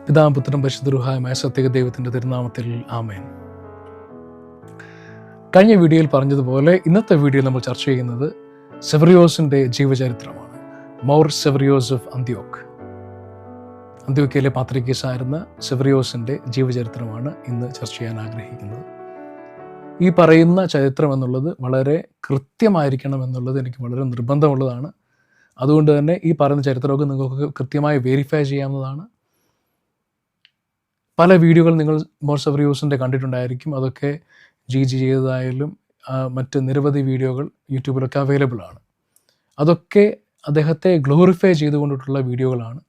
പിതാവും പുത്രനും പരിശുദ്ധരുമായ സത്യേക ദൈവത്തിൻ്റെ തിരുനാമത്തിൽ ആമേൻ. കഴിഞ്ഞ വീഡിയോയിൽ പറഞ്ഞതുപോലെ ഇന്നത്തെ വീഡിയോയിൽ നമ്മൾ ചർച്ച ചെയ്യുന്നത് സെവറിയോസിൻ്റെ ജീവചരിത്രമാണ്. മൗർ സെവറിയോസ് ഓഫ് അന്ത്യോക്യയിലെ പാത്രിക്കേസായിരുന്ന സെവറിയോസിൻ്റെ ജീവചരിത്രമാണ് ഇന്ന് ചർച്ച ചെയ്യാൻ ആഗ്രഹിക്കുന്നത്. ഈ പറയുന്ന ചരിത്രം എന്നുള്ളത് വളരെ കൃത്യമായിരിക്കണം എന്നുള്ളത് എനിക്ക് വളരെ നിർബന്ധമുള്ളതാണ്. അതുകൊണ്ട് തന്നെ ഈ പറയുന്ന ചരിത്രമൊക്കെ നിങ്ങൾക്ക് കൃത്യമായി വെരിഫൈ ചെയ്യാവുന്നതാണ്. പല വീഡിയോകൾ നിങ്ങൾ മൗർ സെവറിയോസിൻ്റെ കണ്ടിട്ടുണ്ടായിരിക്കും. അതൊക്കെ ജി ചെയ്തതായാലും മറ്റ് നിരവധി വീഡിയോകൾ യൂട്യൂബിലൊക്കെ അവൈലബിൾ ആണ്. അതൊക്കെ അദ്ദേഹത്തെ ഗ്ലോറിഫൈ ചെയ്തുകൊണ്ടിട്ടുള്ള വീഡിയോകളാണ്.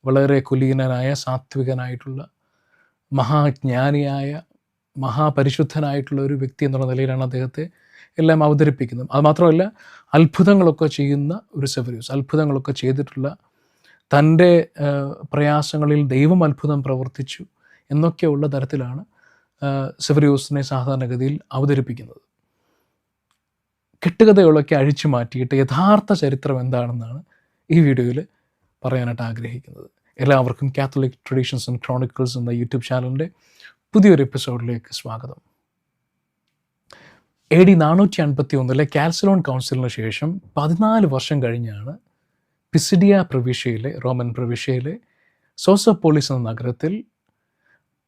വളരെ കുലീനനായ, സാത്വികനായിട്ടുള്ള, മഹാജ്ഞാനിയായ, മഹാപരിശുദ്ധനായിട്ടുള്ള ഒരു വ്യക്തി എന്നുള്ള നിലയിലാണ് അദ്ദേഹത്തെ എല്ലാം അവതരിപ്പിക്കുന്നത്. അതുമാത്രമല്ല, അത്ഭുതങ്ങളൊക്കെ ചെയ്യുന്ന ഒരു സെവറിയോസ്, അത്ഭുതങ്ങളൊക്കെ ചെയ്തിട്ടുള്ള, തൻ്റെ പ്രയാസങ്ങളിൽ ദൈവം അത്ഭുതം പ്രവർത്തിച്ചു എന്നൊക്കെയുള്ള തരത്തിലാണ് സെവറിയോസിനെ സാധാരണഗതിയിൽ അവതരിപ്പിക്കുന്നത്. കെട്ടുകഥകളൊക്കെ അഴിച്ചു മാറ്റിയിട്ട് യഥാർത്ഥ ചരിത്രം എന്താണെന്നാണ് ഈ വീഡിയോയിൽ പറയാനായിട്ട് ആഗ്രഹിക്കുന്നത്. എല്ലാവർക്കും കാത്തലിക് ട്രഡീഷൻസ് ആൻഡ് ക്രോണിക്കിൾസ് എന്ന യൂട്യൂബ് ചാനലിൻ്റെ പുതിയൊരു എപ്പിസോഡിലേക്ക് സ്വാഗതം. AD 451 കാൽസലോൺ കൗൺസിലിന് ശേഷം 14 വർഷം കഴിഞ്ഞാണ് പിസിഡിയ പ്രവിശ്യയിലെ, റോമൻ പ്രവിശ്യയിലെ സോസോപോളിസ് എന്ന നഗരത്തിൽ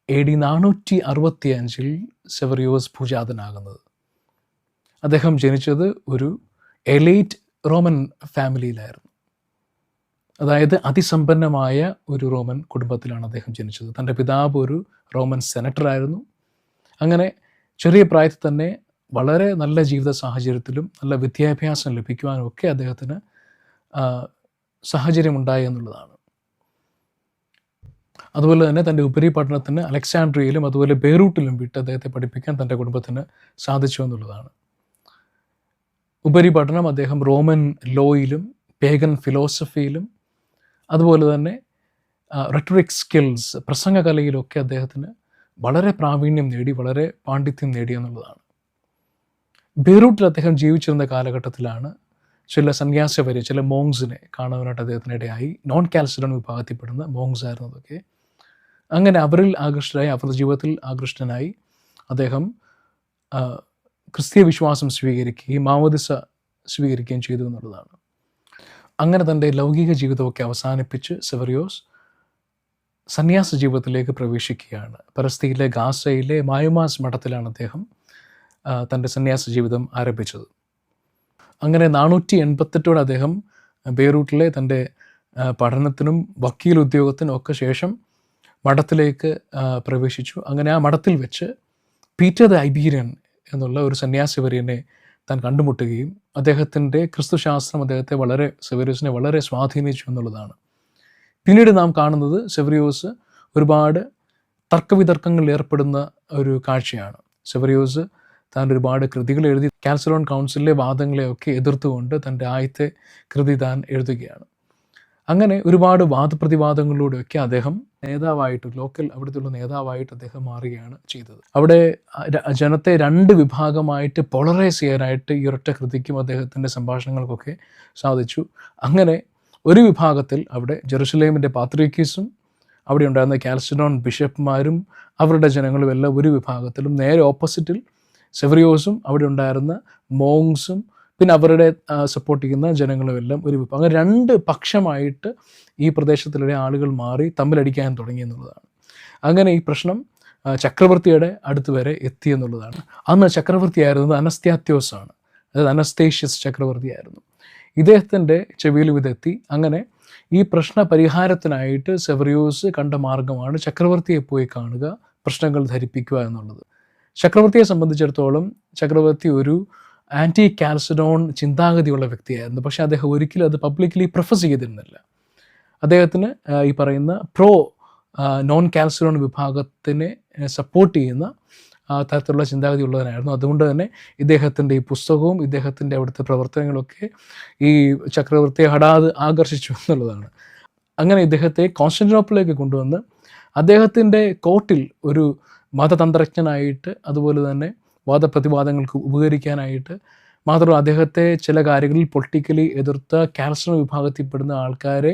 AD 465 സെവറിയോസ് ഭൂജാതനാകുന്നത്. അദ്ദേഹം ജനിച്ചത് ഒരു എലൈറ്റ് റോമൻ ഫാമിലിയിലായിരുന്നു. അതായത് അതിസമ്പന്നമായ ഒരു റോമൻ കുടുംബത്തിലാണ് അദ്ദേഹം ജനിച്ചത്. തൻ്റെ പിതാവ് ഒരു റോമൻ സെനറ്ററായിരുന്നു. അങ്ങനെ ചെറിയ പ്രായത്തിൽ തന്നെ വളരെ നല്ല ജീവിത സാഹചര്യത്തിലും നല്ല വിദ്യാഭ്യാസം ലഭിക്കുവാനും ഒക്കെ അദ്ദേഹത്തിന് സാഹചര്യമുണ്ടായി എന്നുള്ളതാണ്. അതുപോലെ തന്നെ തൻ്റെ ഉപരിപഠനത്തിന് അലക്സാൻഡ്രിയയിലും അതുപോലെ ബെയ്റൂട്ടിലും വിട്ട് അദ്ദേഹത്തെ പഠിപ്പിക്കാൻ തൻ്റെ കുടുംബത്തിന് സാധിച്ചു എന്നുള്ളതാണ്. ഉപരിപഠനം അദ്ദേഹം റോമൻ ലോയിലും പേഗൻ ഫിലോസഫിയിലും അതുപോലെ തന്നെ റെറ്ററിക് സ്കിൽസ്, പ്രസംഗകലയിലൊക്കെ അദ്ദേഹത്തിന് വളരെ പ്രാവീണ്യം നേടി, വളരെ പാണ്ഡിത്യം നേടി എന്നുള്ളതാണ്. ബെയ്റൂട്ടിൽ അദ്ദേഹം ജീവിച്ചിരുന്ന കാലഘട്ടത്തിലാണ് ചില സന്യാസിവരെ, ചില മോങ്സിനെ കാണുവാനായിട്ട് അദ്ദേഹത്തിനിടയായി. നോൺ കാൽസിഡോൺ വിഭാഗത്തിൽപ്പെടുന്ന മോങ്സ് ആയിരുന്നതൊക്കെ. അങ്ങനെ അവരിൽ ആകൃഷ്ടനായി, അവരുടെ ജീവിതത്തിൽ ആകൃഷ്ടനായി അദ്ദേഹം ക്രിസ്തീയ വിശ്വാസം സ്വീകരിക്കുകയും മാമോദിസ സ്വീകരിക്കുകയും ചെയ്തു എന്നുള്ളതാണ്. അങ്ങനെ തൻ്റെ ലൗകിക ജീവിതമൊക്കെ അവസാനിപ്പിച്ച് സെവറിയോസ് സന്യാസ ജീവിതത്തിലേക്ക് പ്രവേശിക്കുകയാണ്. പലസ്തീനിലെ ഗാസയിലെ മായുമാസ് മഠത്തിലാണ് അദ്ദേഹം തൻ്റെ സന്യാസ ജീവിതം ആരംഭിച്ചത്. അങ്ങനെ 488 അദ്ദേഹം ബെയ്റൂട്ടിലെ തൻ്റെ പഠനത്തിനും വക്കീൽ ഉദ്യോഗത്തിനും ഒക്കെ ശേഷം മഠത്തിലേക്ക് പ്രവേശിച്ചു. അങ്ങനെ ആ മഠത്തിൽ വെച്ച് പീറ്റർ ദ ഐബീരിയൻ എന്നുള്ള ഒരു സന്യാസിവര്യനെ താൻ കണ്ടുമുട്ടുകയും അദ്ദേഹത്തിൻ്റെ ക്രിസ്തുശാസ്ത്രം സെവറിയോസിനെ വളരെ സ്വാധീനിച്ചു എന്നുള്ളതാണ്. പിന്നീട് നാം കാണുന്നത് സെവറിയോസ് ഒരുപാട് തർക്കവിതർക്കങ്ങളിൽ ഏർപ്പെടുന്ന ഒരു കാഴ്ചയാണ്. സെവറിയോസ് താൻ ഒരുപാട് കൃതികൾ എഴുതി കാൽസലോൺ കൗൺസിലിലെ വാദങ്ങളെയൊക്കെ എതിർത്തുകൊണ്ട് തൻ്റെ ആദ്യത്തെ കൃതി താൻ എഴുതുകയാണ്. അങ്ങനെ ഒരുപാട് വാദപ്രതിവാദങ്ങളിലൂടെയൊക്കെ അദ്ദേഹം നേതാവായിട്ട്, അവിടുത്തെ നേതാവായിട്ട് അദ്ദേഹം മാറുകയാണ് ചെയ്തത്. അവിടെ ജനത്തെ 2 വിഭാഗമായിട്ട് പോളറൈസ് ചെയ്യാനായിട്ട് ഈ ഒരൊറ്റ കൃതിക്കും അദ്ദേഹത്തിൻ്റെ സംഭാഷണങ്ങൾക്കൊക്കെ സാധിച്ചു. അങ്ങനെ ഒരു വിഭാഗത്തിൽ അവിടെ ജെറുസലേമിൻ്റെ പാത്രിക്കീസും അവിടെ ഉണ്ടായിരുന്ന കാൽസഡോൺ ബിഷപ്പ്മാരും അവരുടെ ജനങ്ങളും എല്ലാം ഒരു വിഭാഗത്തിലും, നേരെ ഓപ്പോസിറ്റിൽ സെവറിയോസും അവിടെ ഉണ്ടായിരുന്ന മോങ്സും പിന്നെ അവരുടെ സപ്പോർട്ട് ചെയ്യുന്ന ജനങ്ങളുമെല്ലാം ഒരു വിഭാഗം. അങ്ങനെ 2 പക്ഷമായിട്ട് ഈ പ്രദേശത്തിലെ ആളുകൾ മാറി തമ്മിലടിക്കാൻ തുടങ്ങി എന്നുള്ളതാണ്. അങ്ങനെ ഈ പ്രശ്നം ചക്രവർത്തിയുടെ അടുത്ത് വരെ എത്തി എന്നുള്ളതാണ്. അന്ന് ചക്രവർത്തിയായിരുന്നത് അനസ്ത്യാത്യോസ് ആണ്, അതായത് അനസ്തേഷ്യസ് ചക്രവർത്തിയായിരുന്നു. ഇദ്ദേഹത്തിൻ്റെ ചെവിയിലും ഇതെത്തി. അങ്ങനെ ഈ പ്രശ്ന പരിഹാരത്തിനായിട്ട് സെവറിയോസ് കണ്ട മാർഗമാണ് ചക്രവർത്തിയെ പോയി കാണുക, പ്രശ്നങ്ങൾ ധരിപ്പിക്കുക എന്നുള്ളത്. ചക്രവർത്തിയെ സംബന്ധിച്ചിടത്തോളം ചക്രവർത്തി ഒരു ആൻറ്റി കാൽസഡോൺ ചിന്താഗതിയുള്ള വ്യക്തിയായിരുന്നു. പക്ഷേ അദ്ദേഹം ഒരിക്കലും അത് പബ്ലിക്കലി പ്രൊഫസ് ചെയ്തിരുന്നില്ല. അദ്ദേഹത്തിന് ഈ പറയുന്ന നോൺ കാൽസഡോൺ വിഭാഗത്തിനെ സപ്പോർട്ട് ചെയ്യുന്ന തരത്തിലുള്ള ചിന്താഗതി ഉള്ളവനായിരുന്നു. അതുകൊണ്ട് തന്നെ ഇദ്ദേഹത്തിൻ്റെ ഈ പുസ്തകവും ഇദ്ദേഹത്തിൻ്റെ അവിടുത്തെ പ്രവർത്തനങ്ങളൊക്കെ ഈ ചക്രവർത്തിയെ ഹഠാത് ആകർഷിച്ചു എന്നുള്ളതാണ്. അങ്ങനെ ഇദ്ദേഹത്തെ കോൺസ്റ്റന്റിനോപ്പിളിലേക്ക് കൊണ്ടുവന്ന് അദ്ദേഹത്തിൻ്റെ കോർട്ടിൽ ഒരു മതതന്ത്രജ്ഞനായിട്ട്, അതുപോലെ തന്നെ വാദപ്രതിവാദങ്ങൾക്ക് ഉപകരിക്കാനായിട്ട്, മാത്രമല്ല അദ്ദേഹത്തെ ചില കാര്യങ്ങളിൽ പൊളിറ്റിക്കലി എതിർത്ത കാൽസഡോൺ വിഭാഗത്തിൽപ്പെടുന്ന ആൾക്കാരെ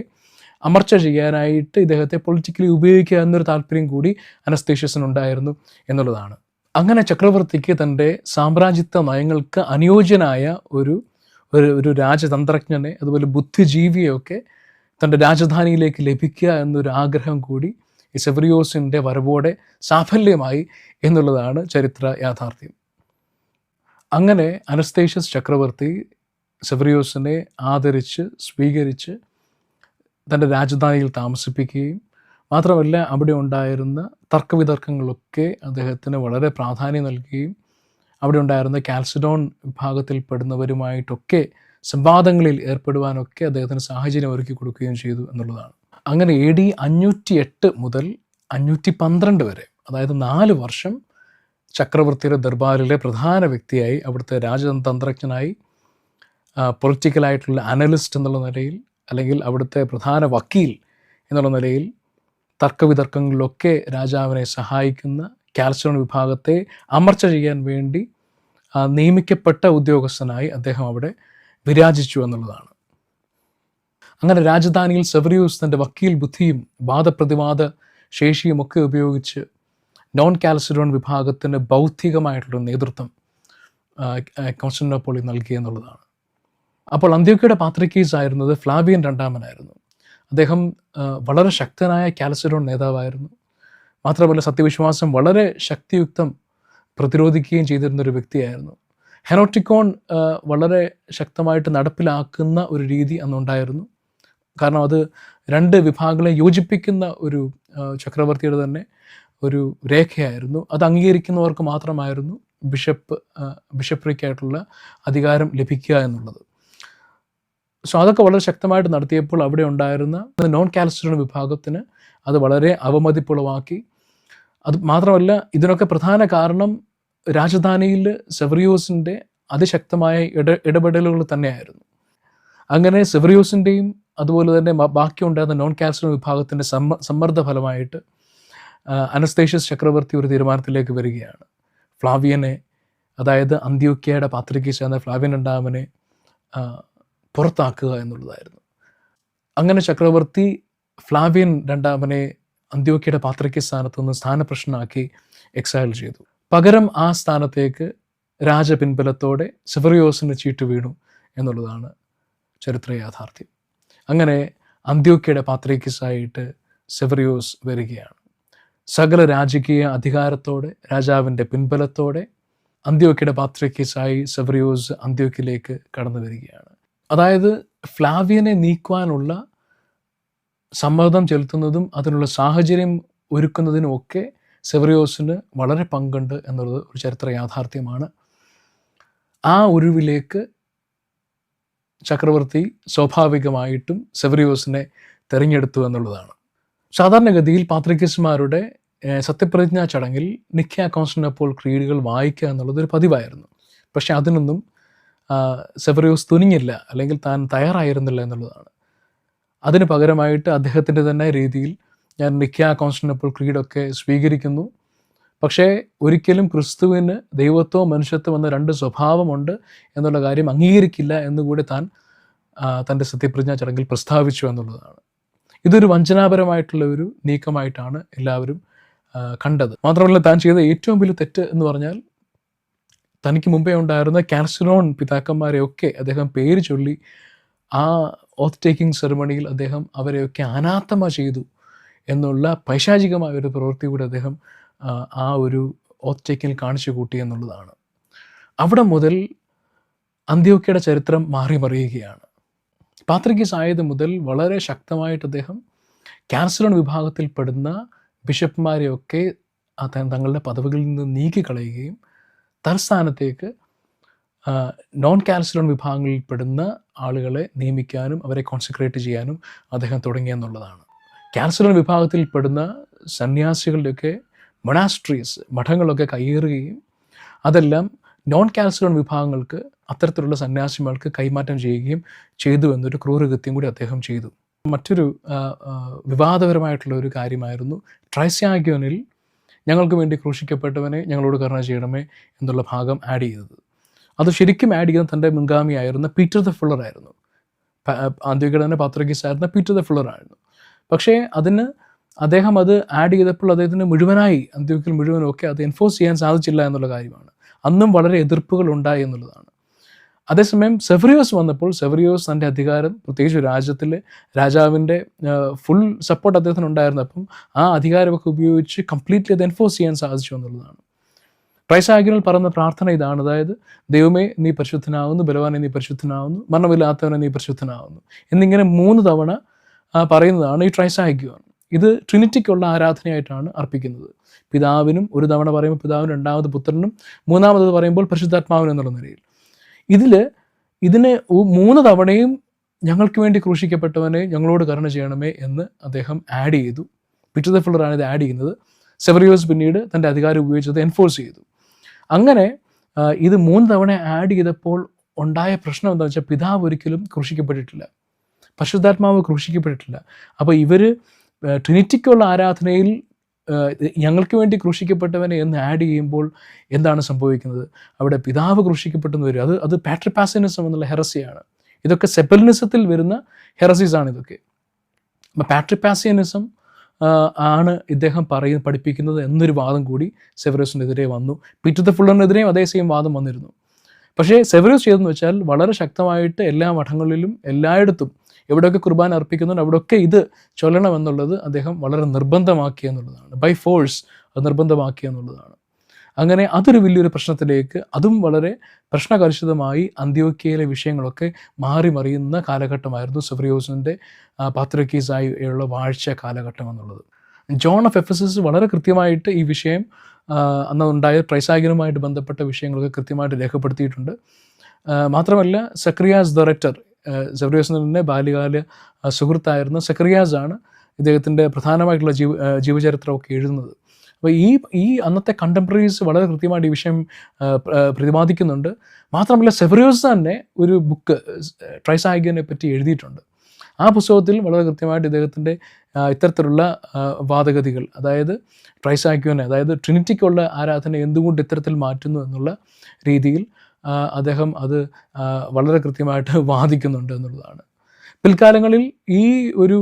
അമർച്ച ചെയ്യാനായിട്ട് ഇദ്ദേഹത്തെ പൊളിറ്റിക്കലി ഉപയോഗിക്കുക എന്നൊരു താല്പര്യം കൂടി അനസ്തേഷ്യസിനുണ്ടായിരുന്നു എന്നുള്ളതാണ്. അങ്ങനെ ചക്രവർത്തിക്ക് തൻ്റെ സാമ്രാജ്യത്വ നയങ്ങൾക്ക് അനുയോജ്യനായ ഒരു ഒരു രാജതന്ത്രജ്ഞനെ, അതുപോലെ ബുദ്ധിജീവിയൊക്കെ തൻ്റെ രാജധാനിയിലേക്ക് ലഭിക്കുക എന്നൊരു ആഗ്രഹം കൂടി ഈ സെവറിയോസിൻ്റെ വരവോടെ സാഫല്യമായി എന്നുള്ളതാണ് ചരിത്ര യാഥാർത്ഥ്യം. അങ്ങനെ അനസ്തേഷ്യസ് ചക്രവർത്തി സെവറിയോസിനെ ആദരിച്ച് സ്വീകരിച്ച് തൻ്റെ രാജധാനിയിൽ താമസിപ്പിക്കുകയും മാത്രമല്ല അവിടെ ഉണ്ടായിരുന്ന തർക്കവിതർക്കങ്ങളൊക്കെ അദ്ദേഹത്തിന് വളരെ പ്രാധാന്യം നൽകുകയും അവിടെ ഉണ്ടായിരുന്ന കാൽസിഡോൺ വിഭാഗത്തിൽപ്പെടുന്നവരുമായിട്ടൊക്കെ സംവാദങ്ങളിൽ ഏർപ്പെടുവാനൊക്കെ അദ്ദേഹത്തിന് സാഹചര്യം ഒരുക്കി കൊടുക്കുകയും ചെയ്തു എന്നുള്ളതാണ്. അങ്ങനെ AD 508 മുതൽ 512 വരെ, അതായത് 4 വർഷം ചക്രവർത്തിയുടെ ദർബാറിലെ പ്രധാന വ്യക്തിയായി, അവിടുത്തെ രാജതന്ത്രജ്ഞനായി, പൊളിറ്റിക്കലായിട്ടുള്ള അനലിസ്റ്റ് എന്നുള്ള നിലയിൽ, അല്ലെങ്കിൽ അവിടുത്തെ പ്രധാന വക്കീൽ എന്നുള്ള നിലയിൽ തർക്കവിതർക്കങ്ങളിലൊക്കെ രാജാവിനെ സഹായിക്കുന്ന കാൽസിഡോൺ വിഭാഗത്തെ അമർച്ച ചെയ്യാൻ വേണ്ടി നിയമിക്കപ്പെട്ട ഉദ്യോഗസ്ഥനായി അദ്ദേഹം അവിടെ വിരാജിച്ചു എന്നുള്ളതാണ്. അങ്ങനെ രാജധാനിയിൽ സെവറിയൂസ് തൻ്റെ വക്കീൽ ബുദ്ധിയും വാദപ്രതിവാദ ശേഷിയും ഒക്കെ ഉപയോഗിച്ച് നോൺ കാൽസിഡോൺ വിഭാഗത്തിന് ബൗദ്ധികമായിട്ടുള്ള നേതൃത്വം കോൺസ്റ്റാന്റിനോപ്പിളിൽ നൽകി എന്നുള്ളതാണ്. അപ്പോൾ അന്ത്യോക്യയുടെ പാത്രിക്കീസ് ആയിരുന്നത് ഫ്ലാവിയൻ രണ്ടാമനായിരുന്നു. അദ്ദേഹം വളരെ ശക്തനായ കാൽസിഡോൺ നേതാവായിരുന്നു. മാത്രമല്ല സത്യവിശ്വാസം വളരെ ശക്തിയുക്തം പ്രതിരോധിക്കുകയും ചെയ്തിരുന്നൊരു വ്യക്തിയായിരുന്നു. ഹെനോട്ടിക്കോൺ വളരെ ശക്തമായിട്ട് നടപ്പിലാക്കുന്ന ഒരു രീതി അന്നുണ്ടായിരുന്നു. കാരണം അത് രണ്ട് വിഭാഗങ്ങളെ യോജിപ്പിക്കുന്ന ഒരു ചക്രവർത്തിയുടെ തന്നെ ഒരു രേഖയായിരുന്നു. അത് അംഗീകരിക്കുന്നവർക്ക് മാത്രമായിരുന്നു ബിഷപ്രിക്കായിട്ടുള്ള അധികാരം ലഭിക്കുക എന്നുള്ളത്. സോ അതൊക്കെ വളരെ ശക്തമായിട്ട് നടത്തിയപ്പോൾ അവിടെ ഉണ്ടായിരുന്ന നോൺ കാൽസിഡോൺ വിഭാഗത്തിന് അത് വളരെ അവമതിപ്പുളവാക്കി. അത് മാത്രമല്ല, ഇതിനൊക്കെ പ്രധാന കാരണം രാജധാനിയിൽ സെവറിയോസിൻ്റെ അതിശക്തമായ ഇടപെടലുകൾ തന്നെയായിരുന്നു. അങ്ങനെ സെവറിയോസിൻ്റെയും അതുപോലെ തന്നെ ബാക്കിയുണ്ടായിരുന്ന നോൺ കാൽസിഡോൺ വിഭാഗത്തിൻ്റെ സമ്മർദ്ദ ഫലമായിട്ട് അനസ്തേഷ്യസ് ചക്രവർത്തി ഒരു തീരുമാനത്തിലേക്ക് വരികയാണ്. ഫ്ലാവിയനെ, അതായത് അന്ത്യോക്യയുടെ പാത്രിക്കീസ് എന്ന ഫ്ലാവിയൻ രണ്ടാമനെ പുറത്താക്കുക എന്നുള്ളതായിരുന്നു. അങ്ങനെ ചക്രവർത്തി ഫ്ലാവിയൻ രണ്ടാമനെ അന്ത്യോക്യയുടെ പാത്രിക്കീസ് സ്ഥാനത്ത് നിന്ന് സ്ഥാനപ്രശ്നമാക്കി എക്സൈൽ ചെയ്തു. പകരം ആ സ്ഥാനത്തേക്ക് രാജപിൻബലത്തോടെ സെവറിയോസിന് ചീട്ട് വീണു എന്നുള്ളതാണ് ചരിത്ര യാഥാർത്ഥ്യം. അങ്ങനെ അന്ത്യോക്യയുടെ പാത്രിക്കീസായിട്ട് സെവറിയോസ് വരികയാണ്. സകല രാജകീയ അധികാരത്തോടെ, രാജാവിൻ്റെ പിൻബലത്തോടെ അന്ത്യോക്യയുടെ പാത്രിക്കീസായി സെവറിയോസ് അന്ത്യോക്യയിലേക്ക് കടന്നു വരികയാണ്. അതായത് ഫ്ലാവിയനെ നീക്കുവാനുള്ള സമ്മർദ്ദം ചെലുത്തുന്നതും അതിനുള്ള സാഹചര്യം ഒരുക്കുന്നതിനുമൊക്കെ സെവറിയോസിന് വളരെ പങ്കുണ്ട് എന്നുള്ളത് ഒരു ചരിത്ര യാഥാർത്ഥ്യമാണ്. ആ ഒഴിവിലേക്ക് ചക്രവർത്തി സ്വാഭാവികമായിട്ടും സെവറിയോസിനെ തിരഞ്ഞെടുത്തു എന്നുള്ളതാണ്. സാധാരണഗതിയിൽ പാത്രിക്കീസുമാരുടെ സത്യപ്രതിജ്ഞാ ചടങ്ങിൽ നിഖ്യ കോൺസ്റ്റാന്റിനോപ്പിൾ ക്രീഡുകൾ വായിക്കുക എന്നുള്ളത് ഒരു പതിവായിരുന്നു. പക്ഷെ അതിനൊന്നും സെവറിയോസ് തുനിഞ്ഞില്ല, അല്ലെങ്കിൽ താൻ തയ്യാറായിരുന്നില്ല എന്നുള്ളതാണ്. അതിന് പകരമായിട്ട് അദ്ദേഹത്തിൻ്റെ തന്നെ രീതിയിൽ ഞാൻ നിഖ്യ കോൺസ്റ്റാന്റിനോപ്പിൾ ക്രീഡൊക്കെ സ്വീകരിക്കുന്നു, പക്ഷേ ഒരിക്കലും ക്രിസ്തുവിന് ദൈവത്വവും മനുഷ്യത്വം എന്ന രണ്ട് സ്വഭാവമുണ്ട് എന്നുള്ള കാര്യം അംഗീകരിക്കില്ല എന്നുകൂടി താൻ തൻ്റെ സത്യപ്രതിജ്ഞാ ചടങ്ങിൽ പ്രസ്താവിച്ചു എന്നുള്ളതാണ്. ഇതൊരു വഞ്ചനാപരമായിട്ടുള്ള ഒരു നീക്കമായിട്ടാണ് എല്ലാവരും കണ്ടത്. മാത്രമല്ല, താൻ ചെയ്ത ഏറ്റവും വലിയ തെറ്റ് എന്ന് പറഞ്ഞാൽ തനിക്ക് മുമ്പേ ഉണ്ടായിരുന്ന കാൽസിഡോൺ പിതാക്കന്മാരെയൊക്കെ അദ്ദേഹം പേര് ചൊല്ലി ആ ഓത്ത് ടേക്കിംഗ് സെറിമണിയിൽ അദ്ദേഹം അവരെയൊക്കെ അനാഥമ ചെയ്തു എന്നുള്ള പൈശാചികമായ ഒരു പ്രവൃത്തി കൂടി അദ്ദേഹം ആ ഒരു ഓത്ത് ടേക്കിങ്ങിൽ കാണിച്ചു കൂട്ടി എന്നുള്ളതാണ്. അവിടെ മുതൽ അന്ത്യോക്യയുടെ ചരിത്രം മാറി മറിയുകയാണ്. പാത്രിക്കീസ് ആയത് മുതൽ വളരെ ശക്തമായിട്ട് അദ്ദേഹം കാൽസിഡോൺ വിഭാഗത്തിൽപ്പെടുന്ന ബിഷപ്പ്മാരെയൊക്കെ തങ്ങളുടെ പദവികളിൽ നിന്ന് നീക്കിക്കളയുകയും തൽസ്ഥാനത്തേക്ക് നോൺ കാൽസിഡോൺ വിഭാഗങ്ങളിൽപ്പെടുന്ന ആളുകളെ നിയമിക്കാനും അവരെ കോൺസെൻട്രേറ്റ് ചെയ്യാനും അദ്ദേഹം തുടങ്ങിയെന്നുള്ളതാണ്. കാൽസിഡോൺ വിഭാഗത്തിൽപ്പെടുന്ന സന്യാസികളുടെയൊക്കെ മൊണാസ്ട്രീസ്, മഠങ്ങളൊക്കെ കയ്യേറുകയും അതെല്ലാം നോൺ കാൽസിഡോൺ വിഭാഗങ്ങൾക്ക്, അത്തരത്തിലുള്ള സന്യാസിമാർക്ക് കൈമാറ്റം ചെയ്യുകയും ചെയ്തു എന്നൊരു ക്രൂരകൃത്യം കൂടി അദ്ദേഹം ചെയ്തു. മറ്റൊരു വിവാദപരമായിട്ടുള്ള ഒരു കാര്യമായിരുന്നു ട്രൈസ്യാഗ്യോനിൽ ഞങ്ങൾക്ക് വേണ്ടി ക്രൂശിക്കപ്പെട്ടവനെ ഞങ്ങളോട് കരുണ ചെയ്യണമേ എന്നുള്ള ഭാഗം ആഡ് ചെയ്തത്. അത് ശരിക്കും ആഡ് ചെയ്യുന്നത് തൻ്റെ മുൻഗാമിയായിരുന്ന പീറ്റർ ദ ഫുള്ളർ ആയിരുന്നു. അന്ത്യോക്യയുടെ തന്നെ പാത്രിക്കീസ് ആയിരുന്ന പീറ്റർ ദ ഫുള്ളർ ആയിരുന്നു. പക്ഷേ അതിന് അദ്ദേഹം അത് ആഡ് ചെയ്തപ്പോൾ അദ്ദേഹത്തിന് മുഴുവനായി അന്ത്യോക്യയിൽ മുഴുവനും ഒക്കെ അത് എൻഫോഴ്സ് ചെയ്യാൻ സാധിച്ചില്ല എന്നുള്ള കാര്യമാണ്. അന്നും വളരെ എതിർപ്പുകൾ ഉണ്ടായി എന്നുള്ളതാണ്. അതേസമയം സെവറിയോസ് വന്നപ്പോൾ സെവറിയോസ് തൻ്റെ അധികാരം, പ്രത്യേകിച്ച് രാജ്യത്തിലെ രാജാവിൻ്റെ ഫുൾ സപ്പോർട്ട് അദ്ദേഹത്തിന് ഉണ്ടായിരുന്നു. അപ്പം ആ അധികാരമൊക്കെ ഉപയോഗിച്ച് കംപ്ലീറ്റ്ലി അത് എൻഫോഴ്സ് ചെയ്യാൻ സാധിച്ചു എന്നുള്ളതാണ്. ട്രൈസാഗ്യനിൽ പറയുന്ന പ്രാർത്ഥന ഇതാണ്, അതായത് ദൈവമേ നീ പരിശുദ്ധനാവുന്നു, ബലവാനെ നീ പരിശുദ്ധനാവുന്നു, മരണമില്ലാത്തവനെ നീ പരിശുദ്ധനാവുന്നു എന്നിങ്ങനെ 3 തവണ പറയുന്നതാണ് ഈ ട്രൈസാഗ്യോൻ. ഇത് ട്രിനിറ്റിക്കുള്ള ആരാധനയായിട്ടാണ് അർപ്പിക്കുന്നത്. പിതാവിനും ഒരു തവണ പറയുമ്പോൾ പിതാവിനും, രണ്ടാമത് പുത്രനും, മൂന്നാമത് പറയുമ്പോൾ പരിശുദ്ധാത്മാവിനും എന്നുള്ള നിലയിൽ. ഇതിന് 3 തവണയും ഞങ്ങൾക്ക് വേണ്ടി ക്രൂശിക്കപ്പെട്ടവനെ ഞങ്ങളോട് കരുണ ചെയ്യണമേ എന്ന് അദ്ദേഹം ആഡ് ചെയ്തു. പീറ്റർ ദ ഫുള്ളറാണ് ഇത് ആഡ് ചെയ്യുന്നത്. സെവറിയോസ് പിന്നീട് തൻ്റെ അധികാരം ഉപയോഗിച്ചത് എൻഫോഴ്സ് ചെയ്തു. അങ്ങനെ ഇത് 3 തവണ ആഡ് ചെയ്തപ്പോൾ ഉണ്ടായ പ്രശ്നം എന്താണെന്ന് വെച്ചാൽ പിതാവ് ഒരിക്കലും ക്രൂശിക്കപ്പെട്ടിട്ടില്ല, പരിശുദ്ധാത്മാവ് ക്രൂശിക്കപ്പെട്ടിട്ടില്ല. അപ്പോൾ ഇവർ ട്രിനിറ്റിക്കുള്ള ആരാധനയിൽ ഞങ്ങൾക്ക് വേണ്ടി ക്രൂശിക്കപ്പെട്ടവനെ എന്ന് ആഡ് ചെയ്യുമ്പോൾ എന്താണ് സംഭവിക്കുന്നത്? അവിടെ പിതാവ് ക്രൂശിക്കപ്പെട്ടെന്ന് വരും. അത് പാട്രിപ്പാസിനിസം എന്നുള്ള ഹെറസിയാണ്. ഇതൊക്കെ സെപ്പലിനിസത്തിൽ വരുന്ന ഹെറസീസാണ് ഇതൊക്കെ. അപ്പം പാട്രിപ്പാസിയനിസം ആണ് ഇദ്ദേഹം പഠിപ്പിക്കുന്നത് എന്നൊരു വാദം കൂടി സെവറിയോസിനെതിരെ വന്നു. പീറ്റർ ദ ഫുള്ളറിനെതിരെയും അതേ സെയിം വാദം വന്നിരുന്നു. പക്ഷേ സെവറിയോസ് ചെയ്തെന്ന് വെച്ചാൽ വളരെ ശക്തമായിട്ട് എല്ലാ മഠങ്ങളിലും എല്ലായിടത്തും എവിടെയൊക്കെ കുർബാന അർപ്പിക്കുന്നുണ്ട് അവിടെയൊക്കെ ഇത് ചൊല്ലണമെന്നുള്ളത് അദ്ദേഹം വളരെ നിർബന്ധമാക്കി എന്നുള്ളതാണ്. ബൈ ഫോഴ്സ് അത് നിർബന്ധമാക്കി എന്നുള്ളതാണ്. അങ്ങനെ അതൊരു വലിയൊരു പ്രശ്നത്തിലേക്ക്, അതും വളരെ പ്രശ്നകലുഷിതമായി അന്ത്യോക്യയിലെ വിഷയങ്ങളൊക്കെ മാറി മറിയുന്ന കാലഘട്ടമായിരുന്നു സെവറിയോസിൻ്റെ പാത്രിക്കീസായി ഉള്ള വാഴ്ച കാലഘട്ടം എന്നുള്ളത്. ജോൺ ഓഫ് എഫെസസ് വളരെ കൃത്യമായിട്ട് ഈ വിഷയം അന്നുണ്ടായ ട്രൈസാഗ്യനുമായിട്ട് ബന്ധപ്പെട്ട വിഷയങ്ങളൊക്കെ കൃത്യമായിട്ട് രേഖപ്പെടുത്തിയിട്ടുണ്ട്. മാത്രമല്ല സക്രിയാസ് ദ റെറ്റർ, സെവറിയോസിൻ്റെ ബാല്യകാല സുഹൃത്തായിരുന്ന സക്രിയാസ് ആണ് ഇദ്ദേഹത്തിൻ്റെ പ്രധാനമായിട്ടുള്ള ജീവചരിത്രമൊക്കെ എഴുതുന്നത്. അപ്പോൾ ഈ അന്നത്തെ കണ്ടംപററീസ് വളരെ കൃത്യമായിട്ട് ഈ വിഷയം പ്രതിപാദിക്കുന്നുണ്ട്. മാത്രമല്ല സെവറിയോസ് തന്നെ ഒരു ബുക്ക് ട്രൈസാഗ്യനെ പറ്റി എഴുതിയിട്ടുണ്ട്. ആ പുസ്തകത്തിൽ വളരെ കൃത്യമായിട്ട് ഇദ്ദേഹത്തിൻ്റെ ഇത്തരത്തിലുള്ള വാദഗതികൾ, അതായത് ട്രൈസാഗ്യനെ, അതായത് ട്രിനിറ്റിക്കുള്ള ആരാധന എന്തുകൊണ്ട് ഇത്തരത്തിൽ മാറ്റുന്നു എന്നുള്ള രീതിയിൽ അദ്ദേഹം അത് വളരെ കൃത്യമായിട്ട് വാദിക്കുന്നുണ്ട് എന്നുള്ളതാണ്. പിൽക്കാലങ്ങളിൽ ഈ ഒരു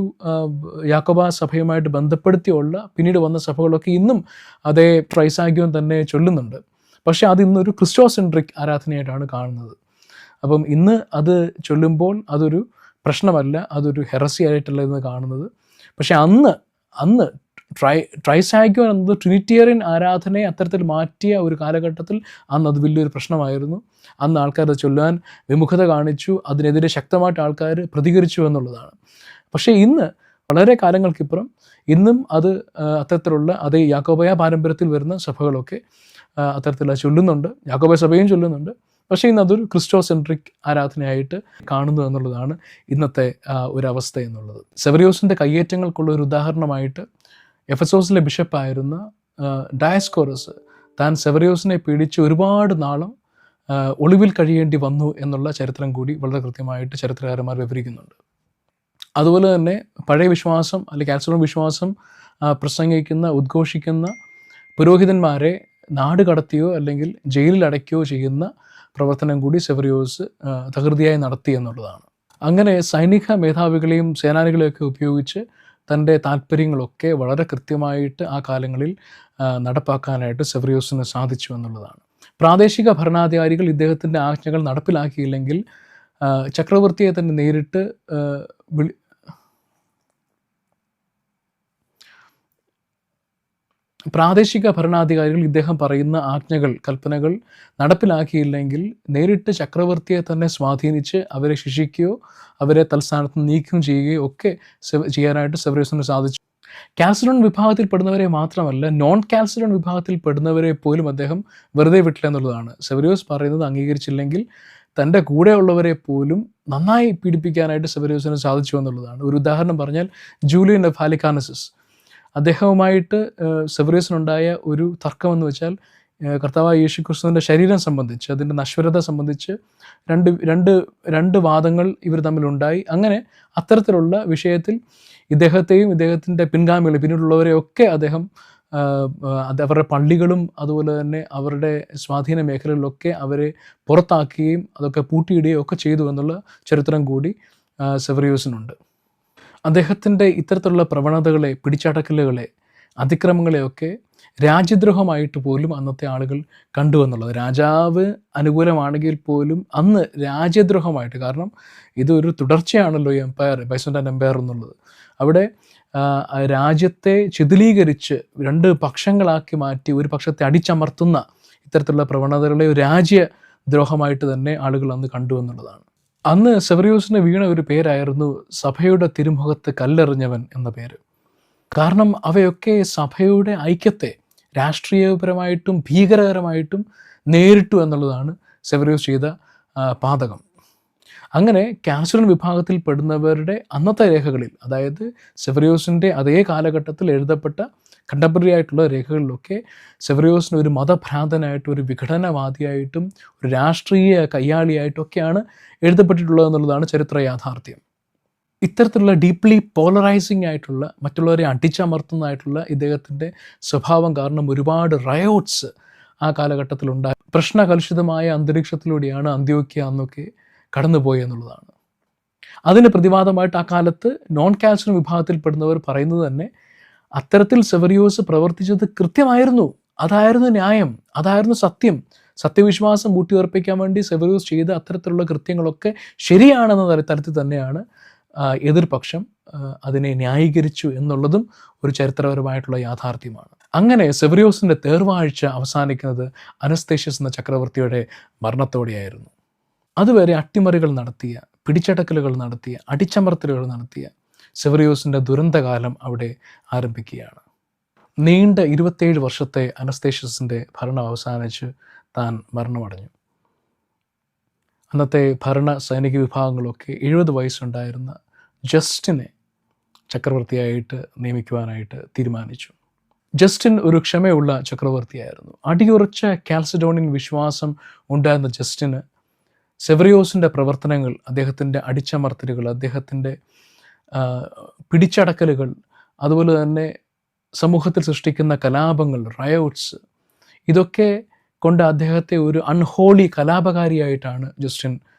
യാക്കോബ സഭയുമായിട്ട് ബന്ധപ്പെടുത്തിയുള്ള പിന്നീട് വന്ന സഭകളൊക്കെ ഇന്നും അതേ ട്രൈസാഗ്യം തന്നെ ചൊല്ലുന്നുണ്ട്. പക്ഷേ അത് ഇന്നൊരു ക്രിസ്റ്റോസെൻട്രിക് ആരാധനയായിട്ടാണ് കാണുന്നത്. അപ്പം ഇന്ന് അത് ചൊല്ലുമ്പോൾ അതൊരു പ്രശ്നമല്ല, അതൊരു ഹെറസി ആയിട്ടല്ല ഇന്ന് കാണുന്നത്. പക്ഷേ അന്ന് ട്രൈസാഗ്യം എന്നത് ട്രിനിറ്റേറിയൻ ആരാധനയെ അത്തരത്തിൽ മാറ്റിയ ഒരു കാലഘട്ടത്തിൽ അന്ന് അത് വലിയൊരു പ്രശ്നമായിരുന്നു. അന്ന് ആൾക്കാർ അത് ചൊല്ലാൻ വിമുഖത കാണിച്ചു, അതിനെതിരെ ശക്തമായിട്ട് ആൾക്കാർ പ്രതികരിച്ചു എന്നുള്ളതാണ്. പക്ഷേ ഇന്ന് വളരെ കാലങ്ങൾക്കിപ്പുറം ഇന്നും അത് അത്തരത്തിലുള്ള അതേ യാക്കോബായ പാരമ്പര്യത്തിൽ വരുന്ന സഭകളൊക്കെ അത്തരത്തിൽ ചൊല്ലുന്നുണ്ട്, യാക്കോബായ സഭയും ചൊല്ലുന്നുണ്ട്. പക്ഷേ ഇന്ന് അതൊരു ക്രിസ്റ്റോസെൻട്രിക് ആരാധനയായിട്ട് കാണുന്നു എന്നുള്ളതാണ് ഇന്നത്തെ ഒരവസ്ഥ എന്നുള്ളത്. സെവറിയോസിൻ്റെ കയ്യേറ്റങ്ങൾക്കുള്ള ഒരു ഉദാഹരണമായിട്ട് എഫെസോസിലെ ബിഷപ്പായിരുന്ന ഡയസ്കോറസ് താൻ സെവറിയോസിനെ പീഡിച്ച് ഒരുപാട് നാളം ഒളിവിൽ കഴിയേണ്ടി വന്നു എന്നുള്ള ചരിത്രം കൂടി വളരെ കൃത്യമായിട്ട് ചരിത്രകാരന്മാർ വിവരിക്കുന്നുണ്ട്. അതുപോലെ തന്നെ പഴയ വിശ്വാസം അല്ലെങ്കിൽ കാൽസറോൺ വിശ്വാസം പ്രസംഗിക്കുന്ന, ഉദ്ഘോഷിക്കുന്ന പുരോഹിതന്മാരെ നാട് കടത്തിയോ അല്ലെങ്കിൽ ജയിലിൽ അടയ്ക്കുകയോ ചെയ്യുന്ന പ്രവർത്തനം കൂടി സെവറിയോസ് തകൃതിയായി നടത്തി എന്നുള്ളതാണ്. അങ്ങനെ സൈനിക മേധാവികളെയും സേനാനികളെയൊക്കെ ഉപയോഗിച്ച് തൻ്റെ താല്പര്യങ്ങളൊക്കെ വളരെ കൃത്യമായിട്ട് ആ കാലങ്ങളിൽ നടപ്പാക്കാനായിട്ട് സെവറിയോസിന് സാധിച്ചു എന്നുള്ളതാണ്. പ്രാദേശിക ഭരണാധികാരികൾ ഇദ്ദേഹത്തിൻ്റെ ആജ്ഞകൾ നടപ്പിലാക്കിയില്ലെങ്കിൽ ചക്രവർത്തിയെ തന്നെ നേരിട്ട് പ്രാദേശിക ഭരണാധികാരികൾ ഇദ്ദേഹം പറയുന്ന ആജ്ഞകൾ, കൽപ്പനകൾ നടപ്പിലാക്കിയില്ലെങ്കിൽ നേരിട്ട് ചക്രവർത്തിയെ തന്നെ സ്വാധീനിച്ച് അവരെ ശിക്ഷിക്കുകയോ അവരെ തൽസ്ഥാനത്ത് നീക്കുകയും ചെയ്യുകയോ ഒക്കെ ചെയ്യാനായിട്ട് സെവറിയോസിന് സാധിച്ചു. കാൽസഡോൺ വിഭാഗത്തിൽ പെടുന്നവരെ മാത്രമല്ല, നോൺ കാൽസഡോൺ വിഭാഗത്തിൽ പെടുന്നവരെ പോലും അദ്ദേഹം വെറുതെ വിട്ടില്ല എന്നുള്ളതാണ്. സെവറിയോസ് പറയുന്നത് അംഗീകരിച്ചില്ലെങ്കിൽ തൻ്റെ കൂടെയുള്ളവരെ പോലും നന്നായി പീഡിപ്പിക്കാനായിട്ട് സെവറിയോസിന് സാധിച്ചു എന്നുള്ളതാണ്. ഒരു ഉദാഹരണം പറഞ്ഞാൽ ജൂലിയൻ ഓഫ് ഹാലിക്കാനസിസ്, അദ്ദേഹവുമായിട്ട് സെവറിയോസിനുണ്ടായ ഒരു തർക്കമെന്ന് വെച്ചാൽ കർത്താവായ യേശുക്രിസ്തുവിൻ്റെ ശരീരം സംബന്ധിച്ച്, അതിൻ്റെ നശ്വരത സംബന്ധിച്ച് രണ്ട് വാദങ്ങൾ ഇവർ തമ്മിലുണ്ടായി. അങ്ങനെ അത്തരത്തിലുള്ള വിഷയത്തിൽ ഇദ്ദേഹത്തെയും ഇദ്ദേഹത്തിൻ്റെ പിൻഗാമികളെ പിന്നീടുള്ളവരെയൊക്കെ അദ്ദേഹം അവരുടെ പള്ളികളും അതുപോലെ തന്നെ അവരുടെ സ്വാധീന മേഖലകളിലൊക്കെ അവരെ പുറത്താക്കുകയും അതൊക്കെ പൂട്ടിയിടുകയും ഒക്കെ ചെയ്തു എന്നുള്ള ചരിത്രം കൂടി സെവറിയോസിനുണ്ട്. അദ്ദേഹത്തിൻ്റെ ഇത്തരത്തിലുള്ള പ്രവണതകളെ, പിടിച്ചടക്കലുകളെ, അതിക്രമങ്ങളെയൊക്കെ രാജ്യദ്രോഹമായിട്ട് പോലും അന്നത്തെ ആളുകൾ കണ്ടു എന്നുള്ളത്. രാജാവ് അനുകൂലമാണെങ്കിൽ പോലും അന്ന് രാജ്യദ്രോഹമായിട്ട്, കാരണം ഇതൊരു തുടർച്ചയാണല്ലോ ഈ എംപയർ, ബൈസന്റൈൻ എംപയർ എന്നുള്ളത്. അവിടെ രാജ്യത്തെ ചിതിലീകരിച്ച് രണ്ട് പക്ഷങ്ങളാക്കി മാറ്റി ഒരു പക്ഷത്തെ അടിച്ചമർത്തുന്ന ഇത്തരത്തിലുള്ള പ്രവണതകളെ ഒരു രാജ്യദ്രോഹമായിട്ട് തന്നെ ആളുകൾ അന്ന് കണ്ടു എന്നുള്ളതാണ്. അന്ന് സെവറിയോസിന് വീണ ഒരു പേരായിരുന്നു സഭയുടെ തിരുമുഖത്ത് കല്ലെറിഞ്ഞവൻ എന്ന പേര്. കാരണം അവയൊക്കെ സഭയുടെ ഐക്യത്തെ രാഷ്ട്രീയപരമായിട്ടും ഭീകരകരമായിട്ടും നേരിട്ടു എന്നുള്ളതാണ് സെവറിയോസ് ചെയ്ത പാതകം. അങ്ങനെ കാൽസുലൻ വിഭാഗത്തിൽ പെടുന്നവരുടെ അന്നത്തെ രേഖകളിൽ, അതായത് സെവറിയോസിൻ്റെ അതേ കാലഘട്ടത്തിൽ എഴുതപ്പെട്ട കണ്ടംപററി ആയിട്ടുള്ള രേഖകളിലൊക്കെ സെവറിയോസിന് ഒരു മതഭ്രാന്തനായിട്ടും ഒരു വിഘടനവാദിയായിട്ടും ഒരു രാഷ്ട്രീയ കയ്യാളിയായിട്ടൊക്കെയാണ് എഴുതപ്പെട്ടിട്ടുള്ളത് എന്നുള്ളതാണ് ചരിത്ര യാഥാർത്ഥ്യം. ഇത്തരത്തിലുള്ള ഡീപ്ലി പോളറൈസിങ് ആയിട്ടുള്ള, മറ്റുള്ളവരെ അടിച്ചമർത്തുന്നതായിട്ടുള്ള ഇദ്ദേഹത്തിൻ്റെ സ്വഭാവം കാരണം ഒരുപാട് റയോട്ട്സ് ആ കാലഘട്ടത്തിലുണ്ടായി. പ്രശ്നകലുഷിതമായ അന്തരീക്ഷത്തിലൂടെയാണ് അന്ത്യോക്യ അന്നൊക്കെ കടന്നുപോയി എന്നുള്ളതാണ്. അതിന് പ്രതിവാദമായിട്ട് ആ കാലത്ത് നോൺ കാൽസുലൻ വിഭാഗത്തിൽപ്പെടുന്നവർ പറയുന്നത് തന്നെ അത്തരത്തിൽ സെവറിയോസ് പ്രവർത്തിച്ചത് കൃത്യമായിരുന്നു, അതായിരുന്നു ന്യായം, അതായിരുന്നു സത്യം, സത്യവിശ്വാസം ഊട്ടിയുറപ്പിക്കാൻ വേണ്ടി സെവറിയോസ് ചെയ്ത അത്തരത്തിലുള്ള കൃത്യങ്ങളൊക്കെ ശരിയാണെന്ന തരത്തിൽ തന്നെയാണ് എതിർപക്ഷം അതിനെ ന്യായീകരിച്ചു എന്നുള്ളതും ഒരു ചരിത്രപരമായിട്ടുള്ള യാഥാർത്ഥ്യമാണ്. അങ്ങനെ സെവറിയോസിൻ്റെ തേർവാഴ്ച അവസാനിക്കുന്നത് അനസ്തേഷ്യസ് എന്ന ചക്രവർത്തിയുടെ മരണത്തോടെയായിരുന്നു. അതുവരെ അട്ടിമറികൾ നടത്തിയ, പിടിച്ചടക്കലുകൾ നടത്തിയ, അടിച്ചമർത്തലുകൾ നടത്തിയ സെവറിയോസിൻ്റെ ദുരന്തകാലം അവിടെ ആരംഭിക്കുകയാണ്. നീണ്ട 27 വർഷത്തെ അനസ്തേഷ്യസിൻ്റെ ഭരണം അവസാനിച്ച് താൻ മരണമടഞ്ഞു. അന്നത്തെ ഭരണ സൈനിക വിഭാഗങ്ങളൊക്കെ 70 വയസ്സുണ്ടായിരുന്ന ജസ്റ്റിനെ ചക്രവർത്തിയായിട്ട് നിയമിക്കുവാനായിട്ട് തീരുമാനിച്ചു. ജസ്റ്റിൻ ഒരു ക്ഷമയുള്ള ചക്രവർത്തിയായിരുന്നു. അടിയുറച്ച കാൽസഡോണിയൻ വിശ്വാസം ഉണ്ടായിരുന്ന ജസ്റ്റിന് സെവറിയോസിൻ്റെ പ്രവർത്തനങ്ങൾ, അദ്ദേഹത്തിൻ്റെ അടിച്ചമർത്തലുകൾ, അദ്ദേഹത്തിൻ്റെ പിടിച്ചടക്കലുകൾ, അതുപോലെ തന്നെ സമൂഹത്തിൽ സൃഷ്ടിക്കുന്ന കലാപങ്ങൾ, റയോട്ട്സ്, ഇതൊക്കെ കൊണ്ട് അദ്ദേഹത്തെ ഒരു അൺഹോളി കലാപകാരിയായിട്ടാണ് ജസ്റ്റിൻ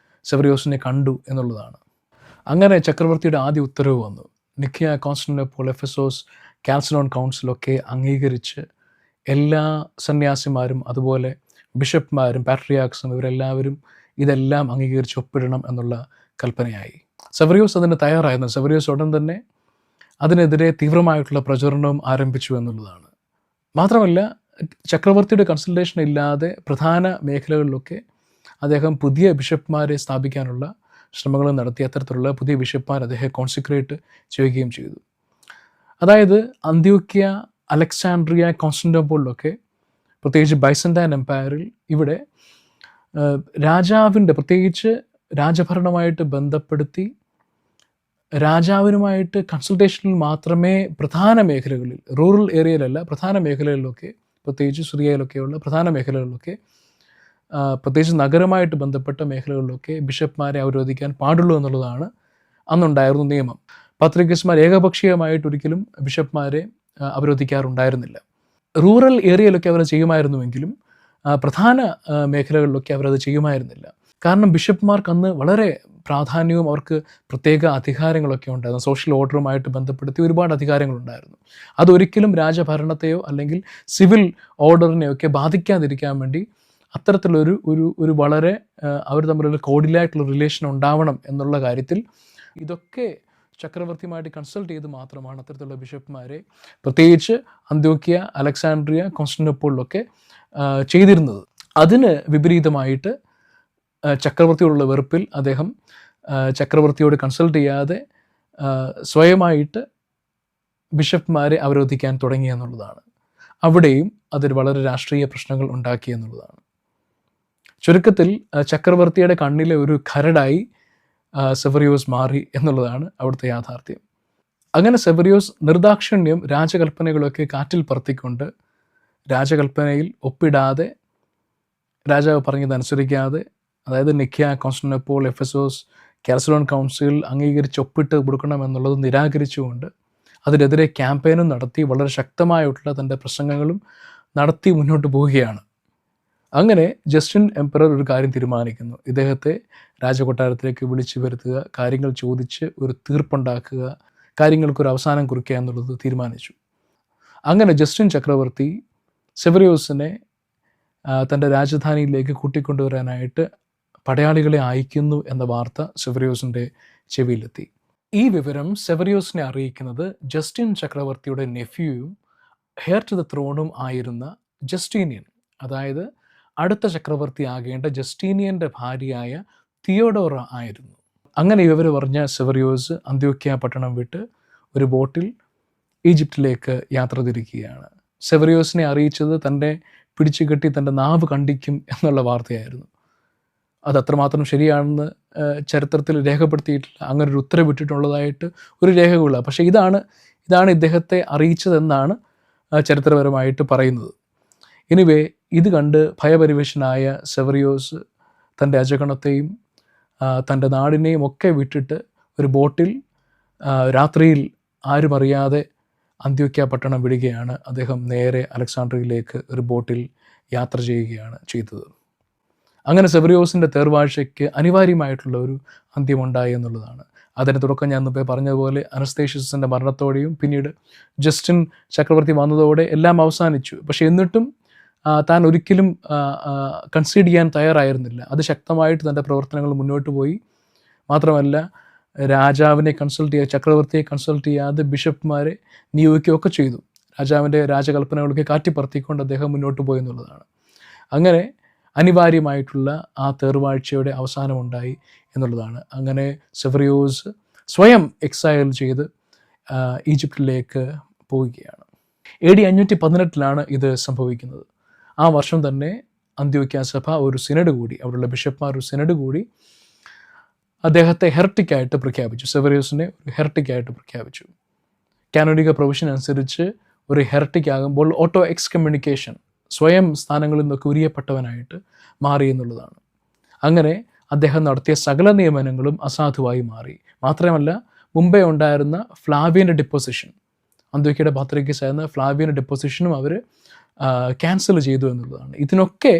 സെവറിയോസിനെ കണ്ടു എന്നുള്ളതാണ്. അങ്ങനെ ചക്രവർത്തിയുടെ ആദ്യ ഉത്തരവ് വന്നു. നിക്കിയ, കോൺസ്റ്റാന്റിനോപ്പിൾ, എഫെസോസ്, കാൽസഡോൺ കൗൺസിലൊക്കെ അംഗീകരിച്ച് എല്ലാ സന്യാസിമാരും അതുപോലെ ബിഷപ്പ്മാരും പാട്രിയാർക്സും ഇവരെല്ലാവരും ഇതെല്ലാം അംഗീകരിച്ച് ഒപ്പിടണം എന്നുള്ള കൽപ്പനയായി. സെവറിയോസ് അതിന് തയ്യാറായിരുന്നു. സെവറിയോസ് ഉടൻ തന്നെ അതിനെതിരെ തീവ്രമായിട്ടുള്ള പ്രചരണവും ആരംഭിച്ചു എന്നുള്ളതാണ്. മാത്രമല്ല, ചക്രവർത്തിയുടെ കൺസൾട്ടേഷൻ ഇല്ലാതെ പ്രധാന മേഖലകളിലൊക്കെ അദ്ദേഹം പുതിയ ബിഷപ്പ്മാരെ സ്ഥാപിക്കാനുള്ള ശ്രമങ്ങൾ നടത്തി. അത്തരത്തിലുള്ള പുതിയ ബിഷപ്പ്മാർ അദ്ദേഹം കോൺസിക്രേറ്റ് ചെയ്യുകയും ചെയ്തു. അതായത് അന്ത്യോക്യ, അലക്സാൻഡ്രിയ, കോൺസ്റ്റാന്റിനോപ്പിളിലൊക്കെ, പ്രത്യേകിച്ച് ബൈസന്റൈൻ എംപയറിൽ ഇവിടെ രാജാവിൻ്റെ, പ്രത്യേകിച്ച് രാജഭരണമായിട്ട് ബന്ധപ്പെടുത്തി രാജാവിനുമായിട്ട് കൺസൾട്ടേഷനിൽ മാത്രമേ പ്രധാന മേഖലകളിൽ, റൂറൽ ഏരിയയിലല്ല, പ്രധാന മേഖലകളിലൊക്കെ, പ്രത്യേകിച്ച് സിറിയയിലൊക്കെയുള്ള പ്രധാന മേഖലകളിലൊക്കെ, പ്രത്യേകിച്ച് നഗരമായിട്ട് ബന്ധപ്പെട്ട മേഖലകളിലൊക്കെ ബിഷപ്പ്മാരെ അവരോധിക്കാൻ പാടുള്ളൂ എന്നുള്ളതാണ് അന്നുണ്ടായിരുന്ന നിയമം. പത്രികസ്മാർ ഏകപക്ഷീയമായിട്ട് ഒരിക്കലും ബിഷപ്പ്മാരെ അവരോധിക്കാറുണ്ടായിരുന്നില്ല. റൂറൽ ഏരിയയിലൊക്കെ അവർ ചെയ്യുമായിരുന്നുവെങ്കിലും പ്രധാന മേഖലകളിലൊക്കെ അവരത് ചെയ്യുമായിരുന്നില്ല. കാരണം ബിഷപ്പ്മാർക്ക് അന്ന് വളരെ പ്രാധാന്യവും അവർക്ക് പ്രത്യേക അധികാരങ്ങളൊക്കെ ഉണ്ടായിരുന്നു. സോഷ്യൽ ഓർഡറുമായിട്ട് ബന്ധപ്പെടുത്തി ഒരുപാട് അധികാരങ്ങളുണ്ടായിരുന്നു. അതൊരിക്കലും രാജഭരണത്തെയോ അല്ലെങ്കിൽ സിവിൽ ഓർഡറിനെയൊക്കെ ബാധിക്കാതിരിക്കാൻ വേണ്ടി അത്തരത്തിലൊരു ഒരു വളരെ അവർ തമ്മിലൊരു കോഡിലായിട്ടുള്ള റിലേഷൻ ഉണ്ടാവണം എന്നുള്ള കാര്യത്തിൽ ഇതൊക്കെ ചക്രവർത്തിയുമായിട്ട് കൺസൾട്ട് ചെയ്ത് മാത്രമാണ് അത്തരത്തിലുള്ള ബിഷപ്പ്മാരെ, പ്രത്യേകിച്ച് അന്ത്യോക്യ, അലക്സാൻഡ്രിയ, കോൺസ്റ്റാന്റിനോപ്പിളിലൊക്കെ ചെയ്തിരുന്നത്. അതിന് വിപരീതമായിട്ട് ചക്രവർത്തിയോടുള്ള വെറുപ്പിൽ അദ്ദേഹം ചക്രവർത്തിയോട് കൺസൾട്ട് ചെയ്യാതെ സ്വയമായിട്ട് ബിഷപ്പ്മാരെ അവരോധിക്കാൻ തുടങ്ങി എന്നുള്ളതാണ്. അവിടെയും അതൊരു വളരെ രാഷ്ട്രീയ പ്രശ്നങ്ങൾ ഉണ്ടാക്കി എന്നുള്ളതാണ്. ചുരുക്കത്തിൽ ചക്രവർത്തിയുടെ കണ്ണിലെ ഒരു കരടായി സെവറിയോസ് മാറി എന്നുള്ളതാണ് അവിടുത്തെ യാഥാർത്ഥ്യം. അങ്ങനെ സെവറിയോസ് നിർദാക്ഷിണ്യം രാജകൽപ്പനകളൊക്കെ കാറ്റിൽ പറത്തിക്കൊണ്ട്, രാജകൽപ്പനയിൽ ഒപ്പിടാതെ, രാജാവ് പറഞ്ഞതനുസരിക്കാതെ, അതായത് നിക്കിയ, കോൺസ്റ്റാന്റിനോപ്പിൾ, എഫെസോസ്, കാൽസഡോൺ കൗൺസിൽ അംഗീകരിച്ച് ഒപ്പിട്ട് കൊടുക്കണമെന്നുള്ളത് നിരാകരിച്ചുകൊണ്ട് അതിനെതിരെ ക്യാമ്പയിനും നടത്തി വളരെ ശക്തമായിട്ടുള്ള തൻ്റെ പ്രസംഗങ്ങളും നടത്തി മുന്നോട്ട് പോവുകയാണ്. അങ്ങനെ ജസ്റ്റിൻ എംപറർ ഒരു കാര്യം തീരുമാനിക്കുന്നു. ഇദ്ദേഹത്തെ രാജകൊട്ടാരത്തിലേക്ക് വിളിച്ചു വരുത്തുക, കാര്യങ്ങൾ ചോദിച്ച് ഒരു തീർപ്പുണ്ടാക്കുക, കാര്യങ്ങൾക്കൊരു അവസാനം കുറിക്കുക എന്നുള്ളത് തീരുമാനിച്ചു. അങ്ങനെ ജസ്റ്റിൻ ചക്രവർത്തി സെവറിയോസിനെ തൻ്റെ രാജധാനിയിലേക്ക് കൂട്ടിക്കൊണ്ടുവരാനായിട്ട് പടയാളികളെ അയക്കുന്നു എന്ന വാർത്ത സെവറിയോസിൻ്റെ ചെവിയിലെത്തി. ഈ വിവരം സെവറിയോസിനെ അറിയിക്കുന്നത് ജസ്റ്റിൻ ചക്രവർത്തിയുടെ നെഫ്യൂയും ഹെയർ ടു ദ ത്രോണും ആയിരുന്ന ജസ്റ്റീനിയൻ, അതായത് അടുത്ത ചക്രവർത്തി ആകേണ്ട ജസ്റ്റീനിയൻ്റെ ഭാര്യയായ തിയോഡോറ ആയിരുന്നു. അങ്ങനെ ഇവർ പറഞ്ഞ സെവറിയോസ് അന്ത്യോക്യ പട്ടണം വിട്ട് ഒരു ബോട്ടിൽ ഈജിപ്തിലേക്ക് യാത്ര തിരിക്കുകയാണ്. സെവറിയോസിനെ അറിയിച്ചത് തൻ്റെ പിടിച്ചു കെട്ടി തൻ്റെ നാവ് കണ്ടിക്കും എന്നുള്ള വാർത്തയായിരുന്നു. അത് അത്രമാത്രം ശരിയാണെന്ന് ചരിത്രത്തിൽ രേഖപ്പെടുത്തിയിട്ടില്ല. അങ്ങനെ ഒരു ഉത്തരവിട്ടിട്ടുള്ളതായിട്ട് ഒരു രേഖകളില്ല. പക്ഷേ ഇതാണ് ഇദ്ദേഹത്തെ അറിയിച്ചതെന്നാണ് ചരിത്രപരമായിട്ട് പറയുന്നത്. എനിവേ, ഇത് കണ്ട് ഭയപരിവേഷനായ സെവറിയോസ് തൻ്റെ അജഗണത്തെയും തൻ്റെ നാടിനെയും ഒക്കെ വിട്ടിട്ട് ഒരു ബോട്ടിൽ രാത്രിയിൽ ആരും അറിയാതെ അന്ത്യോക്യ പട്ടണം വിടുകയാണ്. അദ്ദേഹം നേരെ അലക്സാണ്ട്രിയയിലേക്ക് ഒരു ബോട്ടിൽ യാത്ര ചെയ്യുകയാണ് ചെയ്തത്. അങ്ങനെ സെവറിയോസിൻ്റെ തേർവാഴ്ചയ്ക്ക് അനിവാര്യമായിട്ടുള്ള ഒരു അന്ത്യമുണ്ടായി എന്നുള്ളതാണ്. അതിന് തുടക്കം ഞാൻ മുമ്പേ പറഞ്ഞതുപോലെ അനസ്തേഷ്യസിൻ്റെ മരണത്തോടെയും പിന്നീട് ജസ്റ്റിൻ ചക്രവർത്തി വന്നതോടെ എല്ലാം അവസാനിച്ചു. പക്ഷേ എന്നിട്ടും താൻ ഒരിക്കലും കൺസീഡ് ചെയ്യാൻ തയ്യാറായിരുന്നില്ല. അത് ശക്തമായിട്ട് തൻ്റെ പ്രവർത്തനങ്ങൾ മുന്നോട്ട് പോയി. മാത്രമല്ല, രാജാവിനെ കൺസൾട്ട് ചെയ്യുക, ചക്രവർത്തിയെ കൺസൾട്ട് ചെയ്യാതെ ബിഷപ്പ്മാരെ നിയോഗിക്കുകയൊക്കെ ചെയ്തു. രാജാവിൻ്റെ രാജകൽപ്പനകളൊക്കെ കാറ്റിപ്പറത്തിക്കൊണ്ട് അദ്ദേഹം മുന്നോട്ട് പോയി എന്നുള്ളതാണ്. അങ്ങനെ അനിവാര്യമായിട്ടുള്ള ആ തേർവാഴ്ചയുടെ അവസാനമുണ്ടായി എന്നുള്ളതാണ്. അങ്ങനെ സെവറിയോസ് സ്വയം എക്സൈൽ ചെയ്ത് ഈജിപ്തിലേക്ക് പോവുകയാണ്. AD 518 ഇത് സംഭവിക്കുന്നത്. ആ വർഷം തന്നെ അന്ത്യോക്യ സഭ ഒരു സിനഡ് കൂടി, അവിടെയുള്ള ബിഷപ്പ്മാർ ഒരു സിനഡ് കൂടി അദ്ദേഹത്തെ ഹെർട്ടിക്കായിട്ട് പ്രഖ്യാപിച്ചു. സെവറിയോസിനെ ഒരു ഹെർട്ടിക്കായിട്ട് പ്രഖ്യാപിച്ചു. കാനോനിക പ്രൊവിഷൻ അനുസരിച്ച് ഒരു ഹെർട്ടിക് ആകുമ്പോൾ ഓട്ടോ എക്സ്കമ്മ്യൂണിക്കേഷൻ, സ്വയം സ്ഥാനങ്ങളിൽ നിന്നൊക്കെ ഉരിയപ്പെട്ടവനായിട്ട് മാറി എന്നുള്ളതാണ്. അങ്ങനെ അദ്ദേഹം നടത്തിയ സകല നിയമനങ്ങളും അസാധുവായി മാറി. മാത്രമല്ല, മുമ്പേ ഉണ്ടായിരുന്ന ഫ്ലാവിയൻ്റെ ഡിപ്പോസിഷൻ, അന്ത്യോക്യയുടെ പാത്രികീസ് ആയിരുന്ന ഫ്ലാവിയൻ്റെ ഡിപ്പോസിഷനും അവർ ക്യാൻസൽ ചെയ്തു എന്നുള്ളതാണ്. ഇതിനൊക്കെ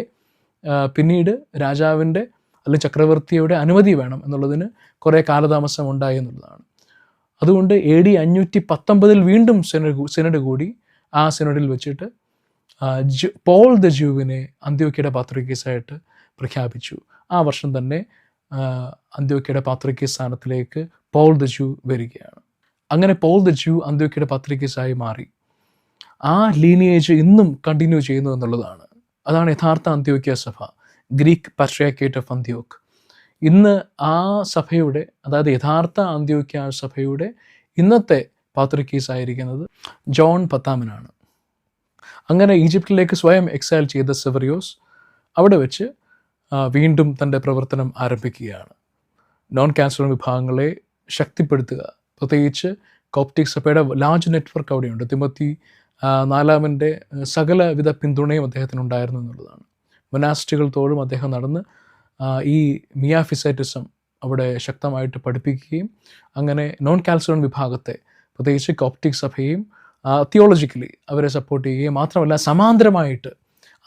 പിന്നീട് രാജാവിൻ്റെ അല്ലെങ്കിൽ ചക്രവർത്തിയുടെ അനുമതി വേണം എന്നുള്ളതിന് കുറേ കാലതാമസം ഉണ്ടായി എന്നുള്ളതാണ്. അതുകൊണ്ട് AD 519 വീണ്ടും സിനഡ് കൂടി. ആ സിനഡിൽ വെച്ചിട്ട് പോൾ ദ ജൂവിനെ അന്ത്യോക്യയുടെ പാത്രികീസായിട്ട് പ്രഖ്യാപിച്ചു. ആ വർഷം തന്നെ അന്ത്യോക്യയുടെ പാത്രികീസ് സ്ഥാനത്തിലേക്ക് പോൾ ദ ജൂ വരികയാണ്. അങ്ങനെ പോൾ ദ ജൂ അന്ത്യോക്യയുടെ പാത്രികീസായി മാറി. ആ ലീനിയേജ് ഇന്നും കണ്ടിന്യൂ ചെയ്യുന്നു എന്നുള്ളതാണ്. അതാണ് യഥാർത്ഥ അന്ത്യോക്യ സഭ, ഗ്രീക്ക് പാട്രിയാർക്കേറ്റ് ഓഫ് അന്ത്യോക്ക്. ഇന്ന് ആ സഭയുടെ, അതായത് യഥാർത്ഥ അന്ത്യോക്യ സഭയുടെ ഇന്നത്തെ പാത്രികീസ് ആയിരിക്കുന്നത് ജോൺ 10 അങ്ങനെ ഈജിപ്തിലേക്ക് സ്വയം എക്സൈൽ ചെയ്ത സെവറിയോസ് അവിടെ വെച്ച് വീണ്ടും തൻ്റെ പ്രവർത്തനം ആരംഭിക്കുകയാണ്. നോൺ കാൻസർ വിഭാഗങ്ങളെ ശക്തിപ്പെടുത്തുക, പ്രത്യേകിച്ച് കോപ്റ്റിക് സഭയുടെ ലാർജ് നെറ്റ്വർക്ക് അവിടെയുണ്ട്. തിമോത്തി 4 സകലവിധ പിന്തുണയും അദ്ദേഹത്തിനുണ്ടായിരുന്നു എന്നുള്ളതാണ്. മൊനാസ്റ്റുകൾ തോറും അദ്ദേഹം നടന്ന് ഈ മിയാഫിസൈറ്റിസം അവിടെ ശക്തമായിട്ട് പഠിപ്പിക്കുകയും അങ്ങനെ നോൺ കാൽസറൻ വിഭാഗത്തെ, പ്രത്യേകിച്ച് കോപ്റ്റിക് സഭയെയും തിയോളജിക്കലി അവരെ സപ്പോർട്ട് ചെയ്യുകയും മാത്രമല്ല സമാന്തരമായിട്ട്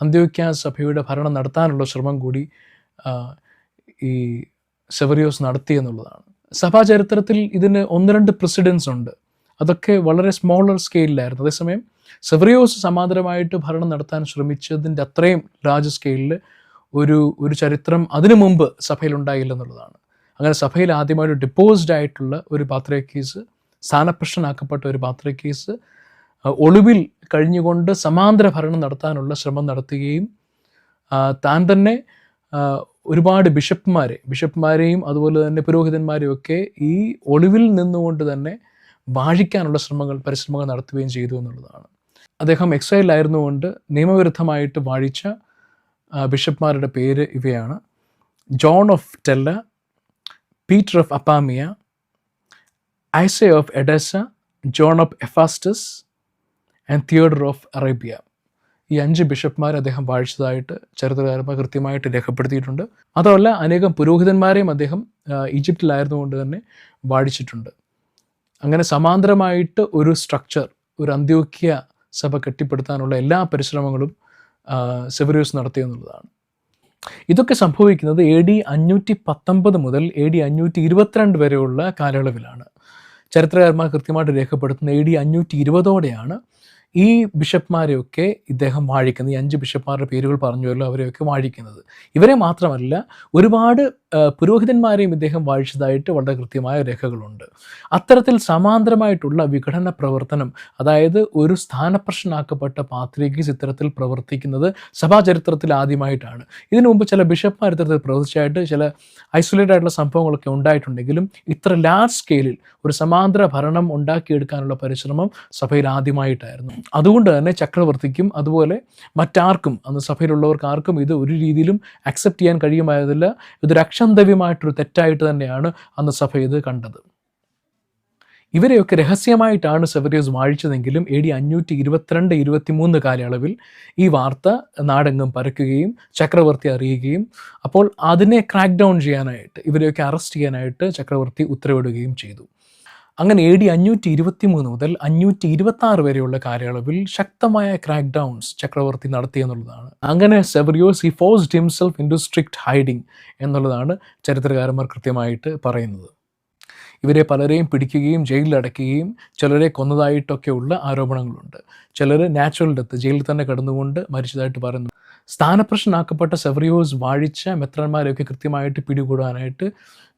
അന്ത്യോക്യ സഭയുടെ ഭരണം നടത്താനുള്ള ശ്രമം കൂടി ഈ സെവറിയോസ് നടത്തി എന്നുള്ളതാണ്. സഭാചരിത്രത്തിൽ ഇതിന് 1-2 പ്രസിഡൻസ് ഉണ്ട്. അതൊക്കെ വളരെ സ്മോളർ സ്കെയിലായിരുന്നു. അതേസമയം സെവറിയോസ് സമാന്തരമായിട്ട് ഭരണം നടത്താൻ ശ്രമിച്ചതിൻ്റെ അത്രയും ലാർജ് സ്കെയിലിൽ ഒരു ചരിത്രം അതിനു മുമ്പ് സഭയിലുണ്ടായില്ല എന്നുള്ളതാണ്. അങ്ങനെ സഭയിൽ ആദ്യമായിട്ട് ഡിപ്പോസ്ഡ് ആയിട്ടുള്ള ഒരു പാത്രിയാർക്കീസ്, സ്ഥാനഭ്രഷ്ടനാക്കപ്പെട്ട ഒരു പാത്രിയാർക്കീസ് ഒളിവിൽ കഴിഞ്ഞുകൊണ്ട് സമാന്തര ഭരണം നടത്താനുള്ള ശ്രമം നടത്തുകയും താൻ തന്നെ ഒരുപാട് ബിഷപ്പ്മാരെയും അതുപോലെ തന്നെ പുരോഹിതന്മാരെയും ഒക്കെ ഈ ഒളിവിൽ നിന്നുകൊണ്ട് തന്നെ വാഴിക്കാനുള്ള പരിശ്രമങ്ങൾ നടത്തുകയും ചെയ്തു എന്നുള്ളതാണ്. അദ്ദേഹം എക്സൈലായിരുന്നുകൊണ്ട് നിയമവിരുദ്ധമായിട്ട് വാഴിച്ച ബിഷപ്പ്മാരുടെ പേര് ഇവയാണ്: John of Tella, Peter of Apamea, Isaiah of Edessa, John of Ephesus and Theodore of Arabia. ഈ 5 ബിഷപ്പ്മാർ അദ്ദേഹം വാഴിച്ചതായിട്ട് ചരിത്രകാരന്മാർ കൃത്യമായിട്ട് രേഖപ്പെടുത്തിയിട്ടുണ്ട്. അതുമല്ല, അനേകം പുരോഹിതന്മാരെയും അദ്ദേഹം ഈജിപ്തിലായിരുന്നുകൊണ്ട് തന്നെ വാഴിച്ചിട്ടുണ്ട്. അങ്ങനെ സമാന്തരമായിട്ട് ഒരു സ്ട്രക്ചർ, ഒരു അന്ത്യോക്യ സഭ കെട്ടിപ്പടുത്താനുള്ള എല്ലാ പരിശ്രമങ്ങളും സെവറിയോസ് നടത്തിയെന്നുള്ളതാണ്. ഇതൊക്കെ സംഭവിക്കുന്നത് AD 519 മുതൽ AD 522 വരെയുള്ള കാലയളവിലാണ്. ചരിത്രകാരന്മാർ കൃത്യമായിട്ട് രേഖപ്പെടുത്തുന്ന AD 520 ഈ ബിഷപ്പ്മാരെയൊക്കെ ഇദ്ദേഹം വാഴിക്കുന്നത്. ഈ 5 ബിഷപ്പ്മാരുടെ പേരുകൾ പറഞ്ഞുവല്ലോ, അവരെയൊക്കെ വാഴിക്കുന്നത്. ഇവരെ മാത്രമല്ല, ഒരുപാട് പുരോഹിതന്മാരെയും ഇദ്ദേഹം വാഴിച്ചതായിട്ട് വളരെ കൃത്യമായ രേഖകളുണ്ട്. അത്തരത്തിൽ സമാന്തരമായിട്ടുള്ള വിഘടന പ്രവർത്തനം, അതായത് ഒരു സ്ഥാനപ്രശ്നമാക്കപ്പെട്ട പാത്രീകീസ് ഇത്തരത്തിൽ പ്രവർത്തിക്കുന്നത് സഭാചരിത്രത്തിൽ ആദ്യമായിട്ടാണ്. ഇതിനു മുമ്പ് ചില ബിഷപ്പ്മാർ ഇത്തരത്തിൽ പ്രവർത്തിച്ചായിട്ട് ചില ഐസൊലേറ്റഡ് ആയിട്ടുള്ള സംഭവങ്ങളൊക്കെ ഉണ്ടായിട്ടുണ്ടെങ്കിലും ഇത്ര ലാർജ് സ്കെയിലിൽ ഒരു സമാന്തര ഭരണം ഉണ്ടാക്കിയെടുക്കാനുള്ള പരിശ്രമം സഭയിൽ ആദ്യമായിട്ടായിരുന്നു. അതുകൊണ്ട് തന്നെ ചക്രവർത്തിക്കും അതുപോലെ മറ്റാർക്കും, അന്ന് സഭയിലുള്ളവർക്ക് ആർക്കും ഇത് ഒരു രീതിയിലും അക്സെപ്റ്റ് ചെയ്യാൻ കഴിയുമായതില്ല. ഇതൊരു അക്ഷന്തവ്യമായിട്ടൊരു തെറ്റായിട്ട് തന്നെയാണ് അന്ന് സഭ ഇത് കണ്ടത്. ഇവരെയൊക്കെ രഹസ്യമായിട്ടാണ് സെവറിയോസ് വാഴിച്ചതെങ്കിലും AD 522-23 കാലയളവിൽ ഈ വാർത്ത നാടെങ്ങും പരക്കുകയും ചക്രവർത്തി അറിയുകയും അപ്പോൾ അതിനെ ക്രാക്ക് ഡൗൺ ചെയ്യാനായിട്ട്, ഇവരെയൊക്കെ അറസ്റ്റ് ചെയ്യാനായിട്ട് ചക്രവർത്തി ഉത്തരവിടുകയും ചെയ്തു. അങ്ങനെ AD 523 മുതൽ 526 വരെയുള്ള കാലയളവിൽ ശക്തമായ ക്രാക്ക് ഡൗൺസ് ചക്രവർത്തി നടത്തിയെന്നുള്ളതാണ്. അങ്ങനെ Severios he forced himself into strict hiding എന്നുള്ളതാണ് ചരിത്രകാരന്മാർ കൃത്യമായിട്ട് പറയുന്നത്. ഇവരെ പലരെയും പിടിക്കുകയും ജയിലിലടയ്ക്കുകയും ചിലരെ കൊന്നതായിട്ടൊക്കെയുള്ള ആരോപണങ്ങളുണ്ട്. ചിലർ നാച്ചുറൽ ഡെത്ത്, ജയിലിൽ തന്നെ കിടന്നുകൊണ്ട് മരിച്ചതായിട്ട് പറയുന്നു. സ്ഥാനപ്രശ്നമാക്കപ്പെട്ട സെവറിയോസ് വാഴിച്ച മെത്രാന്മാരെയൊക്കെ കൃത്യമായിട്ട് പിടികൂടാനായിട്ട്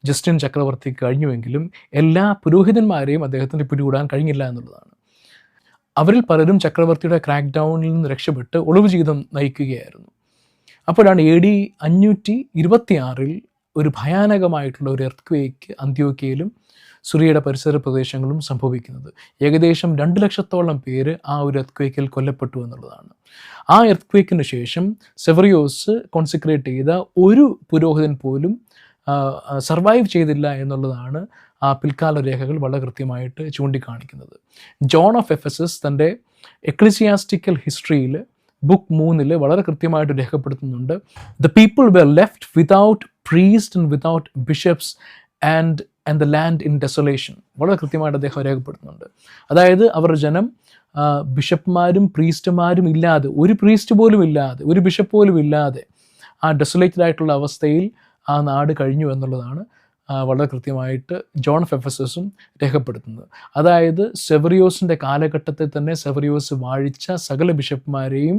ജസ്റ്റിൻ ചക്രവർത്തിക്ക് കഴിഞ്ഞുവെങ്കിലും എല്ലാ പുരോഹിതന്മാരെയും അദ്ദേഹത്തിന് പിടികൂടാൻ കഴിഞ്ഞില്ല എന്നുള്ളതാണ്. അവരിൽ പലരും ചക്രവർത്തിയുടെ ക്രാക്ക് ഡൗണിൽ നിന്ന് രക്ഷപ്പെട്ട് ഒളിവ് ജീവിതം നയിക്കുകയായിരുന്നു. അപ്പോഴാണ് AD 526 ഒരു ഭയാനകമായിട്ടുള്ള ഒരു എർത്ത്ക്വേക്ക് അന്ത്യോക്യയിലും സുറിയയുടെ പരിസര പ്രദേശങ്ങളും സംഭവിക്കുന്നത്. ഏകദേശം 2 ലക്ഷത്തോളം പേര് ആ ഒരു എർത്ത്ക്വേക്കിൽ കൊല്ലപ്പെട്ടു എന്നുള്ളതാണ്. ആ എർത്ത്ക്വേക്കിന് ശേഷം സെവറിയോസ് കോൺസിക്രേറ്റ് ചെയ്ത ഒരു പുരോഹിതൻ പോലും സർവൈവ് ചെയ്തില്ല എന്നുള്ളതാണ് ആ പിൽക്കാല രേഖകൾ വളരെ കൃത്യമായിട്ട് ചൂണ്ടിക്കാണിക്കുന്നത്. ജോൺ ഓഫ് എഫെസസ് തൻ്റെ എക്ലിസിയാസ്റ്റിക്കൽ ഹിസ്റ്ററിയിൽ ബുക്ക് 3 വളരെ കൃത്യമായിട്ട് രേഖപ്പെടുത്തുന്നുണ്ട്. The people were left without priest and without bishops and the land in desolation. വളരെ കൃത്യമായിട്ട് അദ്ദേഹം രേഖപ്പെടുത്തുന്നുണ്ട്. അതായത് അവരുടെ ജനം ബിഷപ്പ്മാരും പ്രീസ്റ്റുമാരും ഇല്ലാതെ, ഒരു പ്രീസ്റ്റ് പോലും ഇല്ലാതെ, ഒരു ബിഷപ്പ് പോലും ഇല്ലാതെ ആ ഡെസൊലേറ്റഡ് ആയിട്ടുള്ള അവസ്ഥയിൽ ആ നാട് കഴിഞ്ഞു എന്നുള്ളതാണ് വളരെ കൃത്യമായിട്ട് ജോൺ ഓഫ് എഫെസസും രേഖപ്പെടുത്തുന്നത്. അതായത് സെവറിയോസിൻ്റെ കാലഘട്ടത്തിൽ തന്നെ സെവറിയോസ് വാഴിച്ച സകല ബിഷപ്പ്മാരെയും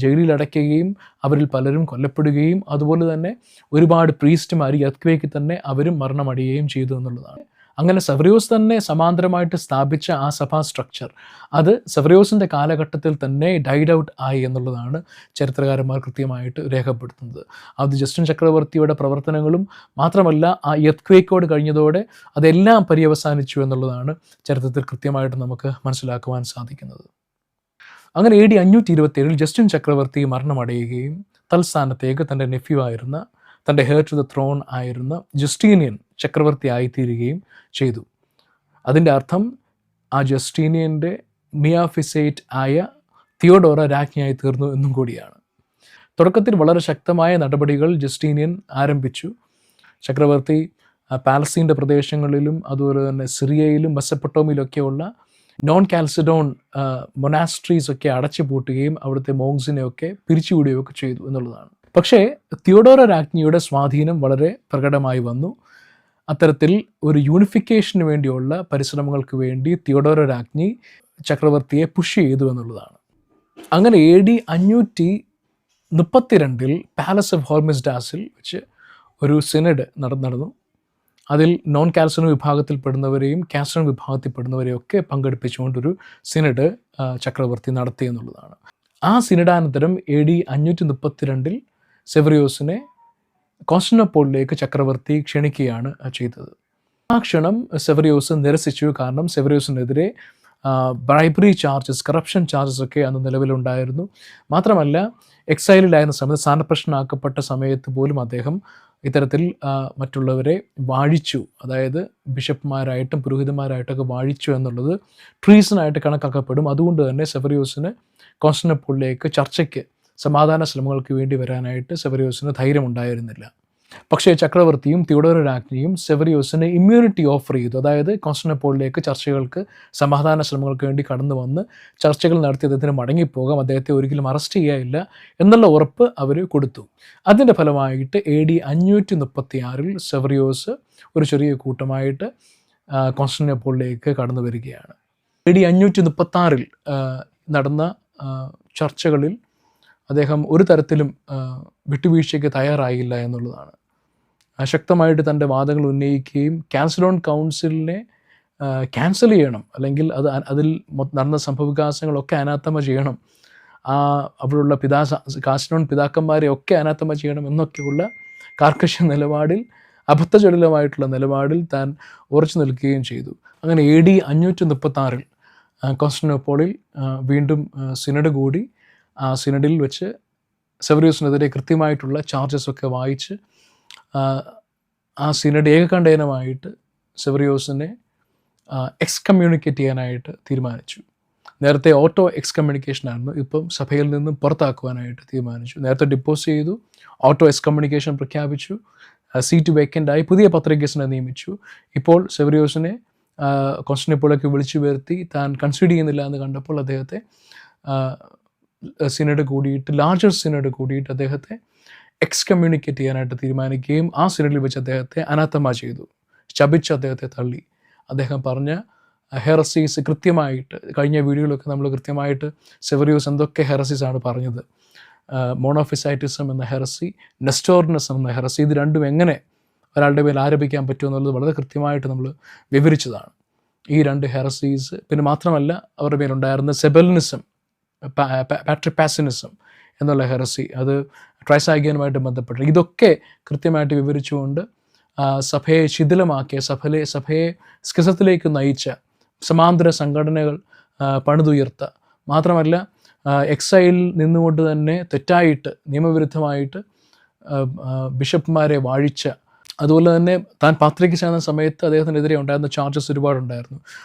ജയിലിലടയ്ക്കുകയും അവരിൽ പലരും കൊല്ലപ്പെടുകയും അതുപോലെ തന്നെ ഒരുപാട് പ്രീസ്റ്റുമാർ എർത്ത്ക്വേക്കിൽ തന്നെ അവരും മരണമടയുകയും ചെയ്തു എന്നുള്ളതാണ്. അങ്ങനെ സെവറിയോസ് തന്നെ സമാന്തരമായിട്ട് സ്ഥാപിച്ച ആ സഭാ സ്ട്രക്ചർ അത് സെവറിയോസിൻ്റെ കാലഘട്ടത്തിൽ തന്നെ ഡൈഡ് ഔട്ട് ആയി എന്നുള്ളതാണ് ചരിത്രകാരന്മാർ കൃത്യമായിട്ട് രേഖപ്പെടുത്തുന്നത്. അത് ജസ്റ്റിൻ ചക്രവർത്തിയുടെ പ്രവർത്തനങ്ങളും മാത്രമല്ല ആ എർത്ത്ക്വേക്കോട് കഴിഞ്ഞതോടെ അതെല്ലാം പര്യവസാനിച്ചു എന്നുള്ളതാണ് ചരിത്രത്തിൽ കൃത്യമായിട്ട് നമുക്ക് മനസ്സിലാക്കുവാൻ സാധിക്കുന്നത്. അങ്ങനെ AD 527 ജസ്റ്റിൻ ചക്രവർത്തി മരണമടയുകയും തൽസ്ഥാനത്തേക്ക് തൻ്റെ നെഫ്യൂ ആയിരുന്ന, തൻ്റെ ഹെയർ ടു ദ ത്രോൺ ആയിരുന്ന ജസ്റ്റീനിയൻ ചക്രവർത്തി ആയിത്തീരുകയും ചെയ്തു. അതിൻ്റെ അർത്ഥം ആ ജസ്റ്റീനിയൻ്റെ മിയാഫിസേറ്റ് ആയ തിയോഡോറ രാജ്ഞിയായി തീർന്നു എന്നും കൂടിയാണ്. തുടക്കത്തിൽ വളരെ ശക്തമായ നടപടികൾ ജസ്റ്റീനിയൻ ആരംഭിച്ചു. ചക്രവർത്തി പാലസ്തീൻ്റെ പ്രദേശങ്ങളിലും അതുപോലെ തന്നെ സിറിയയിലും മെസപ്പൊട്ടോമിയിലൊക്കെയുള്ള നോൺ കാൽസിഡോൺ മൊനാസ്ട്രീസ് ഒക്കെ അടച്ചു പൂട്ടുകയും അവിടുത്തെ മോങ്സിനെയൊക്കെ പിരിച്ചുവിടുകയൊക്കെ ചെയ്തു എന്നുള്ളതാണ്. പക്ഷേ തിയോഡോറ രാജ്ഞിയുടെ സ്വാധീനം വളരെ പ്രകടമായി വന്നു. അത്തരത്തിൽ ഒരു യൂണിഫിക്കേഷന് വേണ്ടിയുള്ള പരിശ്രമങ്ങൾക്ക് വേണ്ടി തിയോഡോറ രാജ്ഞി ചക്രവർത്തിയെ പുഷ് ചെയ്തു എന്നുള്ളതാണ്. അങ്ങനെ AD 532 പാലസ് ഓഫ് ഹോർമിസ്ഡാസിൽ വെച്ച് ഒരു സിനഡ് നടന്നു. അതിൽ നോൺ കാൽസിനോ വിഭാഗത്തിൽപ്പെടുന്നവരെയും കാൽസിനോ വിഭാഗത്തിൽപ്പെടുന്നവരെയും ഒക്കെ പങ്കെടുപ്പിച്ചുകൊണ്ടൊരു സിനഡ് ചക്രവർത്തി നടത്തി എന്നുള്ളതാണ്. ആ സിനഡാനന്തരം AD 532 സെവറിയോസിനെ കോൺസ്റ്റന്റിനോപ്പിളിലേക്ക് ചക്രവർത്തി ക്ഷണിക്കുകയാണ് ചെയ്തത്. ആ ക്ഷണം സെവറിയോസ് നിരസിച്ചു. കാരണം സെവറിയോസിനെതിരെ ബ്രൈബറി ചാർജസ്, കറപ്ഷൻ ചാർജസ് ഒക്കെ അന്ന് നിലവിലുണ്ടായിരുന്നു. മാത്രമല്ല എക്സൈലിലായിരുന്ന സമയത്ത്, സ്ഥാനപ്രശ്നമാക്കപ്പെട്ട സമയത്ത് പോലും അദ്ദേഹം ഇത്തരത്തിൽ മറ്റുള്ളവരെ വാഴിച്ചു. അതായത് ബിഷപ്പ്മാരായിട്ടും പുരോഹിതന്മാരായിട്ടൊക്കെ വാഴിച്ചു എന്നുള്ളത് ട്രീസനായിട്ട് കണക്കാക്കപ്പെടും. അതുകൊണ്ട് തന്നെ സെവറിയോസിന് കോൺസ്റ്റന്റിനോപ്പിളിലേക്ക് ചർച്ചയ്ക്ക്, സമാധാന ശ്രമങ്ങൾക്ക് വേണ്ടി വരാനായിട്ട് സെവറിയോസിന് ധൈര്യമുണ്ടായിരുന്നില്ല. പക്ഷേ ചക്രവർത്തിയും തിയോഡോറ രാജ്ഞിയും സെവറിയോസിന് ഇമ്മ്യൂണിറ്റി ഓഫർ ചെയ്തു. അതായത് കോൺസ്റ്റന്റിനോപ്പിളിലേക്ക് ചർച്ചകൾക്ക്, സമാധാന ശ്രമങ്ങൾക്ക് വേണ്ടി കടന്നു വന്ന് ചർച്ചകൾ നടത്തി അദ്ദേഹത്തിന് മടങ്ങിപ്പോകാം, അദ്ദേഹത്തെ ഒരിക്കലും അറസ്റ്റ് ചെയ്യുകയില്ല എന്നുള്ള ഉറപ്പ് അവർ കൊടുത്തു. അതിൻ്റെ ഫലമായിട്ട് AD 536 സെവറിയോസ് ഒരു ചെറിയ കൂട്ടമായിട്ട് കോൺസ്റ്റന്റിനോപ്പിളിലേക്ക് കടന്നു വരികയാണ്. AD 536 നടന്ന ചർച്ചകളിൽ അദ്ദേഹം ഒരു തരത്തിലും വിട്ടുവീഴ്ചയ്ക്ക് തയ്യാറായില്ല എന്നുള്ളതാണ്. ശക്തമായിട്ട് തൻ്റെ വാദങ്ങൾ ഉന്നയിക്കുകയും കാൽസിഡോൺ കൗൺസിലിനെ ക്യാൻസൽ ചെയ്യണം, അല്ലെങ്കിൽ അതിൽ നടന്ന സംഭവവികാസങ്ങളൊക്കെ അനാത്തമ ചെയ്യണം, അവിടെയുള്ള കാൽസിഡോൺ പിതാക്കന്മാരെ ഒക്കെ അനാത്തമ ചെയ്യണം എന്നൊക്കെയുള്ള കാർക്കശ നിലപാടിൽ, അബദ്ധജടിലമായിട്ടുള്ള നിലപാടിൽ താൻ ഉറച്ചു നിൽക്കുകയും ചെയ്തു. അങ്ങനെ AD 536 കോൺസ്റ്റന്റിനോപ്പിളിൽ വീണ്ടും സിനഡ് കൂടി. ആ സിനഡിൽ വെച്ച് സെവറിയോസിനെതിരെ കൃത്യമായിട്ടുള്ള ചാർജസൊക്കെ വായിച്ച് ആ സിനഡ് ഏകകണ്ഠേനമായിട്ട് സെവറിയോസിനെ എക്സ്കമ്മ്യൂണിക്കേറ്റ് ചെയ്യാനായിട്ട് തീരുമാനിച്ചു. നേരത്തെ ഓട്ടോ എക്സ്കമ്മ്യൂണിക്കേഷൻ ആയിരുന്നു, ഇപ്പം സഭയിൽ നിന്നും പുറത്താക്കുവാനായിട്ട് തീരുമാനിച്ചു. നേരത്തെ ഡിപ്പോസ് ചെയ്തു, ഓട്ടോ എക്സ്കമ്മ്യൂണിക്കേഷൻ പ്രഖ്യാപിച്ചു, സീറ്റ് വേക്കൻ്റായി പുതിയ പത്രികസിനെ നിയമിച്ചു. ഇപ്പോൾ സെവറിയോസിനെ കോൺസ്റ്റന്റിനോപ്പിളിലേക്ക് വിളിച്ചു വരുത്തി താൻ കൺസിഡർ ചെയ്യുന്നില്ല എന്ന് കണ്ടപ്പോൾ അദ്ദേഹത്തെ സിനഡ് കൂടിയിട്ട്, ലാർജർ സിനഡ് കൂടിയിട്ട് അദ്ദേഹത്തെ എക്സ്കമ്മ്യൂണിക്കേറ്റ് ചെയ്യാനായിട്ട് തീരുമാനിക്കുകയും ആ സിനഡിൽ വെച്ച് അദ്ദേഹത്തെ അനാത്തമ ചെയ്തു, ശപിച്ച് അദ്ദേഹത്തെ തള്ളി. അദ്ദേഹം പറഞ്ഞ ഹെറസീസ് കൃത്യമായിട്ട്, കഴിഞ്ഞ വീഡിയോയിലൊക്കെ നമ്മൾ കൃത്യമായിട്ട് സെവറിയോസ് എന്തൊക്കെ ഹെറസീസ് ആണ് പറഞ്ഞത്, മോണോഫിസൈറ്റിസം എന്ന ഹെറസി, നെസ്റ്റോറിനിസം എന്ന ഹെറസി, ഇത് രണ്ടും എങ്ങനെ ഒരാളുടെ മേൽ ആരോപിക്കാൻ പറ്റുമെന്നുള്ളത് വളരെ കൃത്യമായിട്ട് നമ്മൾ വിവരിച്ചതാണ്. ഈ രണ്ട് ഹെറസീസ്, പിന്നെ മാത്രമല്ല അവരുടെ മേലുണ്ടായിരുന്ന സെബലിനിസം, പാട്രിപ്പാസിനിസം എന്നുള്ള ഹെറസി, അത് ട്രൈസാഗിയനുമായിട്ട് ബന്ധപ്പെട്ട്, ഇതൊക്കെ കൃത്യമായിട്ട് വിവരിച്ചുകൊണ്ട് സഭയെ ശിഥിലമാക്കിയ, സഭയെ സ്കിസത്തിലേക്ക് നയിച്ച സമാന്തര സംഘടനകൾ പണിതുയർത്ത, മാത്രമല്ല എക്സൈലിൽ നിന്നുകൊണ്ട് തന്നെ തെറ്റായിട്ട് നിയമവിരുദ്ധമായിട്ട് ബിഷപ്പ്മാരെ വാഴിച്ച, അതുപോലെ തന്നെ താൻ പാത്രിക ചെയ്യുന്ന സമയത്ത് അദ്ദേഹത്തിനെതിരെ ഉണ്ടായിരുന്ന ചാർജസ് ഒരുപാടുണ്ടായിരുന്നു.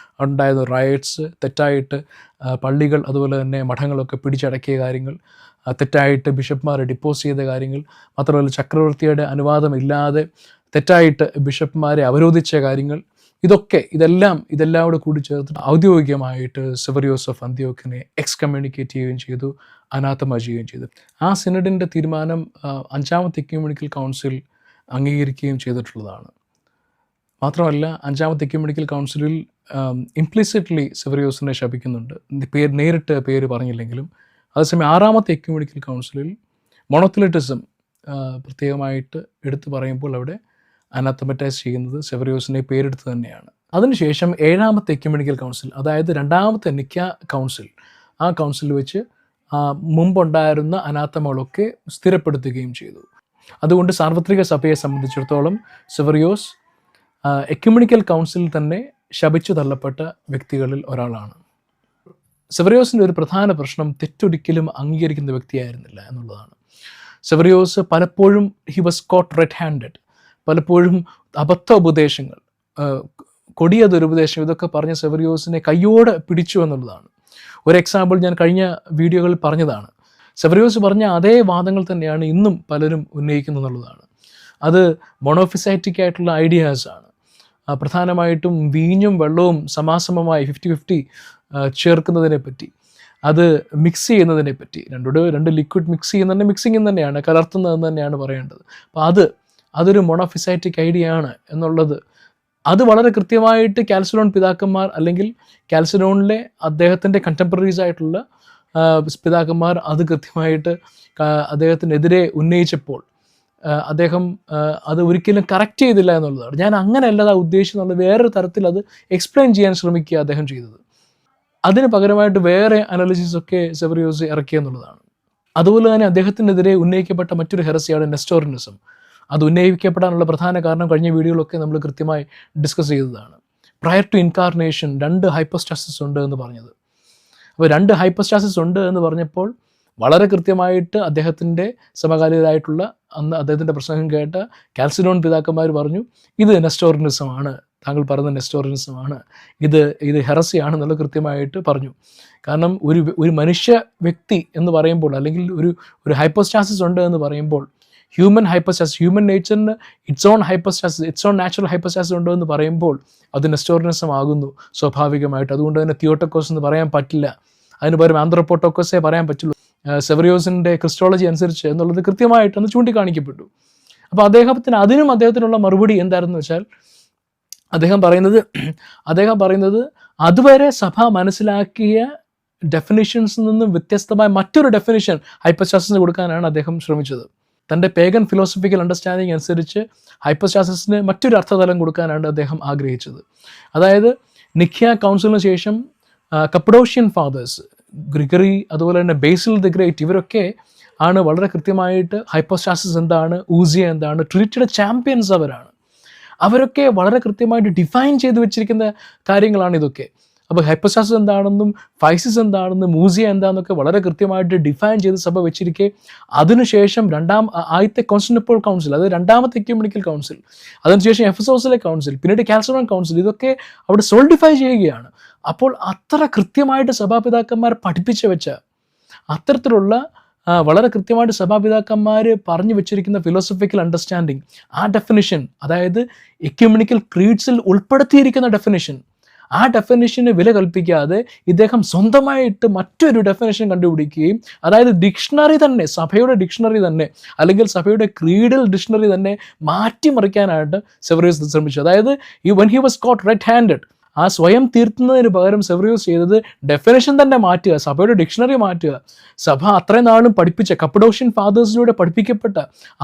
ഉണ്ടായിരുന്ന റയറ്റ്സ്, തെറ്റായിട്ട് പള്ളികൾ അതുപോലെ തന്നെ മഠങ്ങളൊക്കെ പിടിച്ചടക്കിയ കാര്യങ്ങൾ, തെറ്റായിട്ട് ബിഷപ്പ്മാരെ ഡിപ്പോസ് ചെയ്ത കാര്യങ്ങൾ, മാത്രമല്ല ചക്രവർത്തിയുടെ അനുവാദമില്ലാതെ തെറ്റായിട്ട് ബിഷപ്പ്മാരെ അവരോധിച്ച കാര്യങ്ങൾ, ഇതെല്ലാം കൂടെ കൂടി ചേർത്ത് ഔദ്യോഗികമായിട്ട് സെവറിയോസ് ഓഫ് അന്ത്യോക്കിനെ എക്സ്കമ്മ്യൂണിക്കേറ്റ് ചെയ്യുകയും ചെയ്തു, അനാത്തമ ചെയ്യുകയും ചെയ്തു. ആ സിനഡിൻ്റെ തീരുമാനം 5ാമത്തെ എക്യുമെനിക്കൽ കൗൺസിൽ അംഗീകരിക്കുകയും ചെയ്തിട്ടുള്ളതാണ്. മാത്രമല്ല 5ാമത്തെ എക്യുമെനിക്കൽ കൗൺസിലിൽ ഇംപ്ലിസിറ്റ്ലി സെവറിയോസിനെ ശപിക്കുന്നുണ്ട്, നേരിട്ട് പേര് പറഞ്ഞില്ലെങ്കിലും. അതേസമയം 6ാമത്തെ എക്യുമെനിക്കൽ കൗൺസിലിൽ മോണോത്തിലിറ്റിസം പ്രത്യേകമായിട്ട് എടുത്തു പറയുമ്പോൾ അവിടെ അനാത്തമറ്റൈസ് ചെയ്യുന്നത് സെവറിയോസിനെ പേരെടുത്ത് തന്നെയാണ്. അതിനുശേഷം 7ാമത്തെ എക്യുമെനിക്കൽ കൗൺസിൽ, അതായത് 2ാമത്തെ നിക്ക കൗൺസിൽ, ആ കൗൺസിൽ വെച്ച് മുമ്പുണ്ടായിരുന്ന അനാത്തമകളൊക്കെ സ്ഥിരപ്പെടുത്തുകയും ചെയ്തു. അതുകൊണ്ട് സാർവത്രിക സഭയെ സംബന്ധിച്ചിടത്തോളം സെവറിയോസ് എക്യുമെനിക്കൽ കൗൺസിലിൽ തന്നെ ശപിച്ചു തള്ളപ്പെട്ട വ്യക്തികളിൽ ഒരാളാണ്. സെവറിയോസിൻ്റെ ഒരു പ്രധാന പ്രശ്നം തെറ്റൊരിക്കലും അംഗീകരിക്കുന്ന വ്യക്തിയായിരുന്നില്ല എന്നുള്ളതാണ്. സെവറിയോസ് പലപ്പോഴും he was coat red handed, പലപ്പോഴും അബദ്ധ ഉപദേശങ്ങൾ, കൊടിയ ദുരുപദേശം, ഇതൊക്കെ പറഞ്ഞ സെവറിയോസിനെ കയ്യോടെ പിടിച്ചു എന്നുള്ളതാണ്. ഒരു എക്സാമ്പിൾ ഞാൻ കഴിഞ്ഞ വീഡിയോകളിൽ പറഞ്ഞതാണ്. സെവറിയോസ് പറഞ്ഞ അതേ വാദങ്ങൾ തന്നെയാണ് ഇന്നും പലരും ഉന്നയിക്കുന്നത് എന്നുള്ളതാണ്. അത് മോണോഫിസൈറ്റിക് ആയിട്ടുള്ള ഐഡിയാസാണ്. പ്രധാനമായിട്ടും വീഞ്ഞും വെള്ളവും സമാസമമായി 50-50 ചേർക്കുന്നതിനെ പറ്റി, അത് മിക്സ് ചെയ്യുന്നതിനെ പറ്റി, രണ്ട് ലിക്വിഡ് മിക്സ് ചെയ്യുന്നതിൻ്റെ മിക്സിങ് തന്നെയാണ്, കലർത്തുന്നതെന്ന് തന്നെയാണ് പറയേണ്ടത്. അപ്പോൾ അതൊരു മോണോഫിസൈറ്റിക് ഐഡിയ ആണ് എന്നുള്ളത്, അത് വളരെ കൃത്യമായിട്ട് കാൽസിഡോൺ പിതാക്കന്മാർ, അല്ലെങ്കിൽ കാൽസിഡോണിലെ അദ്ദേഹത്തിൻ്റെ കണ്ടംപററീസ് ആയിട്ടുള്ള പിതാക്കന്മാർ അത് കൃത്യമായിട്ട് അദ്ദേഹത്തിനെതിരെ ഉന്നയിച്ചപ്പോൾ അദ്ദേഹം അത് ഒരിക്കലും കറക്റ്റ് ചെയ്തില്ല എന്നുള്ളതാണ്. ഞാൻ അങ്ങനെയല്ല ഉദ്ദേശിച്ചെന്നുള്ള വേറൊരു തരത്തിൽ അത് എക്സ്പ്ലെയിൻ ചെയ്യാൻ ശ്രമിക്കുക അദ്ദേഹം ചെയ്തത്. അതിന് പകരമായിട്ട് വേറെ അനാലിസിസ് ഒക്കെ സെവറിയോസ് ഇറക്കിയ എന്നുള്ളതാണ്. അതുപോലെ തന്നെ അദ്ദേഹത്തിനെതിരെ ഉന്നയിക്കപ്പെട്ട മറ്റൊരു ഹെറസിയാണ് നെസ്റ്റോറിനിസം. അത് ഉന്നയിക്കപ്പെടാനുള്ള പ്രധാന കാരണം കഴിഞ്ഞ വീഡിയോകളൊക്കെ നമ്മൾ കൃത്യമായി ഡിസ്കസ് ചെയ്തതാണ്. പ്രയർ ടു ഇൻകാർനേഷൻ 2 ഹൈപ്പോസ്റ്റാസിസ് ഉണ്ട് എന്ന് പറഞ്ഞത്. അപ്പോൾ 2 ഹൈപ്പോസ്റ്റാസിസ് ഉണ്ട് എന്ന് പറഞ്ഞപ്പോൾ വളരെ കൃത്യമായിട്ട് അദ്ദേഹത്തിൻ്റെ സമകാലികരായിട്ടുള്ള അന്ന് അദ്ദേഹത്തിൻ്റെ പ്രസംഗം കേട്ട കാൽസിഡോൺ പിതാക്കന്മാർ പറഞ്ഞു, ഇത് നെസ്റ്റോറിനിസമാണ്, താങ്കൾ പറയുന്ന നെസ്റ്റോറിനിസമാണ്, ഇത് ഹെറസിയാണെന്നുള്ള കൃത്യമായിട്ട് പറഞ്ഞു. കാരണം ഒരു മനുഷ്യ വ്യക്തി എന്ന് പറയുമ്പോൾ, അല്ലെങ്കിൽ ഒരു ഹൈപ്പോസ്റ്റാസിസ് ഉണ്ട് എന്ന് പറയുമ്പോൾ, ഹ്യൂമൻ ഹൈപ്പോസ്റ്റാസിസ്, ഹ്യൂമൻ നേച്ചറിന് its own hypostasis, its own natural hypostasis ഉണ്ടോ എന്ന് പറയുമ്പോൾ അത് നെസ്റ്റോറിനിസം ആകുന്നു സ്വാഭാവികമായിട്ട്. അതുകൊണ്ട് തന്നെ തിയോട്ടോക്കോസ് എന്ന് പറയാൻ പറ്റില്ല, അതിന് പകരം ആന്ത്രോപോട്ടോക്കോസേ പറയാൻ പറ്റുള്ളൂ, സെവറിയോസിൻ്റെ ക്രിസ്റ്റോളജി അനുസരിച്ച് എന്നുള്ളത് കൃത്യമായിട്ടൊന്ന് ചൂണ്ടിക്കാണിക്കപ്പെട്ടു. അപ്പോൾ അതിനുള്ള മറുപടി എന്തായിരുന്നു വെച്ചാൽ, അദ്ദേഹം പറയുന്നത് അതുവരെ സഭ മനസ്സിലാക്കിയ ഡെഫിനിഷൻസിൽ നിന്നും വ്യത്യസ്തമായ മറ്റൊരു ഡെഫിനിഷൻ ഹൈപ്പോസ്റ്റാസിന് കൊടുക്കാനാണ് അദ്ദേഹം ശ്രമിച്ചത്. തൻ്റെ പേഗൻ ഫിലോസഫിക്കൽ അണ്ടർസ്റ്റാൻഡിങ് അനുസരിച്ച് ഹൈപ്പോസ്റ്റാസിന് മറ്റൊരു അർത്ഥതലം കൊടുക്കാനാണ് അദ്ദേഹം ആഗ്രഹിച്ചത്. അതായത് നിഖ്യ കൗൺസിലിന് ശേഷം കപ്പഡോഷ്യൻ ഫാദേഴ്സ്, ഗ്രിഗറി, അതുപോലെ തന്നെ ബേസിൽ ദി ഗ്രേറ്റ്, ഇവരൊക്കെ ആണ് വളരെ കൃത്യമായിട്ട് ഹൈപ്പോസ്റ്റാസിസ് എന്താണ്, ഊസിയ എന്താണ്, ട്രിനിറ്റിയുടെ ചാമ്പ്യൻസ് അവരൊക്കെ വളരെ കൃത്യമായിട്ട് ഡിഫൈൻ ചെയ്ത് വെച്ചിരിക്കുന്ന കാര്യങ്ങളാണ് ഇതൊക്കെ. അപ്പോൾ ഹൈപ്പോസ്റ്റാസിസ് എന്താണെന്നും ഫൈസിസ് എന്താണെന്നും ഊസിയ എന്താണെന്നൊക്കെ വളരെ കൃത്യമായിട്ട് ഡിഫൈൻ ചെയ്ത് സഭ വെച്ചിരിക്കെ, അതിനുശേഷം ആദ്യത്തെ കോൺസ്റ്റാന്റിനോപ്പിൾ കൗൺസിൽ, അത് രണ്ടാമത്തെ എക്യുമെനിക്കൽ കൗൺസിൽ, അതിനുശേഷം എഫെസോസിലെ കൗൺസിൽ, പിന്നീട് കാൽസഡോൺ കൗൺസിൽ, ഇതൊക്കെ അവിടെ സോൾഡിഫൈ ചെയ്യുകയാണ്. അപ്പോൾ അത്ര കൃത്യമായിട്ട് സഭാപിതാക്കന്മാർ പഠിപ്പിച്ചു വെച്ച അത്തരത്തിലുള്ള വളരെ കൃത്യമായിട്ട് സഭാപിതാക്കന്മാർ പറഞ്ഞു വെച്ചിരിക്കുന്ന ഫിലോസഫിക്കൽ അണ്ടർസ്റ്റാൻഡിങ്, ആ ഡെഫിനിഷൻ, അതായത് എക്യുമെനിക്കൽ ക്രീഡ്സിൽ ഉൾപ്പെടുത്തിയിരിക്കുന്ന ഡെഫിനിഷൻ, ആ ഡെഫിനിഷന് വില കൽപ്പിക്കാതെ ഇദ്ദേഹം സ്വന്തമായിട്ട് മറ്റൊരു ഡെഫിനിഷൻ കണ്ടുപിടിക്കുകയും, അതായത് ഡിക്ഷണറി തന്നെ, സഭയുടെ ഡിക്ഷണറി തന്നെ, അല്ലെങ്കിൽ സഭയുടെ ക്രീഡൽ ഡിക്ഷണറി തന്നെ മാറ്റിമറിക്കാനായിട്ട് സെവറിയോസ് ശ്രമിച്ചു. അതായത് when he was coat red handed, ആ സ്വയം തീർത്തുന്നതിന് പകരം സെവറിയോസ് ചെയ്തത് ഡെഫിനേഷൻ തന്നെ മാറ്റുക, സഭയുടെ ഡിക്ഷണറി മാറ്റുക. സഭ അത്രയും നാളും പഠിപ്പിച്ച കപ്പഡോഷ്യൻ ഫാദേഴ്സിലൂടെ പഠിപ്പിക്കപ്പെട്ട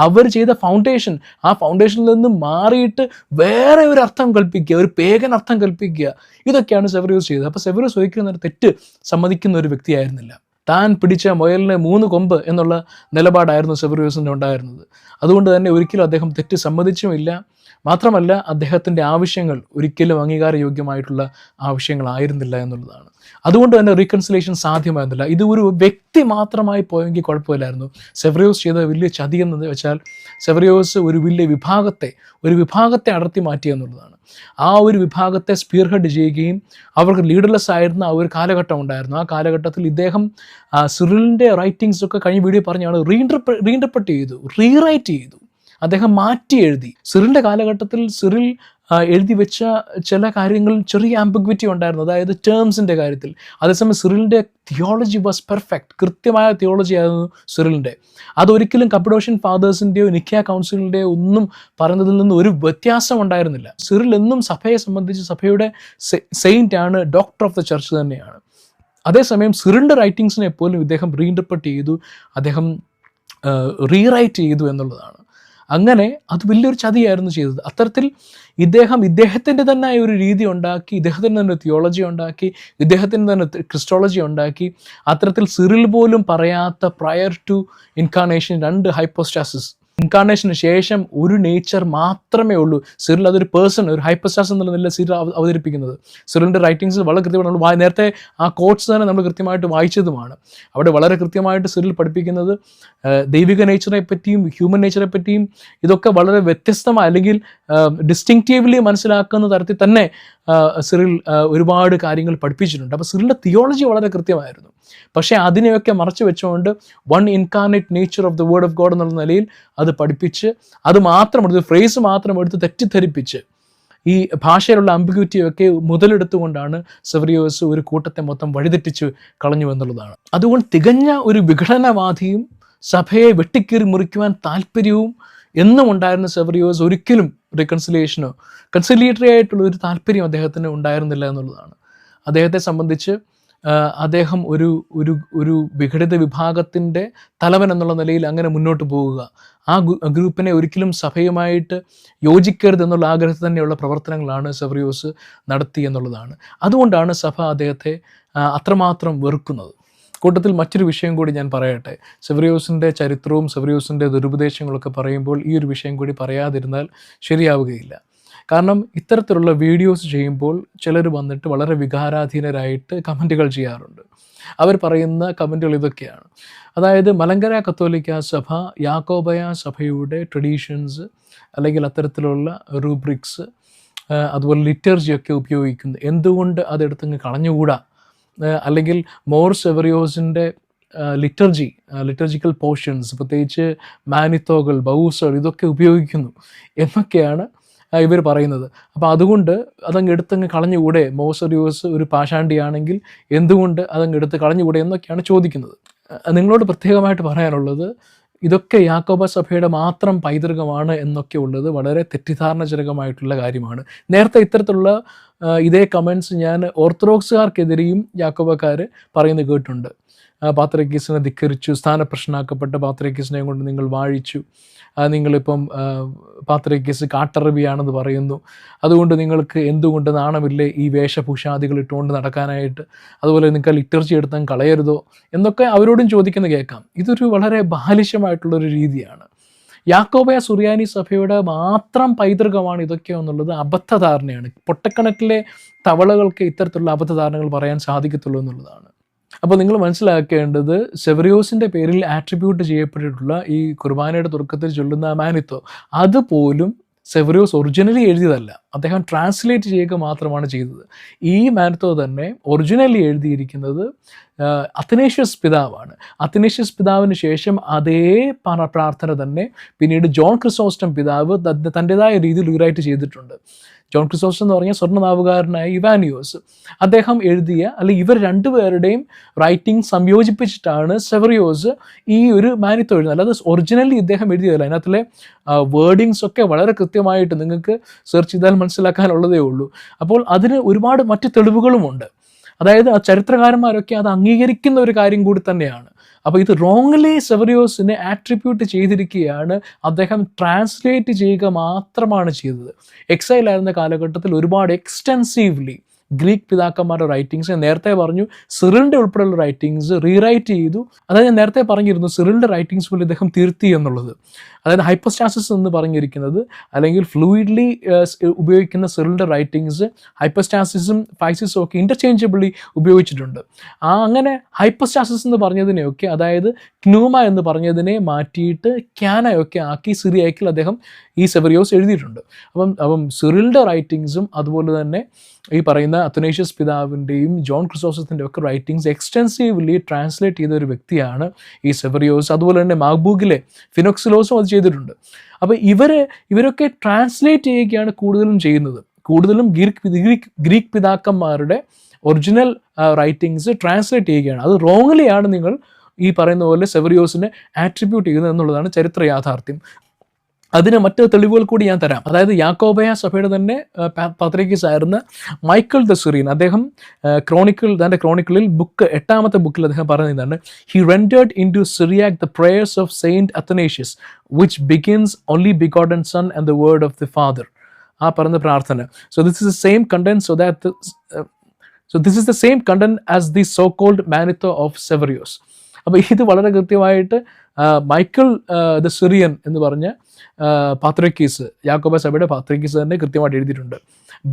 അവർ ചെയ്ത ഫൗണ്ടേഷൻ, ആ ഫൗണ്ടേഷനിൽ നിന്ന് മാറിയിട്ട് വേറെ ഒരു അർത്ഥം കൽപ്പിക്കുക, ഒരു പേഗൻ അർത്ഥം കൽപ്പിക്കുക, ഇതൊക്കെയാണ് സെവറിയോസ് ചെയ്തത്. അപ്പോൾ സെവറിയോസ് ഒരിക്കലും തെറ്റ് സമ്മതിക്കുന്ന ഒരു വ്യക്തിയായിരുന്നില്ല. താൻ പിടിച്ച മുയലിന് 3 കൊമ്പ് എന്നുള്ള നിലപാടായിരുന്നു സെവറിയോസിന് ഉണ്ടായിരുന്നത്. അതുകൊണ്ട് തന്നെ ഒരിക്കലും അദ്ദേഹം തെറ്റ് സമ്മതിച്ചുമില്ല. മാത്രമല്ല, അദ്ദേഹത്തിൻ്റെ ആവശ്യങ്ങൾ ഒരിക്കലും അംഗീകാരയോഗ്യമായിട്ടുള്ള ആവശ്യങ്ങളായിരുന്നില്ല എന്നുള്ളതാണ്. അതുകൊണ്ട് തന്നെ റീകൺസിലേഷൻ സാധ്യമായിരുന്നില്ല. ഇത് ഒരു വ്യക്തി മാത്രമായി പോയെങ്കിൽ കുഴപ്പമില്ലായിരുന്നു. സെവറിയോസ് ചെയ്ത വലിയ ചതി എന്ന് വെച്ചാൽ, സെവറിയോസ് ഒരു വലിയ വിഭാഗത്തെ അടർത്തി മാറ്റി എന്നുള്ളതാണ്. ആ ഒരു വിഭാഗത്തെ സ്പീർ ഹെഡ് ചെയ്യുകയും അവർക്ക് ലീഡർലെസ് ആയിരുന്ന ആ ഒരു കാലഘട്ടം ഉണ്ടായിരുന്നു. ആ കാലഘട്ടത്തിൽ ഇദ്ദേഹം സിറിലിൻ്റെ റൈറ്റിങ്സ് ഒക്കെ കഴിഞ്ഞ വീഡിയോ പറഞ്ഞാണ് റീഇൻ്റർപ്രറ്റ് ചെയ്തു, റീറൈറ്റ് ചെയ്തു, അദ്ദേഹം മാറ്റി എഴുതി. സിറിലിൻ്റെ കാലഘട്ടത്തിൽ സിറിൽ എഴുതി വെച്ച ചില കാര്യങ്ങൾ ചെറിയ ആംബിഗ്വിറ്റി ഉണ്ടായിരുന്നു, അതായത് ടേംസിൻ്റെ കാര്യത്തിൽ. അതേസമയം സിറിലിൻ്റെ തിയോളജി വാസ് പെർഫെക്റ്റ്, കൃത്യമായ തിയോളജി ആയിരുന്നു സിറിലിൻ്റെ. അതൊരിക്കലും കപ്പഡോഷ്യൻ ഫാദേഴ്സിൻ്റെയോ നിഖ്യ കൗൺസിലിൻ്റെയോ ഒന്നും പറയുന്നതിൽ നിന്ന് ഒരു വ്യത്യാസം ഉണ്ടായിരുന്നില്ല. സിറിൽ എന്നും സഭയെ സംബന്ധിച്ച് സഭയുടെ സെയിൻ്റ് ആണ്, ഡോക്ടർ ഓഫ് ദ ചർച്ച് തന്നെയാണ്. അതേസമയം സിറിലിൻ്റെ റൈറ്റിങ്സിനെ പോലും ഇദ്ദേഹം റീഇൻ്റർപ്രറ്റ് ചെയ്തു, അദ്ദേഹം റീറൈറ്റ് ചെയ്തു എന്നുള്ളതാണ്. അങ്ങനെ അത് വലിയൊരു ചതിയായിരുന്നു ചെയ്തത്. അത്തരത്തിൽ ഇദ്ദേഹത്തിൻ്റെ തന്നെ ഒരു രീതി ഉണ്ടാക്കി, ഇദ്ദേഹത്തിന് തന്നെ തിയോളജി ഉണ്ടാക്കി, ഇദ്ദേഹത്തിന് തന്നെ ക്രിസ്റ്റോളജി ഉണ്ടാക്കി. അത്തരത്തിൽ സിറിൽ പോലും പറയാത്ത പ്രയർ ടു ഇൻകാർണേഷൻ 2 ഹൈപ്പോസ്റ്റാസിസ്, ഇൻകാർണേഷന് ശേഷം ഒരു നേച്ചർ മാത്രമേ ഉള്ളൂ. സിറിൽ അതൊരു പേഴ്സൺ, ഒരു ഹൈപ്പോസ്റ്റാസ് എന്നുള്ള നില സിറിൽ അവതരിപ്പിക്കുന്നത്. സിറിലിൻ്റെ റൈറ്റിങ്സ് വളരെ കൃത്യമായിട്ട് നമ്മൾ നേരത്തെ ആ കോട്ട്സ് തന്നെ നമ്മൾ കൃത്യമായിട്ട് വായിച്ചതുമാണ്. അവിടെ വളരെ കൃത്യമായിട്ട് സിറിൽ പഠിപ്പിക്കുന്നത് ദൈവിക നേച്ചറെ പറ്റിയും ഹ്യൂമൻ നേച്ചറെ പറ്റിയും ഇതൊക്കെ വളരെ വ്യത്യസ്തമായ അല്ലെങ്കിൽ ഡിസ്റ്റിങ്റ്റീവ്ലി മനസ്സിലാക്കുന്ന തരത്തിൽ തന്നെ സിറിൽ ഒരുപാട് കാര്യങ്ങൾ പഠിപ്പിച്ചിട്ടുണ്ട്. അപ്പോൾ സിറിലിൻ്റെ തിയോളജി വളരെ കൃത്യമായിരുന്നു. പക്ഷേ അതിനെയൊക്കെ മറച്ചു വെച്ചുകൊണ്ട് one incarnate nature of the Word of God എന്നുള്ള നിലയിൽ അത് പഠിപ്പിച്ച്, അത് മാത്രം എടുത്ത് ഫ്രേസ് മാത്രം എടുത്ത് തെറ്റിദ്ധരിപ്പിച്ച് ഈ ഭാഷയിലുള്ള അംബിഗ്വിറ്റിയൊക്കെ മുതലെടുത്തുകൊണ്ടാണ് സെവറിയോസ് ഒരു കൂട്ടത്തെ മൊത്തം വഴിതെറ്റിച്ച് കളഞ്ഞു എന്നുള്ളതാണ്. അതുകൊണ്ട് തികഞ്ഞ ഒരു വിഘടനവാദിയും സഭയെ വെട്ടിക്കീറി മുറിക്കുവാൻ താല്പര്യവും എന്നും ഉണ്ടായിരുന്ന സെവറിയോസ് ഒരിക്കലും റീകൺസിലിയേഷനോ കൺസിലിയേറ്ററി ആയിട്ടുള്ള ഒരു താല്പര്യം അദ്ദേഹത്തിന് ഉണ്ടായിരുന്നില്ല എന്നുള്ളതാണ്. അദ്ദേഹത്തെ സംബന്ധിച്ച് അദ്ദേഹം ഒരു വിഘടിത വിഭാഗത്തിൻ്റെ തലവൻ എന്നുള്ള നിലയിൽ അങ്ങനെ മുന്നോട്ട് പോവുക, ആ ഗ്രൂപ്പിനെ ഒരിക്കലും സഭയുമായിട്ട് യോജിക്കരുത് എന്നുള്ള ആഗ്രഹത്തിൽ തന്നെയുള്ള പ്രവർത്തനങ്ങളാണ് സെവറിയോസ് നടത്തി എന്നുള്ളതാണ്. അതുകൊണ്ടാണ് സഭ അദ്ദേഹത്തെ അത്രമാത്രം വെറുക്കുന്നത്. കൂട്ടത്തിൽ മറ്റൊരു വിഷയം കൂടി ഞാൻ പറയട്ടെ. സെവറിയോസിൻ്റെ ചരിത്രവും സെവറിയോസിൻ്റെ ദുരുപദേശങ്ങളൊക്കെ പറയുമ്പോൾ ഈ ഒരു വിഷയം കൂടി പറയാതിരുന്നാൽ ശരിയാവുകയില്ല. കാരണം ഇത്തരത്തിലുള്ള വീഡിയോസ് ചെയ്യുമ്പോൾ ചിലർ വന്നിട്ട് വളരെ വികാരാധീനരായിട്ട് കമൻറ്റുകൾ ചെയ്യാറുണ്ട്. അവർ പറയുന്ന കമൻറ്റുകൾ ഇതൊക്കെയാണ്. അതായത് മലങ്കര കത്തോലിക്ക സഭ യാക്കോബയ സഭയുടെ ട്രഡീഷൻസ് അല്ലെങ്കിൽ അത്തരത്തിലുള്ള റൂബ്രിക്സ് അതുപോലെ ലിറ്റർജിയൊക്കെ ഉപയോഗിക്കുന്നു, എന്തുകൊണ്ട് അതെടുത്തങ്ങ് കളഞ്ഞുകൂടാ, അല്ലെങ്കിൽ മോർ സെവറിയോസിൻ്റെ ലിറ്റർജിക്കൽ പോർഷൻസ്, പ്രത്യേകിച്ച് മാനിത്തോകൾ, ബൗസകൾ ഇതൊക്കെ ഉപയോഗിക്കുന്നു എന്നൊക്കെയാണ് ഇവർ പറയുന്നത്. അപ്പോൾ അതുകൊണ്ട് അതങ്ങ് എടുത്തങ്ങ് കളഞ്ഞുകൂടെ, സെവറിയോസ് ഒരു പാഷാണ്ടിയാണെങ്കിൽ എന്തുകൊണ്ട് അതങ്ങ് എടുത്ത് കളഞ്ഞുകൂടെ എന്നൊക്കെയാണ് ചോദിക്കുന്നത്. നിങ്ങളോട് പ്രത്യേകമായിട്ട് പറയാനുള്ളത്, ഇതൊക്കെ യാക്കോബ സഭയുടെ മാത്രം പൈതൃകമാണ് എന്നൊക്കെ ഉള്ളത് വളരെ തെറ്റിദ്ധാരണജനകമായിട്ടുള്ള കാര്യമാണ്. നേരത്തെ ഇത്തരത്തിലുള്ള ഇതേ കമൻസ് ഞാൻ ഓർത്തഡോക്സുകാർക്കെതിരെയും യാക്കോബക്കാർ പറയുന്നത് കേട്ടിട്ടുണ്ട്. പാത്രിക്കീസിനെ ധിക്കരിച്ചു, സ്ഥാനപ്രശ്നമാക്കപ്പെട്ട പാത്രിക്കീസിനെ കൊണ്ട് നിങ്ങൾ വാഴിച്ചു, നിങ്ങളിപ്പം പാത്രിക്കീസ് കാട്ടറബിയാണെന്ന് പറയുന്നു, അതുകൊണ്ട് നിങ്ങൾക്ക് എന്തുകൊണ്ട് നാണമില്ലേ ഈ വേഷഭൂഷാദികൾ ഇട്ടുകൊണ്ട് നടക്കാനായിട്ട്, അതുപോലെ നിങ്ങൾക്ക് ലിറ്റർജി എടുത്താൽ കളയരുതോ എന്നൊക്കെ അവരോടും ചോദിക്കുന്ന കേൾക്കാം. ഇതൊരു വളരെ ബാലിശമായിട്ടുള്ളൊരു രീതിയാണ്. യാക്കോബയ സുറിയാനി സഭയുടെ മാത്രം പൈതൃകമാണ് ഇതൊക്കെ എന്നുള്ളത് അബദ്ധധാരണയാണ്. പൊട്ടക്കണക്കിലെ തവളകൾക്ക് ഇത്തരത്തിലുള്ള അബദ്ധധാരണകൾ പറയാൻ സാധിക്കത്തുള്ളൂ എന്നുള്ളതാണ്. അപ്പോൾ നിങ്ങൾ മനസ്സിലാക്കേണ്ടത്, സെവറിയോസിൻ്റെ പേരിൽ ആട്രിബ്യൂട്ട് ചെയ്യപ്പെട്ടിട്ടുള്ള ഈ കുർബാനയുടെ തുടക്കത്തിൽ ചൊല്ലുന്ന മാനിത്തോ, അതുപോലും സെവറിയോസ് ഒറിജിനലി എഴുതിയതല്ല, അദ്ദേഹം ട്രാൻസ്ലേറ്റ് ചെയ്യുക മാത്രമാണ് ചെയ്തത്. ഈ മാനിത്തോ തന്നെ ഒറിജിനലി എഴുതിയിരിക്കുന്നത് അത്തനേഷ്യസ് പിതാവാണ്. അത്തനേഷ്യസ് പിതാവിന് ശേഷം അതേ പ്രാർത്ഥന തന്നെ പിന്നീട് ജോൺ ക്രിസോസ്റ്റം പിതാവ് തൻ്റെതായ രീതിയിൽ റീറൈറ്റ് ചെയ്തിട്ടുണ്ട്. ജോൺ ക്രിസോസ്റ്റം എന്ന് പറഞ്ഞാൽ സ്വർണ്ണനാവുകാരനായ ഇവാനിയോസ്, അദ്ദേഹം എഴുതിയ, അല്ലെങ്കിൽ ഇവർ രണ്ടുപേരുടെയും റൈറ്റിംഗ് സംയോജിപ്പിച്ചിട്ടാണ് സെവറിയോസ് ഈ ഒരു മാനിത്തോ എഴുതുന്നത്. അല്ലാതെ ഒറിജിനലി ഇദ്ദേഹം എഴുതിയതല്ല. അതിനകത്തിലെ വേർഡിങ്സ് ഒക്കെ വളരെ കൃത്യമായിട്ട് നിങ്ങൾക്ക് സെർച്ച് ചെയ്താൽ മനസ്സിലാക്കാനുള്ളതേ ഉള്ളൂ. അപ്പോൾ അതിന് ഒരുപാട് മറ്റ് തെളിവുകളുമുണ്ട്. അതായത് ആ ചരിത്രകാരന്മാരൊക്കെ അത് അംഗീകരിക്കുന്ന ഒരു കാര്യം കൂടി തന്നെയാണ്. അപ്പോൾ ഇത് റോങ്ലി സെവറിയോസിനെ ആട്രിബ്യൂട്ട് ചെയ്തിരിക്കുകയാണ്. അദ്ദേഹം ട്രാൻസ്ലേറ്റ് ചെയ്യുക മാത്രമാണ് ചെയ്തത്. എക്സൈലായിരുന്ന കാലഘട്ടത്തിൽ ഒരുപാട് എക്സ്റ്റെൻസീവ്ലി ഗ്രീക്ക് പിതാക്കന്മാരുടെ റൈറ്റിങ്സ്, നേരത്തെ പറഞ്ഞു സിറിലിൻ്റെ ഉൾപ്പെടെയുള്ള റൈറ്റിങ്സ് റീറൈറ്റ് ചെയ്തു. അതായത് ഞാൻ നേരത്തെ പറഞ്ഞിരുന്നു സിറിലിൻ്റെ റൈറ്റിങ്സ് പോലും ഇദ്ദേഹം തിരുത്തി എന്നുള്ളത്. അതായത് ഹൈപ്പോസ്റ്റാസിസ് എന്ന് പറഞ്ഞിരിക്കുന്നത്, അല്ലെങ്കിൽ ഫ്ലൂയിഡ്ലി ഉപയോഗിക്കുന്ന സിറിലിൻ്റെ റൈറ്റിങ്സ് ഹൈപ്പോസ്റ്റാസിസും ഫൈസിസും ഒക്കെ ഇൻ്റർചേഞ്ചബിളി ഉപയോഗിച്ചിട്ടുണ്ട്. അങ്ങനെ ഹൈപ്പോസ്റ്റാസിസ് എന്ന് പറഞ്ഞതിനെയൊക്കെ, അതായത് ക്നൂമ എന്ന് പറഞ്ഞതിനെ മാറ്റിയിട്ട് ക്യാനയൊക്കെ ആക്കി സിറിയാക്കിൽ അദ്ദേഹം ഈ സെവറിയോസ് എഴുതിയിട്ടുണ്ട്. അപ്പം സിറിലിൻ്റെ റൈറ്റിങ്സും അതുപോലെ തന്നെ ഈ പറയുന്ന അത്തനേഷ്യസ് പിതാവിൻ്റെയും ജോൺ ക്രിസോസ്റ്റത്തിൻ്റെ ഒക്കെ റൈറ്റിങ്സ് എക്സ്റ്റെൻസീവ്ലി ട്രാൻസ്ലേറ്റ് ചെയ്ത ഒരു വ്യക്തിയാണ് ഈ സെവറിയോസ്. അതുപോലെ തന്നെ മാഗ്ബൂഗിലെ ഫിനോക്സിലോസും അത് ചെയ്തിട്ടുണ്ട്. അപ്പോൾ ഇവരൊക്കെ ട്രാൻസ്ലേറ്റ് ചെയ്യുകയാണ് കൂടുതലും ചെയ്യുന്നത്. കൂടുതലും ഗ്രീക്ക് പിതാക്കന്മാരുടെ ഒറിജിനൽ റൈറ്റിങ്സ് ട്രാൻസ്ലേറ്റ് ചെയ്യുകയാണ്. അത് റോങ്ലിയാണ് നിങ്ങൾ ഈ പറയുന്ന പോലെ സെവറിയോസിനെ ആട്രിബ്യൂട്ട് ചെയ്യുന്നത് എന്നുള്ളതാണ് ചരിത്ര യാഥാർത്ഥ്യം. അതിന് മറ്റ് തെളിവുകൾ കൂടി ഞാൻ തരാം. അതായത് യാക്കോബയ സഭയുടെ തന്നെ പാത്രിക്കീസ് ആയിരുന്ന മൈക്കിൾ ദ സിറിയൻ, അദ്ദേഹം തൻ്റെ ക്രോണിക്കിളിൽ 8ാമത്തെ ബുക്കിൽ അദ്ദേഹം പറയുന്നതാണ്, he rendered into Syriac the prayers of Saint Athanasius which begins only begotten Son and the Word of the Father. ആ പറയുന്ന പ്രാർത്ഥന. So this is the same content this is the same content as the so called Manetho of Severus. അപ്പോൾ ഇത് വളരെ കൃത്യമായിട്ട് Michael the Syrian എന്ന് പറഞ്ഞ പാത്രിക്കീസ്, യാക്കോബ സഭയുടെ പാത്രിക്കീസ് തന്നെ കൃത്യമായിട്ട് എഴുതിയിട്ടുണ്ട്.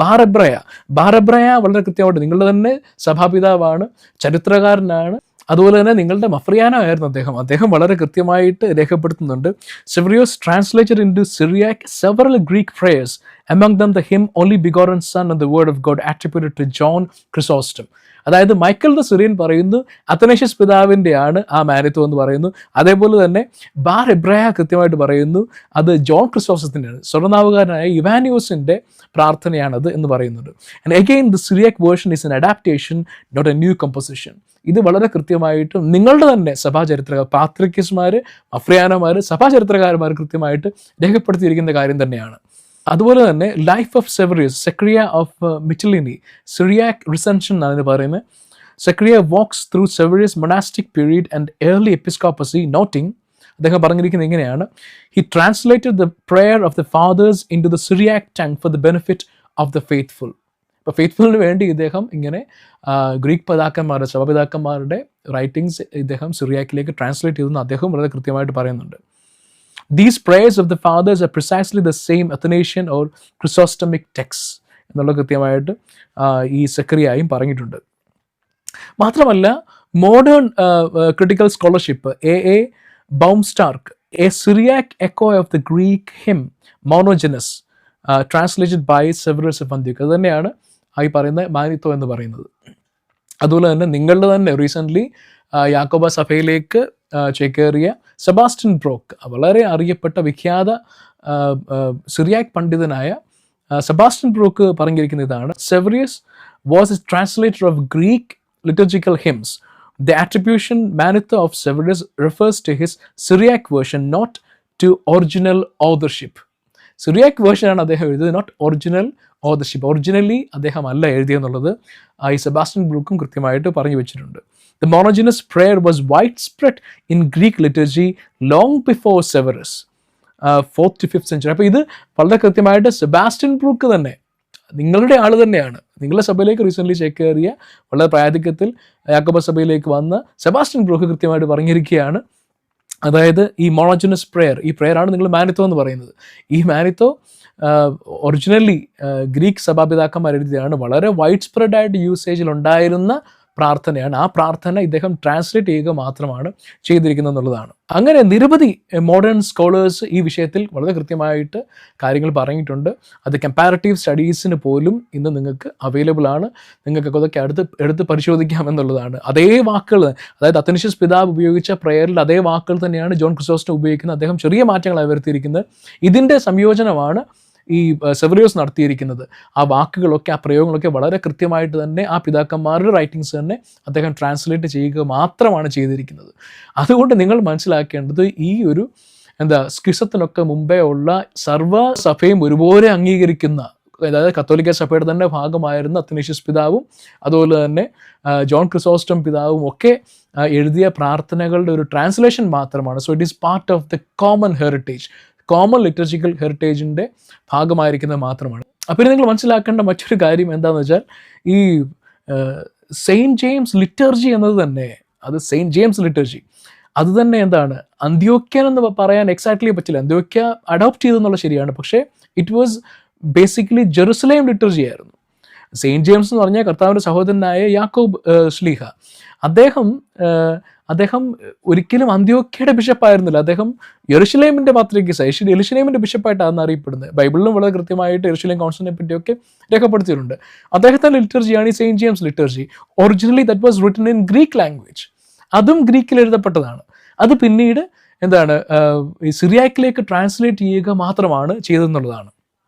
ബാറബ്രയ വളരെ കൃത്യമായിട്ട്, നിങ്ങളുടെ തന്നെ സഭാപിതാവാണ്, ചരിത്രകാരനാണ്, അതുപോലെ തന്നെ നിങ്ങളുടെ മഫ്രിയാനായിരുന്നു അദ്ദേഹം വളരെ കൃത്യമായിട്ട് രേഖപ്പെടുത്തുന്നുണ്ട്. Severus translated into Syriac several Greek prayers, among them the hymn Only Begotten Son and the Word of God attributed to John Chrysostom. അതായത് മൈക്കൽ ദ സിറിയൻ പറയുന്നു അത്തനേഷ്യസ് പിതാവിൻ്റെയാണ് ആ മാനിത്തോ എന്ന് പറയുന്നു. അതേപോലെ തന്നെ ബാർ എബ്രയ കൃത്യമായിട്ട് പറയുന്നു അത് ജോൺ ക്രിസോസ്റ്റത്തിൻ്റെയാണ്, സ്വർണ്ണനാവുകാരനായ ഇവാനിയോസിൻ്റെ പ്രാർത്ഥനയാണത് എന്ന് പറയുന്നുണ്ട്. And again the Syriac version is an adaptation, not a new composition. ഇത് വളരെ കൃത്യമായിട്ടും നിങ്ങളുടെ തന്നെ സഭാചരിത്രകാർ, പാത്രിക്കീസ്മാർ, മഫ്രിയാനമാർ, സഭാചരിത്രകാരന്മാർ കൃത്യമായിട്ട് രേഖപ്പെടുത്തിയിരിക്കുന്ന കാര്യം തന്നെയാണ്. അതുപോലെ തന്നെ life of Severus, Zachariah of Mytilene, Syriac recension എന്നാണ് പറയുന്നത്. Zachariah walks through Severus monastic period and early episcopacy, noting, അദ്ദേഹം പറഞ്ഞിരിക്കുന്നത് ഇങ്ങനെയാണ്, he translated the prayer of the fathers into the Syriac tongue for the benefit of the faithful. അപ്പോൾ ഫെയ്ത്ത്ഫുള്ളിന് വേണ്ടി ഇദ്ദേഹം ഇങ്ങനെ ഗ്രീക്ക് പിതാക്കന്മാരുടെ, സഭാപിതാക്കന്മാരുടെ റൈറ്റിങ്സ് ഇദ്ദേഹം സിറിയാക്കിലേക്ക് ട്രാൻസ്ലേറ്റ് ചെയ്തെന്ന് അദ്ദേഹം വളരെ കൃത്യമായിട്ട് പറയുന്നുണ്ട്. These prayers of the fathers are precisely the same Athanasian or Chrysostamic texts എന്നുള്ള കൃത്യമായിട്ട് ഈ സെക്രിയായും പറഞ്ഞിട്ടുണ്ട്. മാത്രമല്ല modern critical scholarship A Baumstark, a Syriac echo of the Greek hymn Monogenes translated by Severus of അന്ത്യോക്യ, അത് തന്നെയാണ് ഈ പറയുന്ന മാനിത്തോ എന്ന് പറയുന്നത്. അതുപോലെ തന്നെ നിങ്ങളുടെ തന്നെ റീസെൻ്റ്ലി യാക്കോബ സഭയിലേക്ക് ചേക്കേറിയ സെബാസ്റ്റ്യൻ ബ്രോക്ക്, വളരെ അറിയപ്പെട്ട വിഖ്യാത സിറിയാക് പണ്ഡിതനായ സെബാസ്റ്റ്യൻ ബ്രോക്ക് പറഞ്ഞിരിക്കുന്ന ഇതാണ്, Severus was a translator of Greek liturgical hymns The attribution Manetho of Severus refers to his Syriac version, not to original authorship. Syriac വേർഷനാണ് അദ്ദേഹം എഴുതിയത്, നോട്ട് ഒറിജിനൽ ഓതർഷിപ്പ്. ഒറിജിനലി അദ്ദേഹം അല്ല എഴുതിയെന്നുള്ളത് ഈ സെബാസ്റ്റ്യൻ ബ്രൂക്കും കൃത്യമായിട്ട് പറഞ്ഞു വെച്ചിട്ടുണ്ട്. The monogenes prayer was widespread in Greek liturgy long before Severus, 4th to 5th century. അപ്പോൾ ഇത് വളരെ കൃത്യമായിട്ട് സെബാസ്റ്റ്യൻ ബ്രൂക്ക് തന്നെ, നിങ്ങളുടെ ആൾ തന്നെയാണ്, നിങ്ങളുടെ സഭയിലേക്ക് റീസെൻ്റ്ലി ചേക്കേറിയ വളരെ പ്രായാധിക്യത്തിൽ യാക്കോബ സഭയിലേക്ക് വന്ന സെബാസ്റ്റ്യൻ ബ്രൂക്ക് കൃത്യമായിട്ട് പറഞ്ഞിരിക്കുകയാണ്. അതായത് ഈ മോണോജനസ് പ്രെയർ, ഈ പ്രെയറാണ് നിങ്ങൾ മാനിത്തോ എന്ന് പറയുന്നത്. ഈ മാനിത്തോ ഒറിജിനലി ഗ്രീക്ക് സഭാപിതാക്കന്മാർ എഴുതിയതാണ്. വളരെ വൈഡ് സ്പ്രെഡായിട്ട് യൂസേജിൽ ഉണ്ടായിരുന്ന പ്രാർത്ഥനയാണ്. ആ പ്രാർത്ഥന ഇദ്ദേഹം ട്രാൻസ്ലേറ്റ് ചെയ്യുക മാത്രമാണ് ചെയ്തിരിക്കുന്നത് എന്നുള്ളതാണ്. അങ്ങനെ നിരവധി മോഡേൺ സ്കോളേഴ്സ് ഈ വിഷയത്തിൽ വളരെ കൃത്യമായിട്ട് കാര്യങ്ങൾ പറഞ്ഞിട്ടുണ്ട്. അത് കമ്പാരിറ്റീവ് സ്റ്റഡീസിന് പോലും ഇന്ന് നിങ്ങൾക്ക് അവൈലബിൾ ആണ്. നിങ്ങൾക്ക് അതൊക്കെ എടുത്ത് പരിശോധിക്കാം എന്നുള്ളതാണ്. അതേ വാക്കുകൾ, അതായത് അത്തനേഷ്യസ് പിതാവ് ഉപയോഗിച്ച പ്രയറിൽ അതേ വാക്കുകൾ തന്നെയാണ് ജോൺ ക്രിസോസ്റ്റം ഉപയോഗിക്കുന്നത്. അദ്ദേഹം ചെറിയ മാറ്റങ്ങളാണ് വരുത്തിയിരിക്കുന്നത്. ഇതിൻ്റെ സംയോജനമാണ് ഈ സെവറിയോസ് നടത്തിയിരിക്കുന്നത്. ആ വാക്കുകളൊക്കെ, ആ പ്രയോഗങ്ങളൊക്കെ വളരെ കൃത്യമായിട്ട് തന്നെ ആ പിതാക്കന്മാരുടെ റൈറ്റിങ്സ് തന്നെ അദ്ദേഹം ട്രാൻസ്ലേറ്റ് ചെയ്യുക മാത്രമാണ് ചെയ്തിരിക്കുന്നത്. അതുകൊണ്ട് നിങ്ങൾ മനസ്സിലാക്കേണ്ടത് ഈ ഒരു സ്കിസത്തിനൊക്കെ മുമ്പേ ഉള്ള സർവ്വ സഭയും ഒരുപോലെ അംഗീകരിക്കുന്ന, അതായത് കത്തോലിക്ക സഭയുടെ തന്നെ ഭാഗമായിരുന്ന അത്തനേഷ്യസ് പിതാവും അതുപോലെ തന്നെ ജോൺ ക്രിസോസ്റ്റം പിതാവും ഒക്കെ എഴുതിയ പ്രാർത്ഥനകളുടെ ഒരു ട്രാൻസ്ലേഷൻ മാത്രമാണ്. So it is part of the common heritage, common liturgical ഹെറിറ്റേജിൻ്റെ ഭാഗമായിരിക്കുന്നത് മാത്രമാണ്. അപ്പോൾ നിങ്ങൾ മനസ്സിലാക്കേണ്ട മറ്റൊരു കാര്യം എന്താണെന്ന് വെച്ചാൽ, ഈ സെയിൻറ്റ് ജെയിംസ് ലിറ്റർജി എന്നത് തന്നെ, അത് സെയിൻറ്റ് ജെയിംസ് ലിറ്റർജി അത് തന്നെ എന്താണ്, അന്ത്യോക്യൻ എന്ന് പറയാൻ എക്സാക്ട്ലി പറ്റില്ല. അന്ത്യോക്യ അഡോപ്റ്റ് ചെയ്തെന്നുള്ള ശരിയാണ്, പക്ഷേ it was basically Jerusalem liturgy ആയിരുന്നു. സെയിൻറ്റ് ജെയിംസ് എന്ന് പറഞ്ഞാൽ കർത്താവിൻ്റെ സഹോദരനായ യാക്കോബ് ശ്ലീഹ, അദ്ദേഹം ഒരിക്കലും അന്ത്യോക്യയുടെ ബിഷപ്പായിരുന്നില്ല. അദ്ദേഹം യെരുശലേമിൻ്റെ പാത്രികീസ, യെരുശലേമിൻ്റെ ബിഷപ്പായിട്ടാണ് അറിയപ്പെടുന്നത്. ബൈബിളിലും വളരെ കൃത്യമായിട്ട് യെരുശലേം കൗൺസിലിനെ പറ്റിയൊക്കെ രേഖപ്പെടുത്തിയിട്ടുണ്ട്. അദ്ദേഹത്തിൻ്റെ ലിറ്റർജിയാണ് ഈ saint James liturgy. Originally that was written in Greek language, അതും ഗ്രീക്കിൽ എഴുതപ്പെട്ടതാണ്. അത് പിന്നീട് ഈ സിറിയാക്കിലേക്ക് ട്രാൻസ്ലേറ്റ് ചെയ്യുക മാത്രമാണ് ചെയ്തതെന്നുള്ളതാണ്.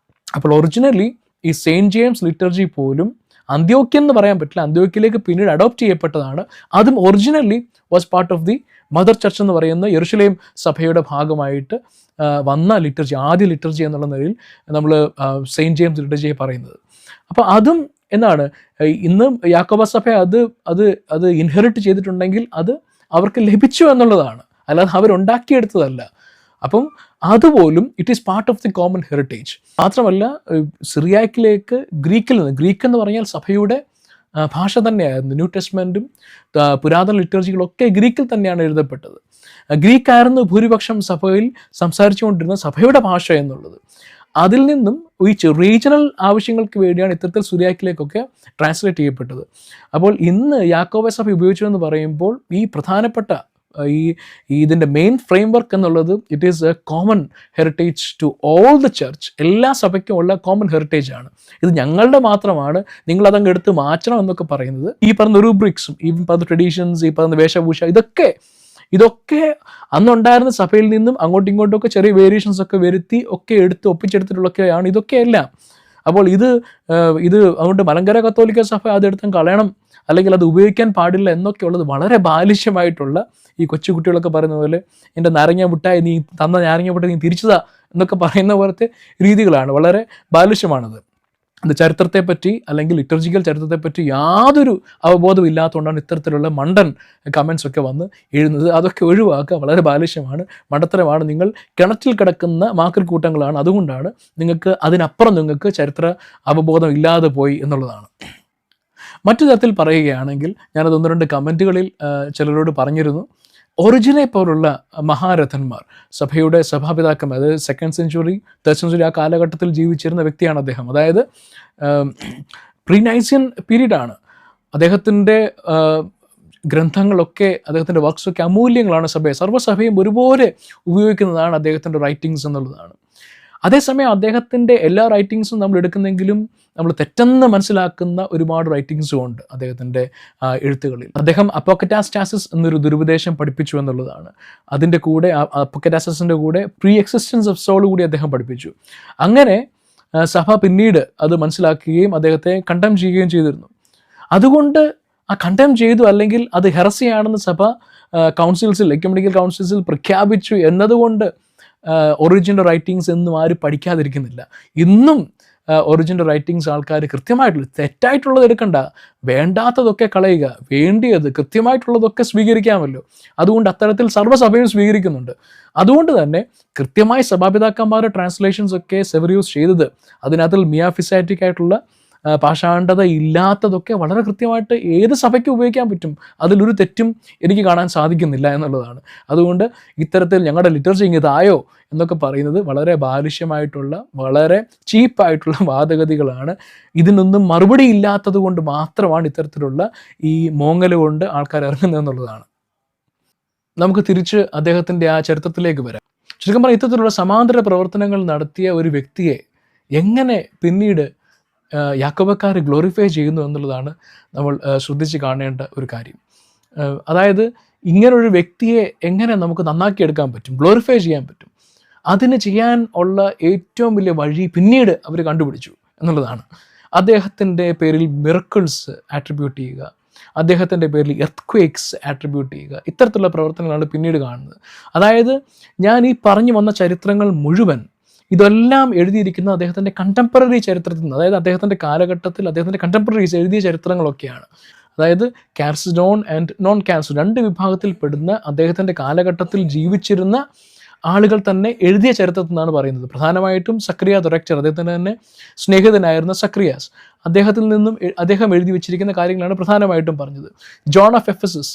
അപ്പോൾ ഒറിജിനലി ഈ സെയിൻറ്റ് ജെയിംസ് ലിറ്റർജി പോലും അന്ത്യോക്യൻ എന്ന് പറയാൻ പറ്റില്ല, അന്ത്യോക്യയിലേക്ക് പിന്നീട് അഡോപ്റ്റ് ചെയ്യപ്പെട്ടതാണ്. അതും originally was part of the mother church എന്ന് പറയുന്ന യെരുശലേം സഭയുടെ ഭാഗമായിട്ട് വന്ന ലിറ്റർജി, ആദ്യ ലിറ്റർജി എന്നുള്ള നിലയിൽ നമ്മൾ സെയിൻറ്റ് ജെയിംസ് ലിറ്റർജിയെ പറയുന്നത്. അപ്പോൾ അതും ഇന്ന് യാക്കോബ സഭ അത് ഇൻഹെറിറ്റ് ചെയ്തിട്ടുണ്ടെങ്കിൽ അത് അവർക്ക് ലഭിച്ചു എന്നുള്ളതാണ്, അല്ലാതെ അവരുണ്ടാക്കിയെടുത്തതല്ല. അപ്പം അതുപോലും it is part of the common heritage. മാത്രമല്ല സിറിയാക്കിലേക്ക് ഗ്രീക്ക് എന്ന് പറഞ്ഞാൽ സഭയുടെ ഭാഷ തന്നെയായിരുന്നു. ന്യൂ ടെസ്റ്റ്മെൻറ്റും പുരാതന ലിറ്റർജികളൊക്കെ ഗ്രീക്കിൽ തന്നെയാണ് എഴുതപ്പെട്ടത്. ഗ്രീക്കായിരുന്നു ഭൂരിപക്ഷം സഭയിൽ സംസാരിച്ചുകൊണ്ടിരുന്ന സഭയുടെ ഭാഷ എന്നുള്ളത്. അതിൽ നിന്നും ഈ റീജിയണൽ ആവശ്യങ്ങൾക്ക് വേണ്ടിയാണ് ഇത്തരത്തിൽ സിറിയാക്കിലേക്കൊക്കെ ട്രാൻസ്ലേറ്റ് ചെയ്യപ്പെട്ടത്. അപ്പോൾ ഇന്ന് യാക്കോബ സഭ ഉപയോഗിച്ചതെന്ന് പറയുമ്പോൾ ഈ പ്രധാനപ്പെട്ട ഇതിൻ്റെ മെയിൻ ഫ്രെയിം വർക്ക് എന്നുള്ളത് it is a common heritage to all the church. എല്ലാ സഭയ്ക്കും ഉള്ള കോമൺ ഹെറിറ്റേജ് ആണ്. ഇത് ഞങ്ങളുടെ മാത്രമാണ്, നിങ്ങളതങ്ങ് എടുത്ത് മാറ്റണം എന്നൊക്കെ പറയുന്നത് ഈ പറഞ്ഞ റൂബ്രിക്സും ഈ പറഞ്ഞ ട്രഡീഷൻസ്, ഈ പറഞ്ഞ വേഷഭൂഷ, ഇതൊക്കെ അന്നുണ്ടായിരുന്ന സഭയിൽ നിന്നും അങ്ങോട്ടും ഇങ്ങോട്ടും ഒക്കെ ചെറിയ വേരിയേഷൻസ് ഒക്കെ വരുത്തി ഒക്കെ ഒപ്പിച്ചെടുത്തിട്ടുള്ളതൊക്കെയാണ് ഇതൊക്കെ എല്ലാം. അപ്പോൾ ഇത് അതുകൊണ്ട് മലങ്കര കത്തോലിക്ക സഭ അതെടുത്തും കളയണം, അല്ലെങ്കിൽ അത് ഉപയോഗിക്കാൻ പാടില്ല എന്നൊക്കെ ഉള്ളത് വളരെ ബാലിഷ്യമായിട്ടുള്ള, ഈ കൊച്ചുകുട്ടികളൊക്കെ പറയുന്ന പോലെ എൻ്റെ നാരങ്ങ മുട്ടായി നീ തന്ന നാരങ്ങ മുട്ടായി നീ തിരിച്ചതാ എന്നൊക്കെ പറയുന്ന പോലത്തെ രീതികളാണ്. വളരെ ബാലിഷ്യമാണത്. അത് ചരിത്രത്തെപ്പറ്റി അല്ലെങ്കിൽ ലിറ്റർജിക്കൽ ചരിത്രത്തെപ്പറ്റി യാതൊരു അവബോധം ഇല്ലാത്തതുകൊണ്ടാണ് ഇത്തരത്തിലുള്ള മണ്ടൻ കമൻസ് ഒക്കെ വന്ന് എഴുതുന്നത്. അതൊക്കെ ഒഴിവാക്കുക, വളരെ ബാലിഷ്യമാണ്, മണ്ടത്തരമാണ്. നിങ്ങൾ കിണറ്റിൽ കിടക്കുന്ന മാക്കൽ കൂട്ടങ്ങളാണ്. അതുകൊണ്ടാണ് അതിനപ്പുറം നിങ്ങൾക്ക് ചരിത്ര അവബോധം ഇല്ലാതെ പോയി എന്നുള്ളതാണ്. മറ്റു തരത്തിൽ പറയുകയാണെങ്കിൽ, ഞാനത് 1-2 കമൻറ്റുകളിൽ ചിലരോട് പറഞ്ഞിരുന്നു, ഒറിജിനെ പോലുള്ള മഹാരഥന്മാർ, സഭയുടെ സഭാപിതാക്കന്മാർ, അതായത് 2nd century 3rd century ആ കാലഘട്ടത്തിൽ ജീവിച്ചിരുന്ന വ്യക്തിയാണ് അദ്ദേഹം. അതായത് പ്രീനൈസിയൻ പീരീഡാണ്. അദ്ദേഹത്തിൻ്റെ ഗ്രന്ഥങ്ങളൊക്കെ, അദ്ദേഹത്തിൻ്റെ വർക്ക്സൊക്കെ അമൂല്യങ്ങളാണ്. സർവ്വസഭയും ഒരുപോലെ ഉപയോഗിക്കുന്നതാണ് അദ്ദേഹത്തിൻ്റെ റൈറ്റിങ്സ് എന്നുള്ളതാണ്. അതേസമയം അദ്ദേഹത്തിൻ്റെ എല്ലാ റൈറ്റിങ്സും നമ്മൾ എടുക്കുന്നെങ്കിലും നമ്മൾ തെറ്റെന്ന് മനസ്സിലാക്കുന്ന ഒരുപാട് റൈറ്റിങ്സും ഉണ്ട് അദ്ദേഹത്തിൻ്റെ എഴുത്തുകളിൽ. അദ്ദേഹം അപ്പോക്കറ്റാസ്റ്റാസിസ് എന്നൊരു ദുരുപദേശം പഠിപ്പിച്ചു എന്നുള്ളതാണ്. അതിൻ്റെ കൂടെ അപ്പോക്കറ്റാസിസിൻ്റെ കൂടെ പ്രീ എക്സിസ്റ്റൻസ് ഓഫ് സോൾ കൂടി അദ്ദേഹം പഠിപ്പിച്ചു. അങ്ങനെ സഭ പിന്നീട് അത് മനസ്സിലാക്കുകയും അദ്ദേഹത്തെ കണ്ടം ചെയ്യുകയും ചെയ്തിരുന്നു. അതുകൊണ്ട് കണ്ടം ചെയ്തു, അല്ലെങ്കിൽ അത് ഹെറസിയാണെന്ന് സഭ കൗൺസിൽസിൽ, എക്യുമെനിക്കൽ കൗൺസിൽസിൽ പ്രഖ്യാപിച്ചു എന്നതുകൊണ്ട് ഒറിജിനൽ റൈറ്റിങ്സ് എന്നും ആരും പഠിക്കാതിരിക്കുന്നില്ല. ഇന്നും ഒറിജിനൽ റൈറ്റിങ്സ് ആൾക്കാർ കൃത്യമായിട്ടുള്ള, തെറ്റായിട്ടുള്ളത് എടുക്കണ്ട, വേണ്ടാത്തതൊക്കെ കളയുക, വേണ്ടിയത് കൃത്യമായിട്ടുള്ളതൊക്കെ സ്വീകരിക്കാമല്ലോ. അതുകൊണ്ട് അത്തരത്തിൽ സർവ്വസഭയും സ്വീകരിക്കുന്നുണ്ട്. അതുകൊണ്ട് തന്നെ കൃത്യമായി സഭാപിതാക്കന്മാരുടെ ട്രാൻസ്ലേഷൻസ് ഒക്കെ സെവറിയൂസ് ചെയ്തത്, അതിനകത്തിൽ മിയാഫിസാറ്റിക് ആയിട്ടുള്ള പാഷാണ്ഡത ഇല്ലാത്തതൊക്കെ വളരെ കൃത്യമായിട്ട് ഏത് സഭയ്ക്ക് ഉപയോഗിക്കാൻ പറ്റും. അതിലൊരു തെറ്റും എനിക്ക് കാണാൻ സാധിക്കുന്നില്ല എന്നുള്ളതാണ്. അതുകൊണ്ട് ഇത്തരത്തിൽ ഞങ്ങളുടെ ലിറ്റർജി ഇതായോ എന്നൊക്കെ പറയുന്നത് വളരെ ബാലിഷ്യമായിട്ടുള്ള, വളരെ ചീപ്പായിട്ടുള്ള വാദഗതികളാണ്. ഇതിനൊന്നും മറുപടി ഇല്ലാത്തത് കൊണ്ട് മാത്രമാണ് ഇത്തരത്തിലുള്ള ഈ മോങ്ങൽ കൊണ്ട് ആൾക്കാർ ഇറങ്ങുന്നതെന്നുള്ളതാണ്. നമുക്ക് തിരിച്ച് അദ്ദേഹത്തിൻ്റെ ആ ചരിത്രത്തിലേക്ക് വരാം. ചുരുക്കം പറഞ്ഞാൽ ഇത്തരത്തിലുള്ള സമാന്തര പ്രവർത്തനങ്ങൾ നടത്തിയ ഒരു വ്യക്തിയെ എങ്ങനെ പിന്നീട് യാക്കോബക്കാർ ഗ്ലോറിഫൈ ചെയ്യുന്നു എന്നുള്ളതാണ് നമ്മൾ ശ്രദ്ധിച്ച് കാണേണ്ട ഒരു കാര്യം. അതായത് ഇങ്ങനൊരു വ്യക്തിയെ എങ്ങനെ നമുക്ക് നന്നാക്കിയെടുക്കാൻ പറ്റും, ഗ്ലോറിഫൈ ചെയ്യാൻ പറ്റും, അതിന് ചെയ്യാൻ ഉള്ള ഏറ്റവും വലിയ വഴി പിന്നീട് അവർ കണ്ടുപിടിച്ചു എന്നുള്ളതാണ്. അദ്ദേഹത്തിൻ്റെ പേരിൽ മിറക്കിൾസ് ആട്രിബ്യൂട്ട് ചെയ്യുക, അദ്ദേഹത്തിൻ്റെ പേരിൽ എർത്ത്ക്വേക്സ് ആട്രിബ്യൂട്ട് ചെയ്യുക, ഇത്തരത്തിലുള്ള പ്രവർത്തനങ്ങളാണ് പിന്നീട് കാണുന്നത്. അതായത് ഞാൻ ഈ പറഞ്ഞു വന്ന ചരിത്രങ്ങൾ മുഴുവൻ, ഇതെല്ലാം എഴുതിയിരിക്കുന്ന അദ്ദേഹത്തിൻ്റെ കണ്ടംപററി ചരിത്രത്തിൽ നിന്ന്, അതായത് അദ്ദേഹത്തിൻ്റെ കാലഘട്ടത്തിൽ അദ്ദേഹത്തിൻ്റെ കണ്ടംപററീസ് എഴുതിയ ചരിത്രങ്ങളൊക്കെയാണ്. അതായത് കാൽസിഡോൺ ആൻഡ് നോൺ കാൽസിഡോൺ, രണ്ട് വിഭാഗത്തിൽ പെടുന്ന അദ്ദേഹത്തിൻ്റെ കാലഘട്ടത്തിൽ ജീവിച്ചിരുന്ന ആളുകൾ തന്നെ എഴുതിയ ചരിത്രത്തിൽ നിന്നാണ് പറയുന്നത്. പ്രധാനമായിട്ടും സക്രിയ ദൊറക്ചർ, അദ്ദേഹത്തിൻ്റെ തന്നെ സ്നേഹിതനായിരുന്ന സക്രിയാസ്, അദ്ദേഹത്തിൽ നിന്നും അദ്ദേഹം എഴുതി വെച്ചിരിക്കുന്ന കാര്യങ്ങളാണ് പ്രധാനമായിട്ടും പറഞ്ഞത്. ജോൺ ഓഫ് എഫെസസ്,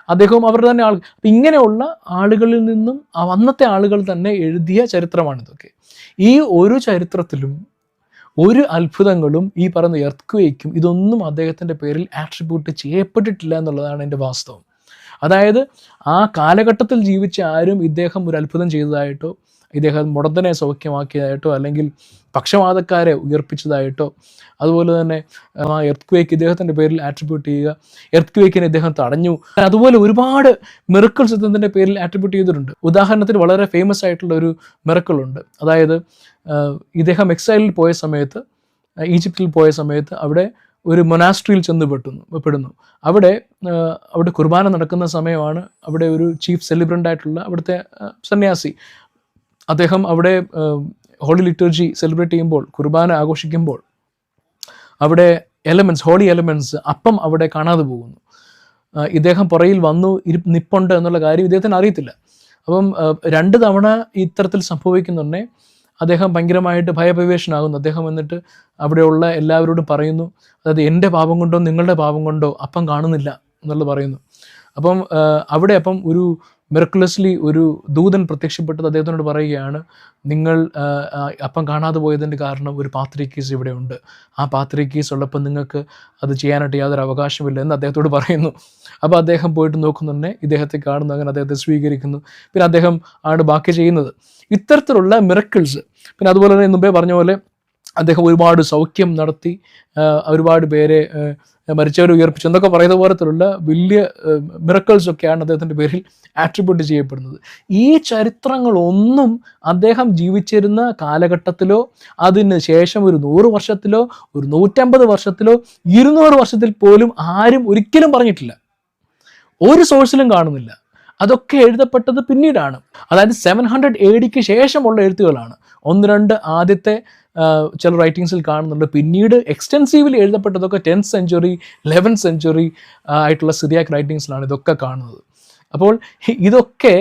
അദ്ദേഹവും അവരുടെ തന്നെ ആൾ. ഇങ്ങനെയുള്ള ആളുകളിൽ നിന്നും അന്നത്തെ ആളുകൾ തന്നെ എഴുതിയ ചരിത്രമാണിതൊക്കെ. ഈ ഒരു ചരിത്രത്തിലും ഒരു അത്ഭുതങ്ങളും ഈ പറയുന്ന എർത്ത്ക്വേക്കും ഇതൊന്നും അദ്ദേഹത്തിൻ്റെ പേരിൽ ആട്രിബ്യൂട്ട് ചെയ്യപ്പെട്ടിട്ടില്ല എന്നുള്ളതാണ് എൻ്റെ വാസ്തവം. അതായത് ആ കാലഘട്ടത്തിൽ ജീവിച്ച ആരും ഇദ്ദേഹം ഒരു അത്ഭുതം ചെയ്തതായിട്ടോ, ഇദ്ദേഹം മുടന്തനെ സൗഖ്യമാക്കിയതായിട്ടോ, അല്ലെങ്കിൽ പക്ഷപാതക്കാരെ ഉയർപ്പിച്ചതായിട്ടോ, അതുപോലെ തന്നെ ആ എർത്ത്ക്വേക്ക് ഇദ്ദേഹത്തിൻ്റെ പേരിൽ ആട്രിബ്യൂട്ട് ചെയ്യുക, എർത്ത്ക്വേക്കിനെ ഇദ്ദേഹം തടഞ്ഞു, അതുപോലെ ഒരുപാട് മിറക്കിൾസ് ഇദ്ദേഹത്തിൻ്റെ പേരിൽ ആട്രിബ്യൂട്ട് ചെയ്തിട്ടുണ്ട്. ഉദാഹരണത്തിന് വളരെ ഫേമസ് ആയിട്ടുള്ള ഒരു മിറക്കിളുണ്ട്. അതായത് ഇദ്ദേഹം എക്സൈലിൽ പോയ സമയത്ത്, ഈജിപ്തിൽ പോയ സമയത്ത് അവിടെ ഒരു മൊനാസ്ട്രിയിൽ ചെന്ന് പെടുന്നു. അവിടെ കുർബാന നടക്കുന്ന സമയമാണ്. അവിടെ ഒരു ചീഫ് സെലിബ്രൻ്റ് ആയിട്ടുള്ള അവിടുത്തെ സന്യാസി, അദ്ദേഹം അവിടെ ഹോളി ലിറ്റർജി സെലിബ്രേറ്റ് ചെയ്യുമ്പോൾ, കുർബാന ആഘോഷിക്കുമ്പോൾ അവിടെ ഹോളി എലമെൻറ്റ്സ് അപ്പം അവിടെ കാണാതെ പോകുന്നു. ഇദ്ദേഹം പുറയിൽ വന്നു നിപ്പുണ്ട് എന്നുള്ള കാര്യം ഇദ്ദേഹത്തിന് അറിയത്തില്ല. അപ്പം 2 തവണ ഇത്തരത്തിൽ സംഭവിക്കുന്നുണ്ടേ അദ്ദേഹം ഭയങ്കരമായിട്ട് ഭയപരിവേഷനാകുന്നു. അദ്ദേഹം എന്നിട്ട് അവിടെയുള്ള എല്ലാവരോടും പറയുന്നു, അതായത് എൻ്റെ പാപം കൊണ്ടോ നിങ്ങളുടെ പാപം കൊണ്ടോ അപ്പം കാണുന്നില്ല എന്നുള്ളത് പറയുന്നു. അപ്പം ഒരു മിറക്കുലസ്ലി ഒരു ദൂതൻ പ്രത്യക്ഷപ്പെട്ടത് അദ്ദേഹത്തിനോട് പറയുകയാണ്, നിങ്ങൾ അപ്പം കാണാതെ പോയതിൻ്റെ കാരണം ഒരു പാത്രിക്കീസ് ഇവിടെ ഉണ്ട്, ആ പാത്രിക്കീസ് ഉള്ളപ്പോൾ നിങ്ങൾക്ക് അത് ചെയ്യാനായിട്ട് യാതൊരു അവകാശമില്ല എന്ന് അദ്ദേഹത്തോട് പറയുന്നു. അപ്പോൾ അദ്ദേഹം പോയിട്ട് നോക്കുന്നുണ്ടേ ഇദ്ദേഹത്തെ കാണുന്നു, അങ്ങനെ അദ്ദേഹത്തെ സ്വീകരിക്കുന്നു. പിന്നെ അദ്ദേഹം ആണ് ബാക്കി ചെയ്യുന്നത്. ഇത്തരത്തിലുള്ള മിറക്കിൾസ്. പിന്നെ അതുപോലെ തന്നെ മുമ്പേ പറഞ്ഞ പോലെ അദ്ദേഹം ഒരുപാട് സൗഖ്യം നടത്തി, ഒരുപാട് പേരെ മരിച്ചവരെ ഉയർപ്പിച്ചു എന്നൊക്കെ പറയുന്ന പോലത്തിലുള്ള വലിയ മിറക്കിൾസ് ഒക്കെയാണ് അദ്ദേഹത്തിൻ്റെ പേരിൽ ആട്രിബ്യൂട്ട് ചെയ്യപ്പെടുന്നത്. ഈ ചരിത്രങ്ങളൊന്നും അദ്ദേഹം ജീവിച്ചിരുന്ന കാലഘട്ടത്തിലോ അതിന് ശേഷം ഒരു 100 വർഷത്തിലോ ഒരു 150 വർഷത്തിലോ 200 വർഷത്തിൽ പോലും ആരും ഒരിക്കലും പറഞ്ഞിട്ടില്ല. ഒരു സോഴ്സിലും കാണുന്നില്ല. അതൊക്കെ എഴുതപ്പെട്ടത് പിന്നീടാണ്. അതായത് 700 AD ശേഷമുള്ള എഴുത്തുകളാണ്. 1-2 ആദ്യത്തെ ചില റൈറ്റിങ്സിൽ കാണുന്നുണ്ട്. പിന്നീട് extensively എഴുതപ്പെട്ടതൊക്കെ 10th century 11th century ആയിട്ടുള്ള സിറിയാക് റൈറ്റിങ്സിലാണ് ഇതൊക്കെ കാണുന്നത്. അപ്പോൾ ഇതൊക്കെ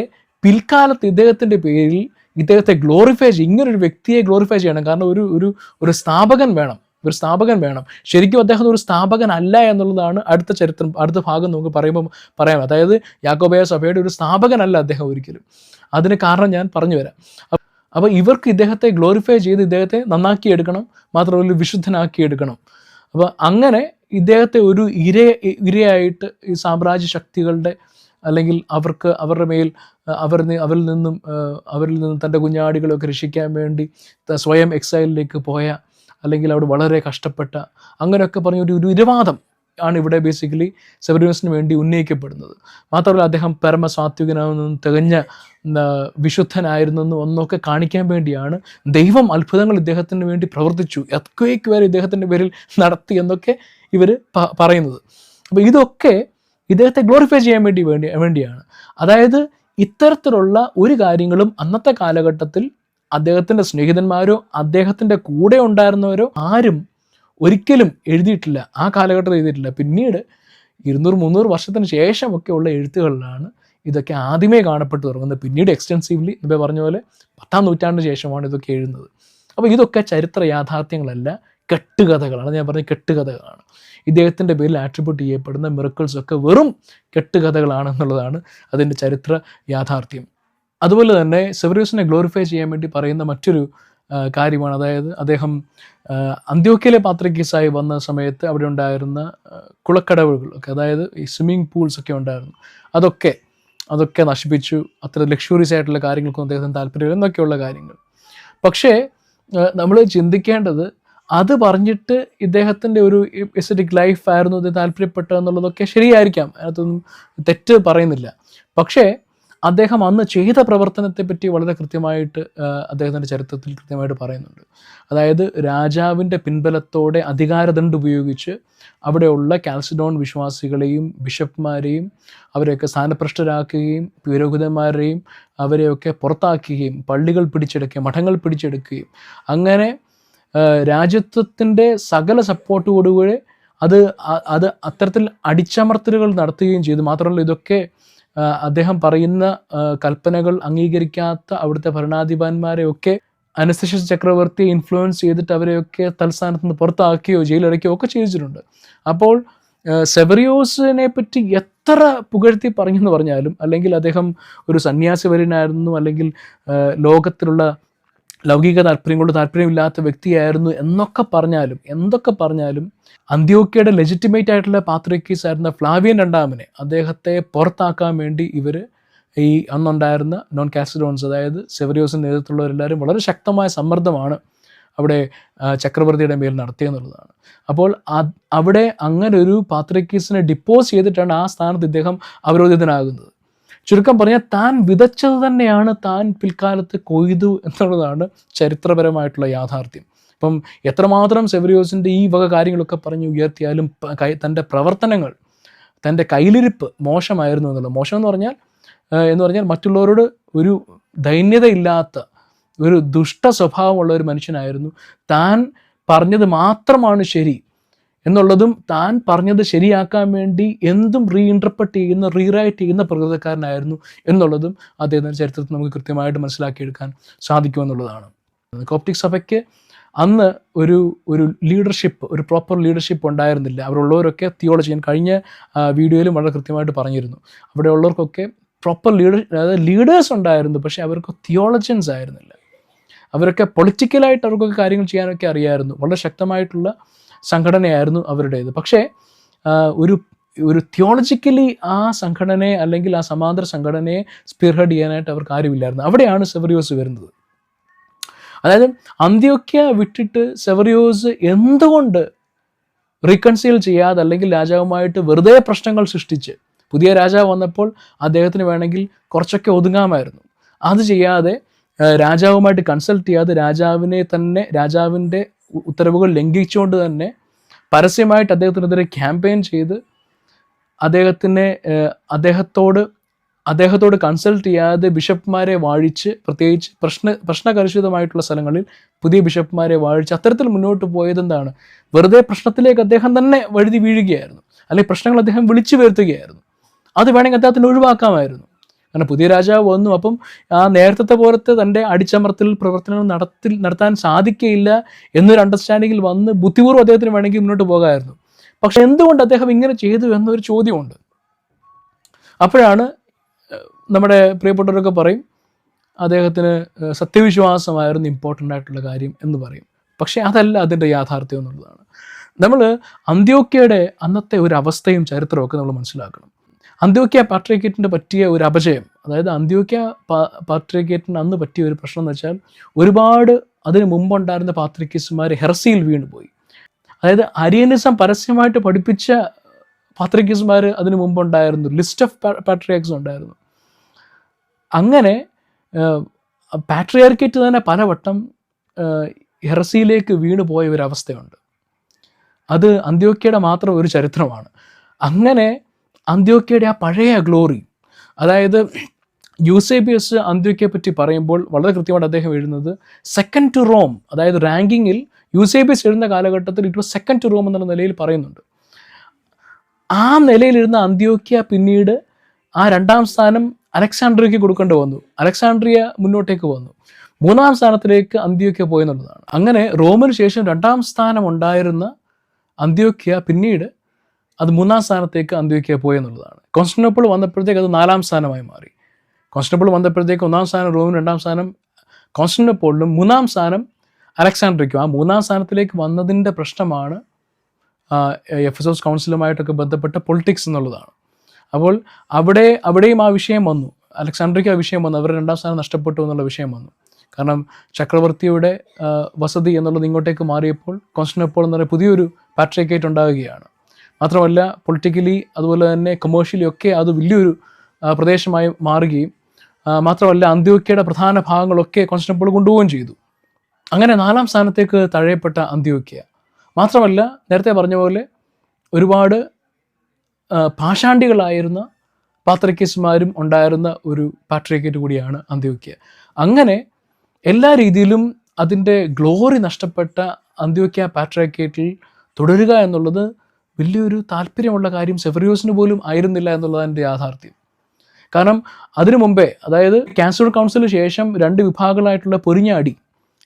പിൽക്കാലത്ത് ഇദ്ദേഹത്തിൻ്റെ പേരിൽ ഇദ്ദേഹത്തെ ഗ്ലോറിഫൈ ചെയ്യും. ഇങ്ങനൊരു വ്യക്തിയെ ഗ്ലോറിഫൈ ചെയ്യണം. കാരണം ഒരു സ്ഥാപകൻ വേണം. ശരിക്കും അദ്ദേഹം ഒരു സ്ഥാപകൻ അല്ല എന്നുള്ളതാണ് അടുത്ത ഭാഗം നമുക്ക് പറയാം. അതായത് യാക്കോബായ സഭയുടെ ഒരു സ്ഥാപകനല്ല അദ്ദേഹം ഒരിക്കലും. അതിന് കാരണം ഞാൻ പറഞ്ഞു വരാം. അപ്പോൾ ഇവർക്ക് ഇദ്ദേഹത്തെ ഗ്ലോറിഫൈ ചെയ്ത് ഇദ്ദേഹത്തെ നന്നാക്കിയെടുക്കണം, മാത്രമല്ല വിശുദ്ധനാക്കിയെടുക്കണം. അപ്പോൾ അങ്ങനെ ഇദ്ദേഹത്തെ ഒരു ഇരയായിട്ട് ഈ സാമ്രാജ്യ ശക്തികളുടെ, അല്ലെങ്കിൽ അവരുടെ മേൽ അവരിൽ നിന്നും തൻ്റെ കുഞ്ഞാടികളൊക്കെ രക്ഷിക്കാൻ വേണ്ടി സ്വയം എക്സൈലിലേക്ക് പോയ, അല്ലെങ്കിൽ അവിടെ വളരെ കഷ്ടപ്പെട്ട, അങ്ങനെയൊക്കെ പറഞ്ഞ ഒരു ഇരവാദം ആണ് ഇവിടെ ബേസിക്കലി സെവറിയൂസിന് വേണ്ടി ഉന്നയിക്കപ്പെടുന്നത്. മാത്രമല്ല അദ്ദേഹം പരമസാത്വികനാണെന്നും തികഞ്ഞ വിശുദ്ധനായിരുന്നെന്നും ഒന്നൊക്കെ കാണിക്കാൻ വേണ്ടിയാണ് ദൈവം അത്ഭുതങ്ങൾ ഇദ്ദേഹത്തിന് വേണ്ടി പ്രവർത്തിച്ചു, എർത്ത്ക്വേക്ക് വരെ ഇദ്ദേഹത്തിൻ്റെ പേരിൽ നടത്തി എന്നൊക്കെ ഇവർ പറയുന്നത്. അപ്പോൾ ഇതൊക്കെ ഇദ്ദേഹത്തെ ഗ്ലോറിഫൈ ചെയ്യാൻ വേണ്ടിയാണ്. അതായത് ഇത്തരത്തിലുള്ള ഒരു കാര്യങ്ങളും അന്നത്തെ കാലഘട്ടത്തിൽ അദ്ദേഹത്തിൻ്റെ സ്നേഹിതന്മാരോ അദ്ദേഹത്തിൻ്റെ കൂടെ ഉണ്ടായിരുന്നവരോ ആരും ഒരിക്കലും എഴുതിയിട്ടില്ല, ആ കാലഘട്ടത്തിൽ എഴുതിയിട്ടില്ല. പിന്നീട് 200-300 വർഷത്തിന് ശേഷമൊക്കെ ഉള്ള എഴുത്തുകളിലാണ് ഇതൊക്കെ ആദ്യമേ കാണപ്പെട്ടു തുടങ്ങുന്നത്. പിന്നീട് എക്സ്റ്റെൻസീവ്ലി ഇപ്പോൾ പറഞ്ഞ പോലെ 10-ാം നൂറ്റാണ്ടിന് ശേഷമാണ് ഇതൊക്കെ എഴുതുന്നത്. അപ്പോൾ ഇതൊക്കെ ചരിത്ര യാഥാർത്ഥ്യങ്ങളല്ല, കെട്ടുകഥകളാണ്. ഞാൻ പറഞ്ഞ കെട്ടുകഥകളാണ്. ഇദ്ദേഹത്തിൻ്റെ പേരിൽ ആട്രിബ്യൂട്ട് ചെയ്യപ്പെടുന്ന മിറക്കിൾസ് ഒക്കെ വെറും കെട്ടുകഥകളാണെന്നുള്ളതാണ് അതിൻ്റെ ചരിത്ര യാഥാർത്ഥ്യം. അതുപോലെ തന്നെ സെവറിയോസിനെ ഗ്ലോറിഫൈ ചെയ്യാൻ വേണ്ടി പറയുന്ന മറ്റൊരു കാര്യമാണ്, അതായത് അദ്ദേഹം അന്ത്യോക്യയിലെ പാത്രിക്കീസായി വന്ന സമയത്ത് അവിടെ ഉണ്ടായിരുന്ന കുളക്കടവുകളൊക്കെ, അതായത് ഈ സ്വിമ്മിങ് പൂൾസ് ഒക്കെ ഉണ്ടായിരുന്നു, അതൊക്കെ നശിപ്പിച്ചു. അത്ര ലക്ഷറീസ് ആയിട്ടുള്ള കാര്യങ്ങൾക്കും അദ്ദേഹത്തിന് താല്പര്യം എന്നൊക്കെയുള്ള കാര്യങ്ങൾ. പക്ഷേ നമ്മൾ ചിന്തിക്കേണ്ടത്, അത് പറഞ്ഞിട്ട് ഇദ്ദേഹത്തിൻ്റെ ഒരു എസ്തറ്റിക് ലൈഫ് ആയിരുന്നു ഇത് താല്പര്യപ്പെട്ടതെന്നുള്ളതൊക്കെ ശരിയായിരിക്കാം, അതിനകത്തൊന്നും തെറ്റ് പറയുന്നില്ല. പക്ഷേ അദ്ദേഹം അന്ന് ചെയ്ത പ്രവർത്തനത്തെപ്പറ്റി വളരെ കൃത്യമായിട്ട് അദ്ദേഹത്തിൻ്റെ ചരിത്രത്തിൽ കൃത്യമായിട്ട് പറയുന്നുണ്ട്. അതായത് രാജാവിൻ്റെ പിൻബലത്തോടെ അധികാരദണ്ഡ് ഉപയോഗിച്ച് അവിടെയുള്ള കാൽസിഡോൺ വിശ്വാസികളെയും ബിഷപ്പ്മാരെയും അവരെയൊക്കെ സ്ഥാനഭ്രഷ്ടരാക്കുകയും പുരോഹിതന്മാരെയും അവരെയൊക്കെ പുറത്താക്കുകയും പള്ളികൾ പിടിച്ചെടുക്കുകയും മഠങ്ങൾ പിടിച്ചെടുക്കുകയും അങ്ങനെ രാജ്യത്വത്തിൻ്റെ സകല സപ്പോർട്ടോടുകൂടെ അത് അത്തരത്തിൽ അടിച്ചമർത്തലുകൾ നടത്തുകയും ചെയ്തു. മാത്രമല്ല ഇതൊക്കെ അദ്ദേഹം പറയുന്ന കൽപ്പനകൾ അംഗീകരിക്കാത്ത അവിടുത്തെ ഭരണാധിപന്മാരെയൊക്കെ അനസ്തേഷ്യസ് ചക്രവർത്തിയെ ഇൻഫ്ലുവൻസ് ചെയ്തിട്ട് അവരെയൊക്കെ തൽസ്ഥാനത്ത് നിന്ന് പുറത്താക്കുകയോ ജയിലടയ്ക്കുകയോ ഒക്കെ ചെയ്തിട്ടുണ്ട്. അപ്പോൾ സെവറിയോസിനെ പറ്റി എത്ര പുകഴ്ത്തി പറഞ്ഞെന്ന് പറഞ്ഞാലും, അല്ലെങ്കിൽ അദ്ദേഹം ഒരു സന്യാസിവര്യനായിരുന്നു, അല്ലെങ്കിൽ ലോകത്തിലുള്ള ലൗകിക താല്പര്യങ്ങളോട് താല്പര്യമില്ലാത്ത വ്യക്തിയായിരുന്നു എന്തൊക്കെ പറഞ്ഞാലും അന്ത്യോക്യയുടെ ലെജിറ്റിമേറ്റ് ആയിട്ടുള്ള പാത്രിക്കീസ് ആയിരുന്ന ഫ്ലാവിയൻ രണ്ടാമനെ അദ്ദേഹത്തെ പുറത്താക്കാൻ വേണ്ടി ഇവർ ഈ അന്നുണ്ടായിരുന്ന നോൺ കാൽസിഡോൺസ്, അതായത് സെവറിയോസിൻ്റെ നേതൃത്വമുള്ളവരെല്ലാവരും വളരെ ശക്തമായ സമ്മർദ്ദമാണ് അവിടെ ചക്രവർത്തിയുടെ മേൽ നടത്തിയെന്നുള്ളതാണ്. അപ്പോൾ അവിടെ അങ്ങനെ ഒരു പാത്രിക്കീസിനെ ഡിപ്പോസ് ചെയ്തിട്ടാണ് ആ സ്ഥാനത്ത് ഇദ്ദേഹം അവരോധിതനാകുന്നത്. ചുരുക്കം പറഞ്ഞാൽ താൻ വിതച്ചത് തന്നെയാണ് താൻ പിൽക്കാലത്ത് കൊയ്തു എന്നുള്ളതാണ് ചരിത്രപരമായിട്ടുള്ള യാഥാർത്ഥ്യം. അപ്പം എത്രമാത്രം സെവറിയോസിൻ്റെ ഈ വക കാര്യങ്ങളൊക്കെ പറഞ്ഞ് ഉയർത്തിയാലും തൻ്റെ പ്രവർത്തനങ്ങൾ, തൻ്റെ കയ്യിലിരിപ്പ് മോശമായിരുന്നു എന്നുള്ളത്. മോശം എന്ന് പറഞ്ഞാൽ മറ്റുള്ളവരോട് ഒരു ദൈന്യതയില്ലാത്ത ഒരു ദുഷ്ട സ്വഭാവമുള്ള ഒരു മനുഷ്യനായിരുന്നു. താൻ പറഞ്ഞത് മാത്രമാണ് ശരി എന്നുള്ളതും താൻ പറഞ്ഞത് ശരിയാക്കാൻ വേണ്ടി എന്തും റീഇൻറ്റർപ്രറ്റ് ചെയ്യുന്ന റീറൈറ്റ് ചെയ്യുന്ന പ്രകൃതക്കാരനായിരുന്നു എന്നുള്ളതും അദ്ദേഹത്തിൻ്റെ ചരിത്രത്തിൽ നമുക്ക് കൃത്യമായിട്ട് മനസ്സിലാക്കിയെടുക്കാൻ സാധിക്കുമെന്നുള്ളതാണ്. കോപ്റ്റിക് സഭയ്ക്ക് അന്ന് ഒരു ലീഡർഷിപ്പ്, ഒരു പ്രോപ്പർ ലീഡർഷിപ്പ് ഉണ്ടായിരുന്നില്ല. അവരുള്ളവരൊക്കെ തിയോളജി, ഞാൻ കഴിഞ്ഞ വീഡിയോയിലും വളരെ കൃത്യമായിട്ട് പറഞ്ഞിരുന്നു, അവിടെ ഉള്ളവർക്കൊക്കെ പ്രോപ്പർ അതായത് ലീഡേഴ്സ് ഉണ്ടായിരുന്നു, പക്ഷേ അവർക്ക് തിയോളജിയൻസ് ആയിരുന്നില്ല. അവരൊക്കെ പൊളിറ്റിക്കലായിട്ട് അവർക്കൊക്കെ കാര്യങ്ങൾ ചെയ്യാനൊക്കെ അറിയായിരുന്നു. വളരെ ശക്തമായിട്ടുള്ള സംഘടനയായിരുന്നു അവരുടേത്. പക്ഷേ ഒരു തിയോളജിക്കലി ആ സംഘടനയെ അല്ലെങ്കിൽ ആ സമാന്തര സംഘടനയെ സ്പീർഹെഡ് ചെയ്യാനായിട്ട് അവർക്ക് ആരുമില്ലായിരുന്നു. അവിടെയാണ് സെവറിയോസ് വരുന്നത്. അതായത് അന്ത്യോക്യ വിട്ടിട്ട് സെവറിയോസ് എന്തുകൊണ്ട് റീകൺസീൽ ചെയ്യാതെ, അല്ലെങ്കിൽ രാജാവുമായിട്ട് വെറുതെ പ്രശ്നങ്ങൾ സൃഷ്ടിച്ച്, പുതിയ രാജാവ് വന്നപ്പോൾ അദ്ദേഹത്തിന് വേണമെങ്കിൽ കുറച്ചൊക്കെ ഒതുങ്ങാമായിരുന്നു. അത് ചെയ്യാതെ രാജാവുമായിട്ട് കൺസൾട്ട് ചെയ്യാതെ രാജാവിൻ്റെ ഉത്തരവുകൾ ലംഘിച്ചുകൊണ്ട് തന്നെ പരസ്യമായിട്ട് അദ്ദേഹത്തിനെതിരെ ക്യാമ്പയിൻ ചെയ്ത് അദ്ദേഹത്തോട് കൺസൾട്ട് ചെയ്യാതെ ബിഷപ്പ്മാരെ വാഴിച്ച്, പ്രത്യേകിച്ച് പ്രശ്നകലുഷിതമായിട്ടുള്ള സ്ഥലങ്ങളിൽ പുതിയ ബിഷപ്പ്മാരെ വാഴിച്ച് അത്തരത്തിൽ മുന്നോട്ട് പോയതെന്താണ്? വെറുതെ പ്രശ്നത്തിലേക്ക് അദ്ദേഹം തന്നെ വഴുതി വീഴുകയായിരുന്നു, അല്ലെങ്കിൽ പ്രശ്നങ്ങൾ അദ്ദേഹം വിളിച്ചു വരുത്തുകയായിരുന്നു. അത് വേണമെങ്കിൽ അദ്ദേഹത്തിന് ഒഴിവാക്കാമായിരുന്നു. കാരണം പുതിയ രാജാവ് വന്നു, അപ്പം ആ നേരത്തെ പോലത്തെ തൻ്റെ അടിച്ചമർത്തൽ പ്രവർത്തനങ്ങൾ നടത്താൻ സാധിക്കയില്ല എന്നൊരു അണ്ടർസ്റ്റാൻഡിങ്ങിൽ വന്ന് ബുദ്ധിപൂർവ്വം അദ്ദേഹത്തിന് വേണമെങ്കിൽ മുന്നോട്ട് പോകാമായിരുന്നു. പക്ഷെ എന്തുകൊണ്ട് അദ്ദേഹം ഇങ്ങനെ ചെയ്തു എന്നൊരു ചോദ്യമുണ്ട്. അപ്പോഴാണ് നമ്മുടെ പ്രിയപ്പെട്ടവരൊക്കെ പറയും അദ്ദേഹത്തിന് സത്യവിശ്വാസമായിരുന്നു ഇമ്പോർട്ടൻ്റ് ആയിട്ടുള്ള കാര്യം എന്ന് പറയും. പക്ഷേ അതല്ല അതിൻ്റെ യാഥാർത്ഥ്യം എന്നുള്ളതാണ്. നമ്മൾ അന്ത്യോക്യയുടെ അന്നത്തെ ഒരു അവസ്ഥയും ചരിത്രമൊക്കെ നമ്മൾ മനസ്സിലാക്കണം. അന്ത്യോക്യ പാട്രിക്കേറ്റിന് പറ്റിയ ഒരു അപജയം, അതായത് അന്ത്യോക്യ പാട്രിക്കേറ്റിന് അന്ന് പറ്റിയ ഒരു പ്രശ്നം എന്ന് വെച്ചാൽ, ഒരുപാട് അതിന് മുമ്പുണ്ടായിരുന്ന പാത്രിക്കീസുമാർ ഹെറസിയിൽ വീണുപോയി. അതായത് അരിയനിസം പരസ്യമായിട്ട് പഠിപ്പിച്ച പാത്രിക്കീസുമാർ അതിന് മുമ്പുണ്ടായിരുന്നു, ലിസ്റ്റ് ഓഫ് പാട്രിയാർക്സ് ഉണ്ടായിരുന്നു. അങ്ങനെ പാട്രിയാർക്കേറ്റ് തന്നെ പലവട്ടം ഹെറസിയിലേക്ക് വീണുപോയ ഒരവസ്ഥയുണ്ട്. അത് അന്ത്യോക്യയുടെ മാത്രം ഒരു ചരിത്രമാണ്. അങ്ങനെ അന്ത്യോക്യയുടെ ആ പഴയ ഗ്ലോറി, അതായത് യൂസേബിയസ് അന്ത്യോക്യയെ പറ്റി പറയുമ്പോൾ വളരെ കൃത്യമായിട്ട് അദ്ദേഹം എഴുതുന്നത് സെക്കൻഡ് ടു റോം, അതായത് റാങ്കിങ്ങിൽ യൂസേബിയസ് എഴുതുന്ന കാലഘട്ടത്തിൽ it was second to Rome എന്നുള്ള നിലയിൽ പറയുന്നുണ്ട്. ആ നിലയിലിരുന്ന അന്ത്യോക്യ പിന്നീട് ആ 2ാം സ്ഥാനം അലക്സാണ്ട്രിയയ്ക്ക് കൊടുക്കേണ്ടി വന്നു. അലക്സാണ്ട്രിയ മുന്നോട്ടേക്ക് വന്നു. 3ാം സ്ഥാനത്തിലേക്ക് അന്ത്യോക്യ പോയെന്നുള്ളതാണ്. അങ്ങനെ റോമിന് ശേഷം 2ാം സ്ഥാനം ഉണ്ടായിരുന്ന അന്ത്യോക്യ പിന്നീട് അത് 3ാം സ്ഥാനത്തേക്ക് അന്ത്യോക്യ പോയെന്നുള്ളതാണ്. കോൺസ്റ്റന്റിനോപ്പിൾ വന്നപ്പോഴത്തേക്ക് അത് 4ാം സ്ഥാനമായി മാറി. കോൺസ്റ്റന്റിനോപ്പിൾ വന്നപ്പോഴത്തേക്ക് 1ാം സ്ഥാനം റോമിനും 2ാം സ്ഥാനം കോൺസ്റ്റന്റിനോപ്പിളിലും 3ാം സ്ഥാനം അലക്സാണ്ട്രിയയ്ക്കും. ആ 3ാം സ്ഥാനത്തിലേക്ക് വന്നതിൻ്റെ പ്രശ്നമാണ് എഫെസോസ് കൗൺസിലുമായിട്ടൊക്കെ ബന്ധപ്പെട്ട പൊളിറ്റിക്സ് എന്നുള്ളതാണ്. അപ്പോൾ അവിടെയും ആ വിഷയം വന്നു. അലക്സാണ്ട്രിയയ്ക്ക് ആ വിഷയം വന്നു. അവർ 2ാം സ്ഥാനം നഷ്ടപ്പെട്ടു എന്നുള്ള വിഷയം വന്നു. കാരണം ചക്രവർത്തിയുടെ വസതി എന്നുള്ളത് ഇങ്ങോട്ടേക്ക് മാറിയപ്പോൾ കോൺസ്റ്റന്റിനോപ്പിൾ എന്ന് പറയുന്ന പുതിയൊരു പാട്രിക്കേറ്റ് ഉണ്ടാവുകയാണ്. മാത്രമല്ല പൊളിറ്റിക്കലി അതുപോലെ തന്നെ കൊമേഴ്ഷ്യലി ഒക്കെ അത് വലിയൊരു പ്രദേശമായി മാറുകയും മാത്രമല്ല അന്ത്യോക്യയുടെ പ്രധാന ഭാഗങ്ങളൊക്കെ കോൺസ്റ്റന്റിനോപ്പിൾ കൊണ്ടുപോവുകയും ചെയ്തു. അങ്ങനെ 4ാം സ്ഥാനത്തേക്ക് തഴയപ്പെട്ട അന്ത്യോക്യ. മാത്രമല്ല നേരത്തെ പറഞ്ഞ പോലെ ഒരുപാട് പാഷാണ്ടികളായിരുന്ന പാത്രിക്കീസുമാരും ഉണ്ടായിരുന്ന ഒരു പാട്രിക്കേറ്റ് കൂടിയാണ് അന്ത്യോക്യ. അങ്ങനെ എല്ലാ രീതിയിലും അതിൻ്റെ ഗ്ലോറി നഷ്ടപ്പെട്ട അന്ത്യോക്യ പാട്രിക്കേറ്റിൽ തുടരുക എന്നുള്ളത് വലിയൊരു താല്പര്യമുള്ള കാര്യം സെവറിയോസിന് പോലും ആയിരുന്നില്ല എന്നുള്ളതാണ് എൻ്റെ യാഥാർത്ഥ്യം. കാരണം അതിനു മുമ്പേ, അതായത് കാൽസിഡോൺ കൗൺസിലിന് ശേഷം 2 വിഭാഗങ്ങളായിട്ടുള്ള പൊരിഞ്ഞ അടി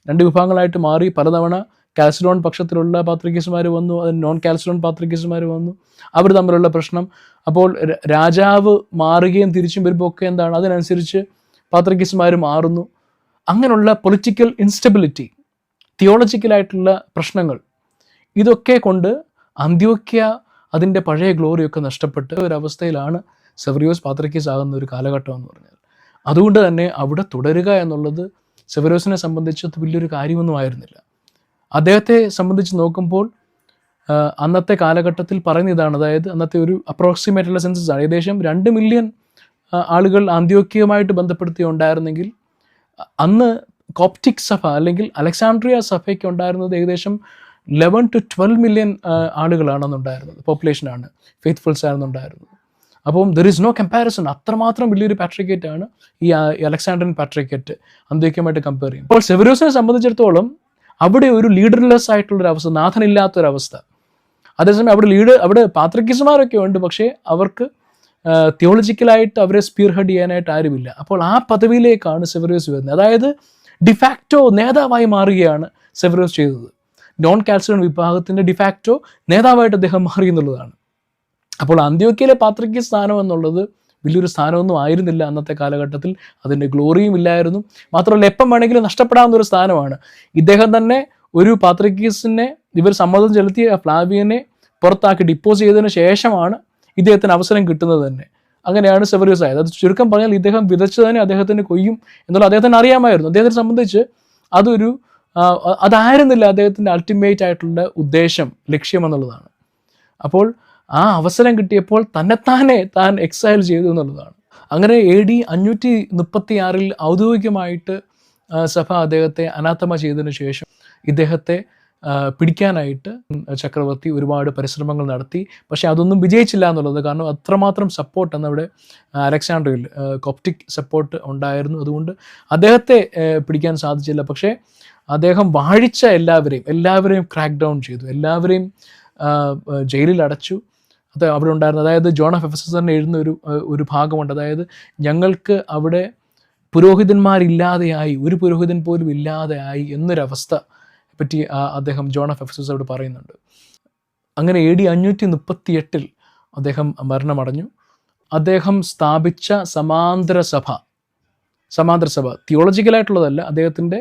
2 വിഭാഗങ്ങളായിട്ട് മാറി. പലതവണ കാൽസിഡോൺ പക്ഷത്തിലുള്ള പാത്രിക്കീസുമാർ വന്നു, അതിന് നോൺ കാൽസിഡോൺ പാത്രിക്കീസുമാർ വന്നു, അവർ തമ്മിലുള്ള പ്രശ്നം. അപ്പോൾ രാജാവ് മാറുകയും തിരിച്ചും വരുമ്പോൾ ഒക്കെ എന്താണ്, അതിനനുസരിച്ച് പാത്രിക്കീസുമാർ മാറുന്നു. അങ്ങനെയുള്ള പൊളിറ്റിക്കൽ ഇൻസ്റ്റബിലിറ്റി, തിയോളജിക്കലായിട്ടുള്ള പ്രശ്നങ്ങൾ, ഇതൊക്കെ കൊണ്ട് അന്ത്യോക്യ അതിൻ്റെ പഴയ ഗ്ലോറിയൊക്കെ നഷ്ടപ്പെട്ട് ഒരവസ്ഥയിലാണ് സെവറിയോസ് പാത്രിക്കീസ് ആകുന്ന ഒരു കാലഘട്ടം എന്ന് പറഞ്ഞാൽ. അതുകൊണ്ട് തന്നെ അവിടെ തുടരുക എന്നുള്ളത് സെവറിയോസിനെ സംബന്ധിച്ച് വലിയൊരു കാര്യമൊന്നും ആയിരുന്നില്ല. അദ്ദേഹത്തെ സംബന്ധിച്ച് നോക്കുമ്പോൾ അന്നത്തെ കാലഘട്ടത്തിൽ പറയുന്ന ഇതാണ്, അതായത് അന്നത്തെ ഒരു അപ്രോക്സിമേറ്റുള്ള സെൻസസ് ആണ്. ഏകദേശം 2 മില്യൺ ആളുകൾ അന്ത്യോക്യയുമായിട്ട് ബന്ധപ്പെടുത്തി ഉണ്ടായിരുന്നെങ്കിൽ അന്ന് കോപ്റ്റിക് സഭ അല്ലെങ്കിൽ അലക്സാണ്ട്രിയ സഭയ്ക്ക് ഉണ്ടായിരുന്നത് ഏകദേശം 11 to 12 മില്യൺ ആളുകളാണ് അന്നുണ്ടായിരുന്നത്, പോപ്പുലേഷനാണ്, ഫെയ്ത്ത്ഫുൾസ് ആയിരുന്നുണ്ടായിരുന്നത്. അപ്പം ദർ ഈസ് നോ കമ്പാരിസൺ. അത്രമാത്രം വലിയൊരു പാട്രിക്കേറ്റ് ആണ് ഈ അലക്സാണ്ട്രിയൻ പാട്രിക്കേറ്റ് അന്ത്യോക്യയുമായിട്ട് കമ്പയർ ചെയ്യും. അപ്പോൾ സെവറിയോസിനെ സംബന്ധിച്ചിടത്തോളം അവിടെ ഒരു ലീഡർലെസ് ആയിട്ടുള്ളൊരവസ്ഥ, നാഥനില്ലാത്തൊരവസ്ഥ. അതേസമയം അവിടെ പാത്രിക്കീസുമാരൊക്കെ ഉണ്ട്, പക്ഷേ അവർക്ക് തിയോളജിക്കലായിട്ട് അവരെ സ്പീർ ഹെഡ് ചെയ്യാനായിട്ട് ആരുമില്ല. അപ്പോൾ ആ പദവിയിലേക്കാണ് സെവറിയോസ് വരുന്നത്. അതായത് ഡിഫാക്റ്റോ നേതാവായി മാറുകയാണ് സെവറിയോസ് ചെയ്തത്. നോൺ കാൽസിഡോൺ വിഭാഗത്തിൻ്റെ ഡിഫാക്റ്റോ നേതാവായിട്ട് അദ്ദേഹം മാറി എന്നുള്ളതാണ്. അപ്പോൾ അന്ത്യോക്യയിലെ പാത്രിക്കീസ് സ്ഥാനം എന്നുള്ളത് വലിയൊരു സ്ഥാനമൊന്നും ആയിരുന്നില്ല അന്നത്തെ കാലഘട്ടത്തിൽ. അതിൻ്റെ ഗ്ലോറിയും ഇല്ലായിരുന്നു. മാത്രമല്ല എപ്പം വേണമെങ്കിലും നഷ്ടപ്പെടാവുന്ന ഒരു സ്ഥാനമാണ്. ഇദ്ദേഹം തന്നെ ഒരു പാത്രിക്കീസിനെ ഇവർ സമ്മതം ചെലുത്തിയ ഫ്ലാവിയനെ പുറത്താക്കി ഡിപ്പോസ് ചെയ്തതിന് ശേഷമാണ് ഇദ്ദേഹത്തിന് അവസരം കിട്ടുന്നത് തന്നെ. അങ്ങനെയാണ് സെവറിയോസ് ആയത്. അത് ചുരുക്കം പറഞ്ഞാൽ ഇദ്ദേഹം വിതച്ചതിനെ അദ്ദേഹത്തിന് കൊയ്യും എന്നുള്ള അദ്ദേഹത്തിന് അറിയാമായിരുന്നു. അദ്ദേഹത്തെ സംബന്ധിച്ച് അതായിരുന്നില്ല അദ്ദേഹത്തിൻ്റെ അൾട്ടിമേറ്റ് ആയിട്ടുള്ള ഉദ്ദേശം, ലക്ഷ്യം എന്നുള്ളതാണ്. അപ്പോൾ ആ അവസരം കിട്ടിയപ്പോൾ താൻ എക്സൈൽ ചെയ്തു എന്നുള്ളതാണ്. അങ്ങനെ AD 536 ഔദ്യോഗികമായിട്ട് സഭ അദ്ദേഹത്തെ അനാഥമ ചെയ്തതിനു ശേഷം ഇദ്ദേഹത്തെ പിടിക്കാനായിട്ട് ചക്രവർത്തി ഒരുപാട് പരിശ്രമങ്ങൾ നടത്തി. പക്ഷേ അതൊന്നും വിജയിച്ചില്ല എന്നുള്ളത്. കാരണം അത്രമാത്രം സപ്പോർട്ട് അന്നവിടെ അലക്സാണ്ട്രിയയിൽ കോപ്റ്റിക് സപ്പോർട്ട് ഉണ്ടായിരുന്നു. അതുകൊണ്ട് അദ്ദേഹത്തെ പിടിക്കാൻ സാധിച്ചില്ല. പക്ഷേ അദ്ദേഹം വാഴിച്ച എല്ലാവരെയും ക്രാക്ക് ഡൗൺ ചെയ്തു, എല്ലാവരെയും ജയിലിൽ അടച്ചു. അത് അവിടെ ഉണ്ടായിരുന്നു. അതായത് ജോൺ ഓഫ് എഫെസസ് തന്നെ എഴുതുന്ന ഒരു ഭാഗമുണ്ട്. അതായത് ഞങ്ങൾക്ക് അവിടെ പുരോഹിതന്മാരില്ലാതെയായി, ഒരു പുരോഹിതൻ പോലും ഇല്ലാതെയായി എന്നൊരവസ്ഥ പറ്റി അദ്ദേഹം ജോൺ ഓഫ് എഫെസസ് അവിടെ പറയുന്നുണ്ട്. അങ്ങനെ AD 538 അദ്ദേഹം മരണമടഞ്ഞു. അദ്ദേഹം സ്ഥാപിച്ച സമാന്തര സഭ തിയോളജിക്കലായിട്ടുള്ളതല്ല, അദ്ദേഹത്തിൻ്റെ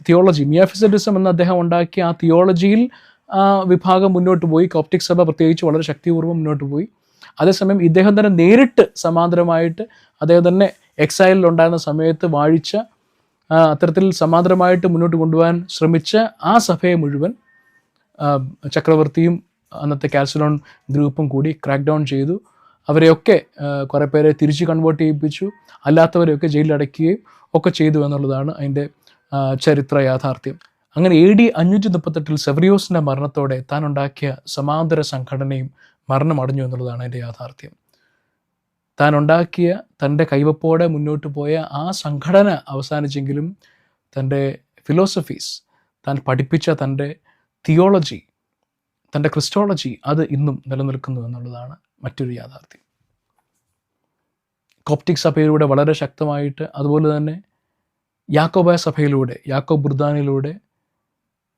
തിയോളജി, മിയാഫിസിറ്റിസം എന്ന് അദ്ദേഹം ഉണ്ടാക്കിയ ആ തിയോളജിയിൽ വിഭാഗം മുന്നോട്ട് പോയി. കോപ്റ്റിക് സഭ പ്രത്യേകിച്ച് വളരെ ശക്തിപൂർവ്വം മുന്നോട്ട് പോയി. അതേസമയം ഇദ്ദേഹം തന്നെ നേരിട്ട് സമാന്തരമായിട്ട് അദ്ദേഹം തന്നെ എക്സൈലിൽ ഉണ്ടായിരുന്ന സമയത്ത് വാഴിച്ച അത്തരത്തിൽ സമാന്തരമായിട്ട് മുന്നോട്ട് കൊണ്ടുപോകാൻ ശ്രമിച്ച ആ സഭയെ മുഴുവൻ ചക്രവർത്തിയും അന്നത്തെ കാൽസിഡോൺ ഗ്രൂപ്പും കൂടി ക്രാക്ക് ഡൗൺ ചെയ്തു. അവരെയൊക്കെ കുറേ പേരെ തിരിച്ച് കൺവേർട്ട് ചെയ്യിപ്പിച്ചു, അല്ലാത്തവരെയൊക്കെ ജയിലിലടയ്ക്കുകയും ഒക്കെ ചെയ്തു എന്നുള്ളതാണ് അതിൻ്റെ ചരിത്ര യാഥാർത്ഥ്യം. അങ്ങനെ AD 538 സെവറിയോസിൻ്റെ മരണത്തോടെ താൻ ഉണ്ടാക്കിയ സമാന്തര സംഘടനയും മരണമടഞ്ഞു എന്നുള്ളതാണ് അതിൻ്റെ യാഥാർത്ഥ്യം. താൻ ഉണ്ടാക്കിയ തൻ്റെ കൈവപ്പോടെ മുന്നോട്ട് പോയ ആ സംഘടന അവസാനിച്ചെങ്കിലും തൻ്റെ ഫിലോസഫീസ്, താൻ പഠിപ്പിച്ച തൻ്റെ തിയോളജി, തൻ്റെ ക്രിസ്റ്റോളജി അത് ഇന്നും നിലനിൽക്കുന്നു എന്നുള്ളതാണ് മറ്റൊരു യാഥാർത്ഥ്യം. കോപ്റ്റിക് സഭയിലൂടെ വളരെ ശക്തമായിട്ട്, അതുപോലെ തന്നെ യാക്കോബായ സഭയിലൂടെ, യാക്കോബ് ബുർദാനിലൂടെ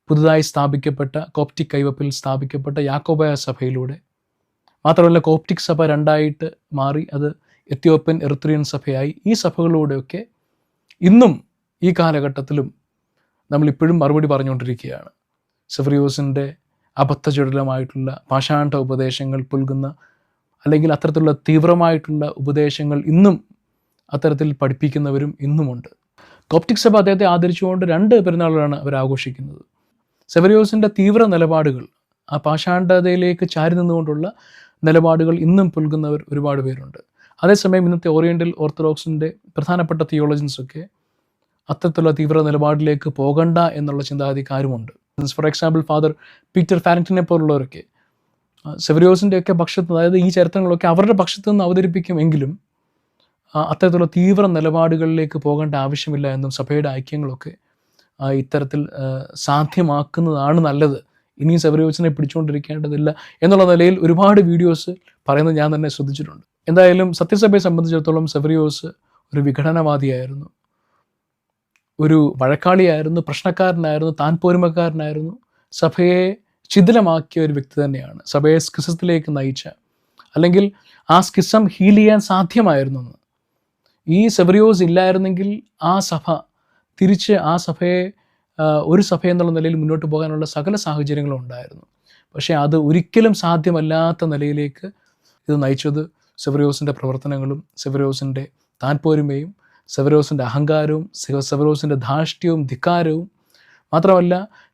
പുതുതായി സ്ഥാപിക്കപ്പെട്ട കോപ്റ്റിക് കൈവപ്പിൽ സ്ഥാപിക്കപ്പെട്ട യാക്കോബായ സഭയിലൂടെ, മാത്രമല്ല കോപ്റ്റിക് സഭ രണ്ടായിട്ട് മാറി അത് എത്യോപ്യൻ എറിത്രിയൻ സഭയായി, ഈ സഭകളിലൂടെയൊക്കെ ഇന്നും ഈ കാലഘട്ടത്തിലും നമ്മളിപ്പോഴും മറുപടി പറഞ്ഞുകൊണ്ടിരിക്കുകയാണ്. സെഫറിയോസിൻ്റെ അബദ്ധജടിലമായിട്ടുള്ള പാഷാണ്ഡ ഉപദേശങ്ങൾ പുൽകുന്ന, അല്ലെങ്കിൽ അത്തരത്തിലുള്ള തീവ്രമായിട്ടുള്ള ഉപദേശങ്ങൾ ഇന്നും അത്തരത്തിൽ പഠിപ്പിക്കുന്നവരും ഇന്നുമുണ്ട്. കോപ്റ്റിക് സഭ അദ്ദേഹത്തെ ആദരിച്ചുകൊണ്ട് 2 പെരുന്നാളുകളാണ് അവർ ആഘോഷിക്കുന്നത്. സെഫറിയോസിൻ്റെ തീവ്ര നിലപാടുകൾ, ആ പാഷാണ്ഡതയിലേക്ക് ചാരി നിന്നുകൊണ്ടുള്ള നിലപാടുകൾ ഇന്നും പുൽകുന്നവർ ഒരുപാട് പേരുണ്ട്. അതേസമയം ഇന്നത്തെ ഓറിയൻ്റൽ ഓർത്തഡോക്സിൻ്റെ പ്രധാനപ്പെട്ട തിയോളജൻസൊക്കെ അത്തരത്തിലുള്ള തീവ്ര നിലപാടിലേക്ക് പോകണ്ട എന്നുള്ള ചിന്താഗതിക്കാരുമുണ്ട്. ഫോർ എക്സാമ്പിൾ ഫാദർ പീറ്റർ ഫാരിങ്ടനെ പോലുള്ളവരൊക്കെ സെഫറിയോസിൻ്റെയൊക്കെ പക്ഷത്ത്, അതായത് ഈ ചരിത്രങ്ങളൊക്കെ അവരുടെ പക്ഷത്ത് നിന്ന് അവതരിപ്പിക്കുമെങ്കിലും അത്തരത്തിലുള്ള തീവ്ര നിലപാടുകളിലേക്ക് പോകേണ്ട ആവശ്യമില്ല എന്നും സഭയുടെ ഐക്യങ്ങളൊക്കെ ഇത്തരത്തിൽ സാധ്യമാക്കുന്നതാണ് നല്ലത്, ഇനിയും സെഫറിയോസിനെ പിടിച്ചുകൊണ്ടിരിക്കേണ്ടതില്ല എന്നുള്ള നിലയിൽ ഒരുപാട് വീഡിയോസ് പറയുന്നത് ഞാൻ തന്നെ ശ്രദ്ധിച്ചിട്ടുണ്ട്. എന്തായാലും സത്യസഭയെ സംബന്ധിച്ചിടത്തോളം സെഫറിയോസ് ഒരു വിഘടനവാദിയായിരുന്നു, ഒരു വഴക്കാളിയായിരുന്നു, പ്രശ്നക്കാരനായിരുന്നു, താൻ പോരുമക്കാരനായിരുന്നു, സഭയെ ശിഥിലമാക്കിയ ഒരു വ്യക്തി തന്നെയാണ്. സഭയെ സ്കിസത്തിലേക്ക് നയിച്ച, അല്ലെങ്കിൽ ആ സ്കിസം ഹീൽ ചെയ്യാൻ സാധ്യമായിരുന്നു. ഈ സെഫറിയോസ് ഇല്ലായിരുന്നെങ്കിൽ ആ സഭ തിരിച്ച് ആ സഭയെ ഒരു സഭ എന്നുള്ള നിലയിൽ മുന്നോട്ട് പോകാനുള്ള സകല സാഹചര്യങ്ങളും ഉണ്ടായിരുന്നു. പക്ഷേ അത് ഒരിക്കലും സാധ്യമല്ലാത്ത നിലയിലേക്ക് ഇത് നയിച്ചത് സെഫറിയോസിൻ്റെ പ്രവർത്തനങ്ങളും സെഫറിയോസിൻ്റെ താൻപോരുമയും സെഫറിയോസിൻ്റെ അഹങ്കാരവും സെഫറിയോസിൻ്റെ ധാർഷ്ട്യവും ധിക്കാരവും, മാത്രമല്ല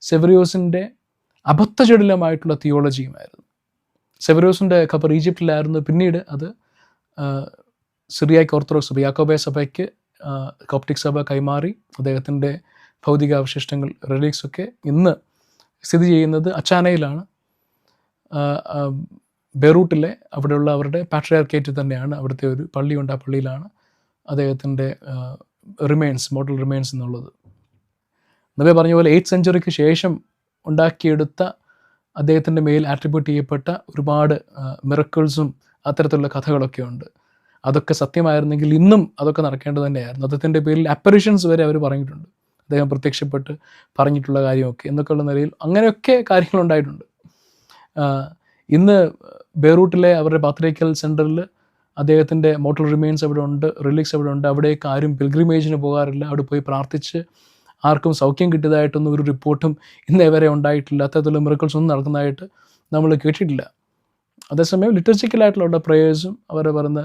സെഫറിയോസിൻ്റെ അബദ്ധജടിലമായിട്ടുള്ള തിയോളജിയുമായിരുന്നു. സെഫറിയോസിൻ്റെ ഖബർ ഈജിപ്തിലായിരുന്നു. പിന്നീട് അത് സിറിയാക്ക് ഓർത്തഡോക്സ് സഭ, യാക്കോബായ സഭയ്ക്ക് കോപ്റ്റിക് സഭ കൈമാറി. അദ്ദേഹത്തിൻ്റെ ഭൗതികാവശിഷ്ടങ്ങൾ, റിലീക്സ് ഒക്കെ ഇന്ന് സ്ഥിതി ചെയ്യുന്നത് അച്ചാനയിലാണ്. ബെയ്റൂട്ടിലെ അവിടെയുള്ള അവരുടെ പാട്രിയാർക്കേറ്റ് തന്നെയാണ്. അവിടുത്തെ ഒരു പള്ളിയുണ്ട്, ആ പള്ളിയിലാണ് അദ്ദേഹത്തിൻ്റെ റിമെയിൻസ്, മോഡൽ റിമെയിൻസ് എന്നുള്ളത്. നബി പറഞ്ഞ പോലെ 8th സെഞ്ച്വറിക്ക് ശേഷം ഉണ്ടാക്കിയെടുത്ത അദ്ദേഹത്തിൻ്റെ മേൽ ആട്രിബ്യൂട്ട് ചെയ്യപ്പെട്ട ഒരുപാട് മിറക്കിൾസും അത്തരത്തിലുള്ള കഥകളൊക്കെ ഉണ്ട്. അതൊക്കെ സത്യമായിരുന്നെങ്കിൽ ഇന്നും അതൊക്കെ നടക്കേണ്ടത് തന്നെയായിരുന്നു. അദ്ദേഹത്തിൻ്റെ പേരിൽ അപ്പറിഷൻസ് വരെ അവർ പറഞ്ഞിട്ടുണ്ട്, അദ്ദേഹം പ്രത്യക്ഷപ്പെട്ട് പറഞ്ഞിട്ടുള്ള കാര്യമൊക്കെ എന്നൊക്കെയുള്ള നിലയിൽ അങ്ങനെയൊക്കെ കാര്യങ്ങളുണ്ടായിട്ടുണ്ട്. ഇന്ന് ബെയ്റൂട്ടിലെ അവരുടെ പാത്രിക്കൽ സെൻറ്ററിൽ അദ്ദേഹത്തിൻ്റെ മോട്ടൽ റിമെയിൻസ് അവിടെ ഉണ്ട്, റിലീക്സ് അവിടെ ഉണ്ട്. അവിടേക്ക് ആരും പിൽഗ്രിമേജിന് പോകാറില്ല. അവിടെ പോയി പ്രാർത്ഥിച്ച് ആർക്കും സൗഖ്യം കിട്ടിയതായിട്ടൊന്നും ഒരു റിപ്പോർട്ടും ഇന്നേ വരെ ഉണ്ടായിട്ടില്ല. അത്തരത്തിലുള്ള മിറക്കിൾസ് ഒന്നും നടക്കുന്നതായിട്ട് നമ്മൾ കേട്ടിട്ടില്ല. അതേസമയം ലിറ്റർജിക്കലായിട്ടുള്ള അവിടെ പ്രേയേഴ്സും അവർ പറയുന്ന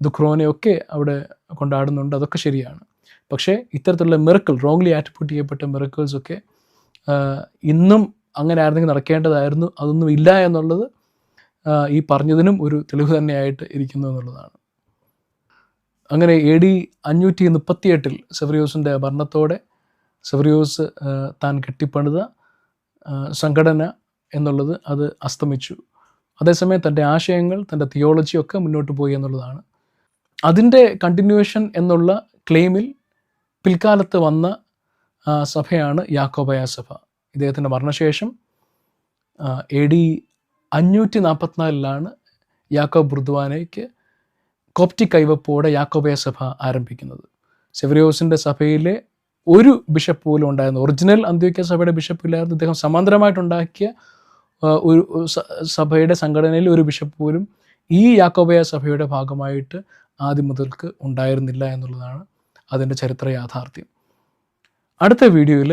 ദുഃഖ്രോനെയൊക്കെ അവിടെ കൊണ്ടാടുന്നുണ്ട്. അതൊക്കെ ശരിയാണ്. പക്ഷേ ഇത്തരത്തിലുള്ള മിറക്കിൾ, റോങ്ലി ആട്രിബ്യൂട്ട് ചെയ്യപ്പെട്ട മിറക്കിൾസൊക്കെ ഇന്നും അങ്ങനെ ആയിരുന്നെങ്കിൽ നടക്കേണ്ടതായിരുന്നു. അതൊന്നും ഇല്ല എന്നുള്ളത് ഈ പറഞ്ഞതിനും ഒരു തെളിവ് തന്നെയായിട്ട് ഇരിക്കുന്നു എന്നുള്ളതാണ്. അങ്ങനെ AD 538 സെഫറിയോസിൻ്റെ ഭരണത്തോടെ സെഫറിയോസ് താൻ കെട്ടിപ്പണിത സംഘടന എന്നുള്ളത് അത് അസ്തമിച്ചു. അതേസമയം തൻ്റെ ആശയങ്ങൾ, തൻ്റെ തിയോളജിയൊക്കെ മുന്നോട്ട് പോയി എന്നുള്ളതാണ്. അതിൻ്റെ കണ്ടിന്യൂവേഷൻ എന്നുള്ള ക്ലെയിമിൽ പിൽക്കാലത്ത് വന്ന സഭയാണ് യാക്കോബായ സഭ. ഇദ്ദേഹത്തിൻ്റെ മരണശേഷം AD 544 യാക്കോബ് ബുർദ്വാനയ്ക്ക് കോപ്റ്റിക് കൈവപ്പോടെ യാക്കോബായ സഭ ആരംഭിക്കുന്നത്. സെഫറിയോസിൻ്റെ സഭയിലെ ഒരു ബിഷപ്പ് പോലും ഉണ്ടായിരുന്നു. ഒറിജിനൽ അന്ത്യോക്യ സഭയുടെ ബിഷപ്പ് ഇല്ലായിരുന്നു. ഇദ്ദേഹം സമാന്തരമായിട്ടുണ്ടാക്കിയ ഒരു സഭയുടെ സംഘടനയിൽ ഒരു ബിഷപ്പ് പോലും ഈ യാക്കോബായ സഭയുടെ ഭാഗമായിട്ട് ആദ്യം മുതൽക്ക് ഉണ്ടായിരുന്നില്ല എന്നുള്ളതാണ് അതിൻ്റെ ചരിത്ര യാഥാർത്ഥ്യം. അടുത്ത വീഡിയോയിൽ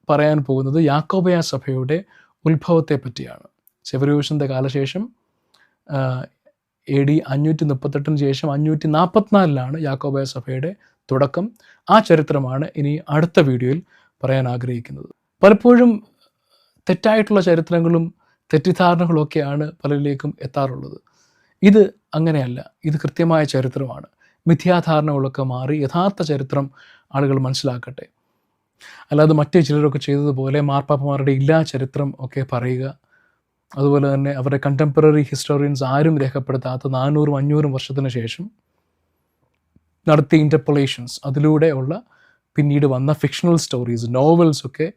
പറയാൻ പോകുന്നത് യാക്കോബായ സഭയുടെ ഉത്ഭവത്തെ പറ്റിയാണ്. സെഫറിയോസിൻ്റെ കാലശേഷം AD 538 ശേഷം 544 യാക്കോബായ സഭയുടെ തുടക്കം. ആ ചരിത്രമാണ് ഇനി അടുത്ത വീഡിയോയിൽ പറയാൻ ആഗ്രഹിക്കുന്നത്. പലപ്പോഴും തെറ്റായിട്ടുള്ള ചരിത്രങ്ങളും തെറ്റിദ്ധാരണകളൊക്കെയാണ് പലരിലേക്കും എത്താറുള്ളത്. ഇത് അങ്ങനെയല്ല. ഇത് കൃത്യമായ ചരിത്രമാണ്. മിഥ്യാധാരണകളൊക്കെ മാറി യഥാർത്ഥ ചരിത്രം ആളുകൾ മനസ്സിലാക്കട്ടെ. അല്ലാതെ മറ്റു ചിലരൊക്കെ ചെയ്തതുപോലെ മാർപ്പാപ്പമാരുടെ ചരിത്രം ഒക്കെ പറയുക, അതുപോലെ തന്നെ അവരുടെ കണ്ടംപററി ഹിസ്റ്റോറിയൻസ് ആരും രേഖപ്പെടുത്താത്ത 400-500 വർഷത്തിന് ശേഷം നടത്തിയ ഇൻ്റർപൊളേഷൻസ്, അതിലൂടെയുള്ള പിന്നീട് വന്ന ഫിക്ഷണൽ സ്റ്റോറീസ്, നോവൽസൊക്കെ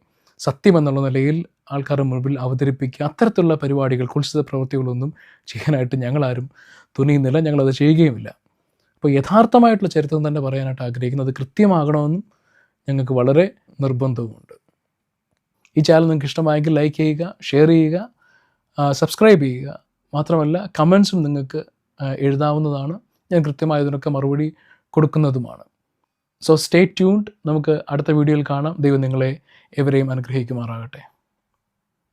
സത്യമെന്നുള്ള നിലയിൽ ആൾക്കാരുടെ മുൻപിൽ അവതരിപ്പിക്കുക, അത്തരത്തിലുള്ള പരിപാടികൾ, കുൽസിത പ്രവൃത്തികളൊന്നും ചെയ്യാനായിട്ട് ഞങ്ങളാരും തുനിയുന്നില്ല, ഞങ്ങളത് ചെയ്യുകയുമില്ല. അപ്പോൾ യഥാർത്ഥമായിട്ടുള്ള ചരിത്രം തന്നെ പറയാനായിട്ട് ആഗ്രഹിക്കുന്നത് കൃത്യമാകണമെന്നും ഞങ്ങൾക്ക് വളരെ നിർബന്ധവുമുണ്ട്. ഈ ചാനൽ നിങ്ങൾക്ക് ഇഷ്ടമായെങ്കിൽ ലൈക്ക് ചെയ്യുക, ഷെയർ ചെയ്യുക, സബ്സ്ക്രൈബ് ചെയ്യുക. മാത്രമല്ല കമൻസും നിങ്ങൾക്ക് എഴുതാവുന്നതാണ്. ഞാൻ കൃത്യമായതിനൊക്കെ മറുപടി കൊടുക്കുന്നതുമാണ്. So stay tuned. നമുക്ക് അടുത്ത വീഡിയോയിൽ കാണാം. ദൈവം നിങ്ങളെ എവരെയും അനുഗ്രഹിക്കുമാറാകട്ടെ.